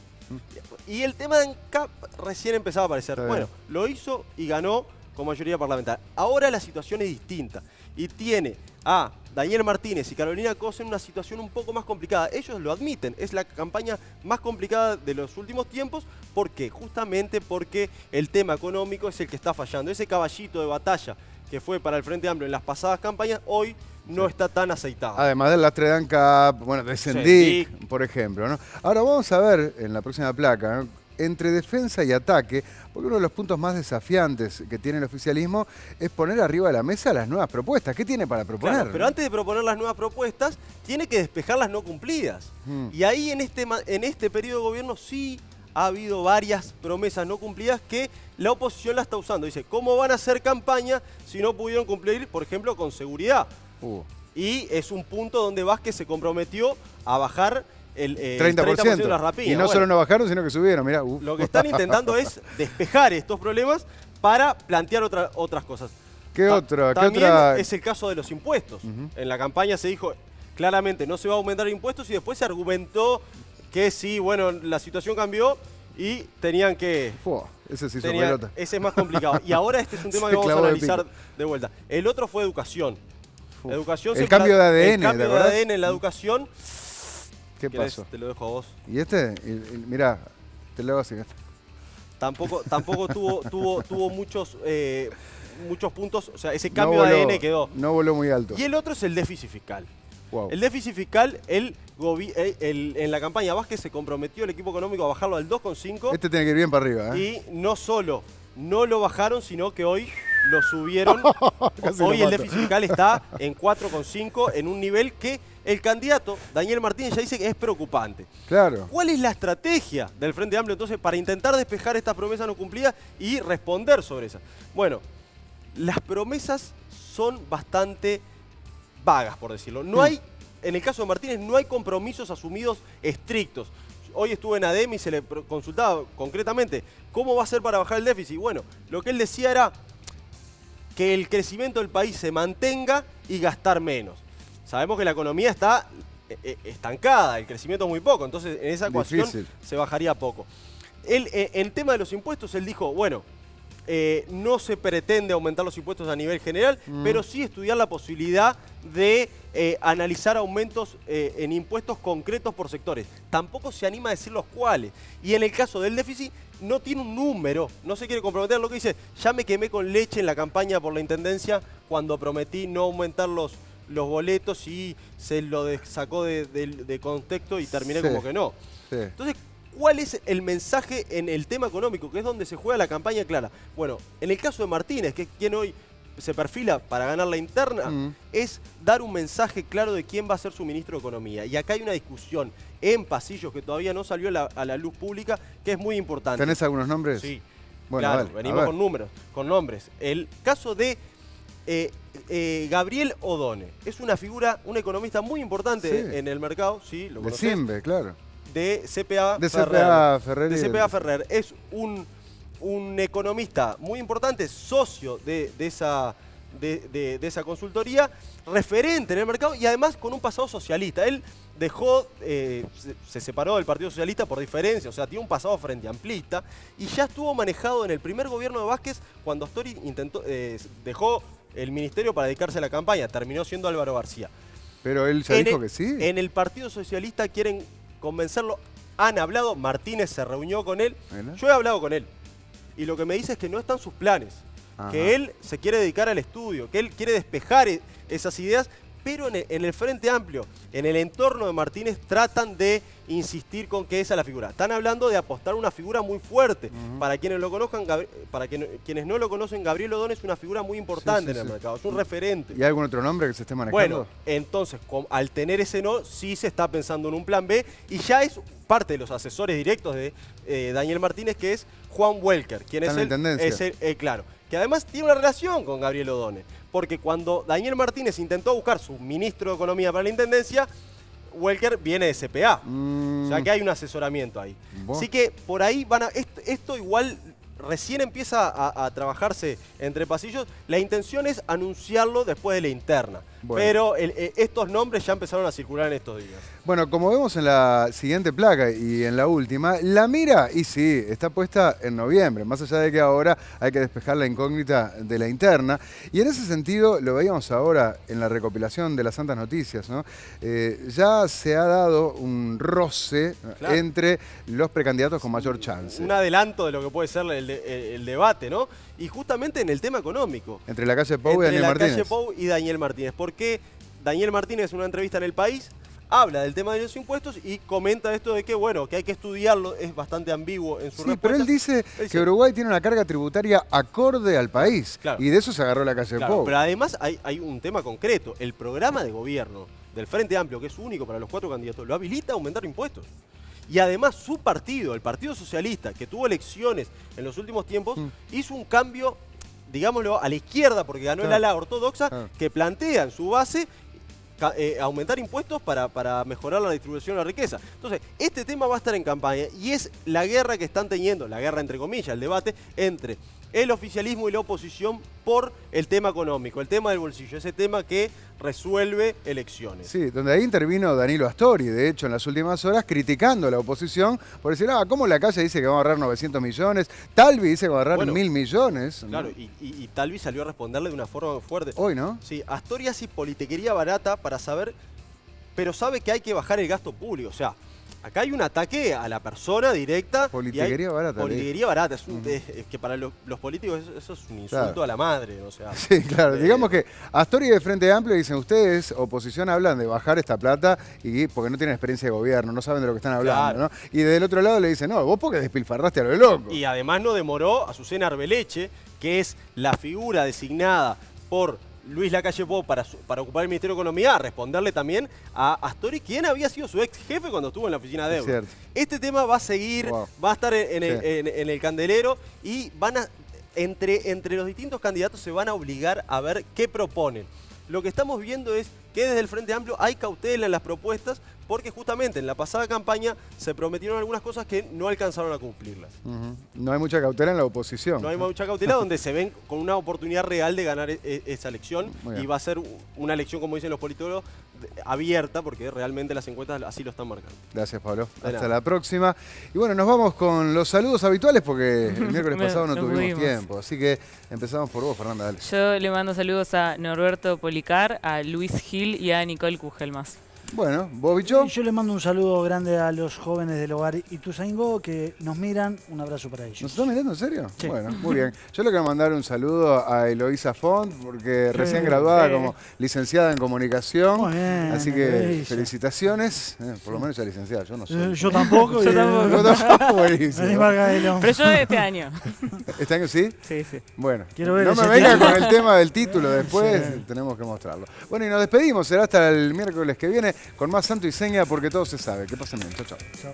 Y el tema de ANCAP recién empezaba a aparecer. Bueno, lo hizo y ganó con mayoría parlamentaria. Ahora la situación es distinta y tiene a Daniel Martínez y Carolina Cose en una situación un poco más complicada. Ellos lo admiten, es la campaña más complicada de los últimos tiempos. ¿Por qué? Justamente porque el tema económico es el que está fallando. Ese caballito de batalla que fue para el Frente Amplio en las pasadas campañas, hoy no está tan aceitado. Además del lastre de ANCAP, bueno, de Sendic, por ejemplo, ¿no? Ahora vamos a ver en la próxima placa, ¿no?, entre defensa y ataque, porque uno de los puntos más desafiantes que tiene el oficialismo es poner arriba de la mesa las nuevas propuestas. ¿Qué tiene para proponer? Claro, pero antes de proponer las nuevas propuestas, tiene que despejar las no cumplidas. Y ahí en este periodo de gobierno sí ha habido varias promesas no cumplidas que la oposición la está usando. Dice, ¿cómo van a hacer campaña si no pudieron cumplir, por ejemplo, con seguridad? Y es un punto donde Vázquez se comprometió a bajar el 30% de las rapiñas. Y no solo no bajaron, sino que subieron. Mirá, lo que están intentando es despejar estos problemas para plantear otras cosas. ¿Qué otra? También es el caso de los impuestos. En la campaña se dijo claramente no se va a aumentar impuestos y después se argumentó que sí, bueno, la situación cambió y tenían que... Ese sí hizo pelota. Ese es más complicado. Y ahora este es un tema que vamos a analizar de vuelta. El otro fue educación. Educación el cambio de ADN, el cambio de ADN en la educación. ¿Qué pasó? Te lo dejo a vos. ¿Y este? Mirá, te lo hago así. Tampoco tuvo muchos puntos, o sea, ese cambio de ADN quedó. No voló muy alto. Y el otro es el déficit fiscal. El déficit fiscal, en la campaña Vázquez se comprometió el equipo económico a bajarlo al 2,5. Este tiene que ir bien para arriba, ¿eh? Y no solo no lo bajaron, sino que hoy lo subieron. Hoy el déficit fiscal está en 4,5, en un nivel que el candidato, Daniel Martínez, ya dice que es preocupante. Claro. ¿Cuál es la estrategia del Frente Amplio entonces para intentar despejar estas promesas no cumplidas y responder sobre esas? Bueno, las promesas son bastante vagas, por decirlo. No hay, en el caso de Martínez, no hay compromisos asumidos estrictos. Hoy estuve en ADEM y se le consultaba concretamente cómo va a ser para bajar el déficit. Bueno, lo que él decía era que el crecimiento del país se mantenga y gastar menos. Sabemos que la economía está estancada, el crecimiento es muy poco, entonces en esa ecuación se bajaría poco. Él, en tema de los impuestos, él dijo, bueno, no se pretende aumentar los impuestos a nivel general, pero sí estudiar la posibilidad de analizar aumentos en impuestos concretos por sectores. Tampoco se anima a decir los cuáles. Y en el caso del déficit, no tiene un número, no se quiere comprometer. Lo que dice, ya me quemé con leche en la campaña por la Intendencia cuando prometí no aumentar los boletos y se lo sacó de contexto y terminé como que no. Entonces, ¿cuál es el mensaje en el tema económico, que es donde se juega la campaña clara? Bueno, en el caso de Martínez, que es quien hoy se perfila para ganar la interna, es dar un mensaje claro de quién va a ser su ministro de Economía. Y acá hay una discusión en pasillos que todavía no salió a la luz pública, que es muy importante. ¿Tenés algunos nombres? Sí. Bueno, claro, venimos con nombres. El caso de Gabriel Odone. Es una figura, un economista muy importante en el mercado. Sí, lo conocés. De Simbe, claro. De CPA Ferrer. De CPA Ferrer. Es un economista muy importante, socio de esa consultoría, referente en el mercado y además con un pasado socialista. Él dejó, se separó del Partido Socialista por diferencia, o sea, tiene un pasado frente amplista y ya estuvo manejado en el primer gobierno de Vázquez cuando Astori dejó el ministerio para dedicarse a la campaña. Terminó siendo Álvaro García. Pero él ya dijo que sí. En el Partido Socialista quieren convencerlo. Han hablado, Martínez se reunió con él. Yo he hablado con él. Y lo que me dice es que no están sus planes. Que él se quiere dedicar al estudio, que él quiere despejar esas ideas pero en el Frente Amplio, en el entorno de Martínez, tratan de insistir con que esa es la figura. Están hablando de apostar una figura muy fuerte. Para quienes lo conozcan, quienes no lo conocen, Gabriel Odón es una figura muy importante en el mercado, es un referente. ¿Y hay algún otro nombre que se esté manejando? Bueno, entonces, al tener ese no, sí se está pensando en un plan B, y ya es parte de los asesores directos de Daniel Martínez, que es Juan Welker, quien es claro, que además tiene una relación con Gabriel Odone, porque cuando Daniel Martínez intentó buscar su ministro de Economía para la Intendencia, Welker viene de CPA, o sea que hay un asesoramiento ahí. Así que por ahí van a... Esto igual recién empieza a trabajarse entre pasillos. La intención es anunciarlo después de la interna. Bueno. Pero estos nombres ya empezaron a circular en estos días. Bueno, como vemos en la siguiente placa y en la última, la mira, y sí, está puesta en noviembre, más allá de que ahora hay que despejar la incógnita de la interna. Y en ese sentido, lo veíamos ahora en la recopilación de las Santas Noticias, ¿no? Ya se ha dado un roce entre los precandidatos con mayor chance. Un adelanto de lo que puede ser el debate, ¿no? Y justamente en el tema económico. Entre la calle Pou y Daniel Martínez. Entre la calle Pou y Daniel Martínez. Porque Daniel Martínez en una entrevista en El País habla del tema de los impuestos y comenta esto de que, bueno, que hay que estudiarlo, es bastante ambiguo en su respuesta. Pero él dice que Uruguay tiene una carga tributaria acorde al país. Claro. Y de eso se agarró la calle Pou. Pero además hay un tema concreto. El programa de gobierno del Frente Amplio, que es único para los 4 candidatos, lo habilita a aumentar impuestos. Y además su partido, el Partido Socialista, que tuvo elecciones en los últimos tiempos, hizo un cambio, digámoslo, a la izquierda, porque ganó el ala ortodoxa, que plantea en su base aumentar impuestos para mejorar la distribución de la riqueza. Entonces, este tema va a estar en campaña y es la guerra que están teniendo, la guerra entre comillas, el debate entre el oficialismo y la oposición por el tema económico, el tema del bolsillo, ese tema que resuelve elecciones. Sí, donde ahí intervino Danilo Astori, de hecho, en las últimas horas, criticando a la oposición por decir, ¿cómo la calle dice que va a ahorrar 900 millones? Talvi dice que va a ahorrar 1.000 millones. Claro, ¿no? y Talvi salió a responderle de una forma muy fuerte. Hoy, ¿no? Sí, Astori hace politiquería barata para saber, pero sabe que hay que bajar el gasto público, o sea, acá hay un ataque a la persona directa. Politiquería barata. Politiquería barata. Es que para los políticos eso es un insulto a la madre. O sea, sí, claro. Digamos que Astori de Frente Amplio dicen, ustedes, oposición, hablan de bajar esta plata y porque no tienen experiencia de gobierno, no saben de lo que están hablando, ¿no? Y del otro lado le dicen, no, vos porque despilfarraste a lo loco. Y además no demoró a Azucena Arbeleche, que es la figura designada por Luis Lacalle Pou para ocupar el Ministerio de Economía, a responderle también a Astori, quien había sido su ex jefe cuando estuvo en la oficina de deuda. Este tema va a seguir, va a estar en el candelero y entre los distintos candidatos se van a obligar a ver qué proponen. Lo que estamos viendo es que desde el Frente Amplio hay cautela en las propuestas porque justamente en la pasada campaña se prometieron algunas cosas que no alcanzaron a cumplirlas. No hay mucha cautela en la oposición. No hay mucha cautela donde se ven con una oportunidad real de ganar esa elección y va a ser una elección, como dicen los politólogos, abierta porque realmente las encuestas así lo están marcando. Gracias, Pablo. Hasta la próxima. Y bueno, nos vamos con los saludos habituales porque el miércoles pasado no tuvimos tiempo. Así que empezamos por vos, Fernanda. Dale. Yo le mando saludos a Norberto Policar, a Luis Gil y a Nicole Kugelmas. Bueno, ¿vos, Bicho? Yo le mando un saludo grande a los jóvenes del hogar Ituzaingó que nos miran. Un abrazo para ellos. ¿Nos están mirando en serio? Sí. Bueno, muy bien. Yo le quiero mandar un saludo a Eloísa Font, porque recién graduada como licenciada en comunicación. Muy bien, así que Eloísa, felicitaciones. Por lo menos ya licenciada, yo no soy. Yo tampoco. Yo tampoco. Buenísimo. Pero yo este año. ¿Este año sí? Sí, sí. Bueno, quiero ver no me venga con el tema del título después, tenemos que mostrarlo. Bueno, y nos despedimos. Será hasta el miércoles que viene con más Santo y Seña porque todo se sabe. Que pasen bien. Chau, chau.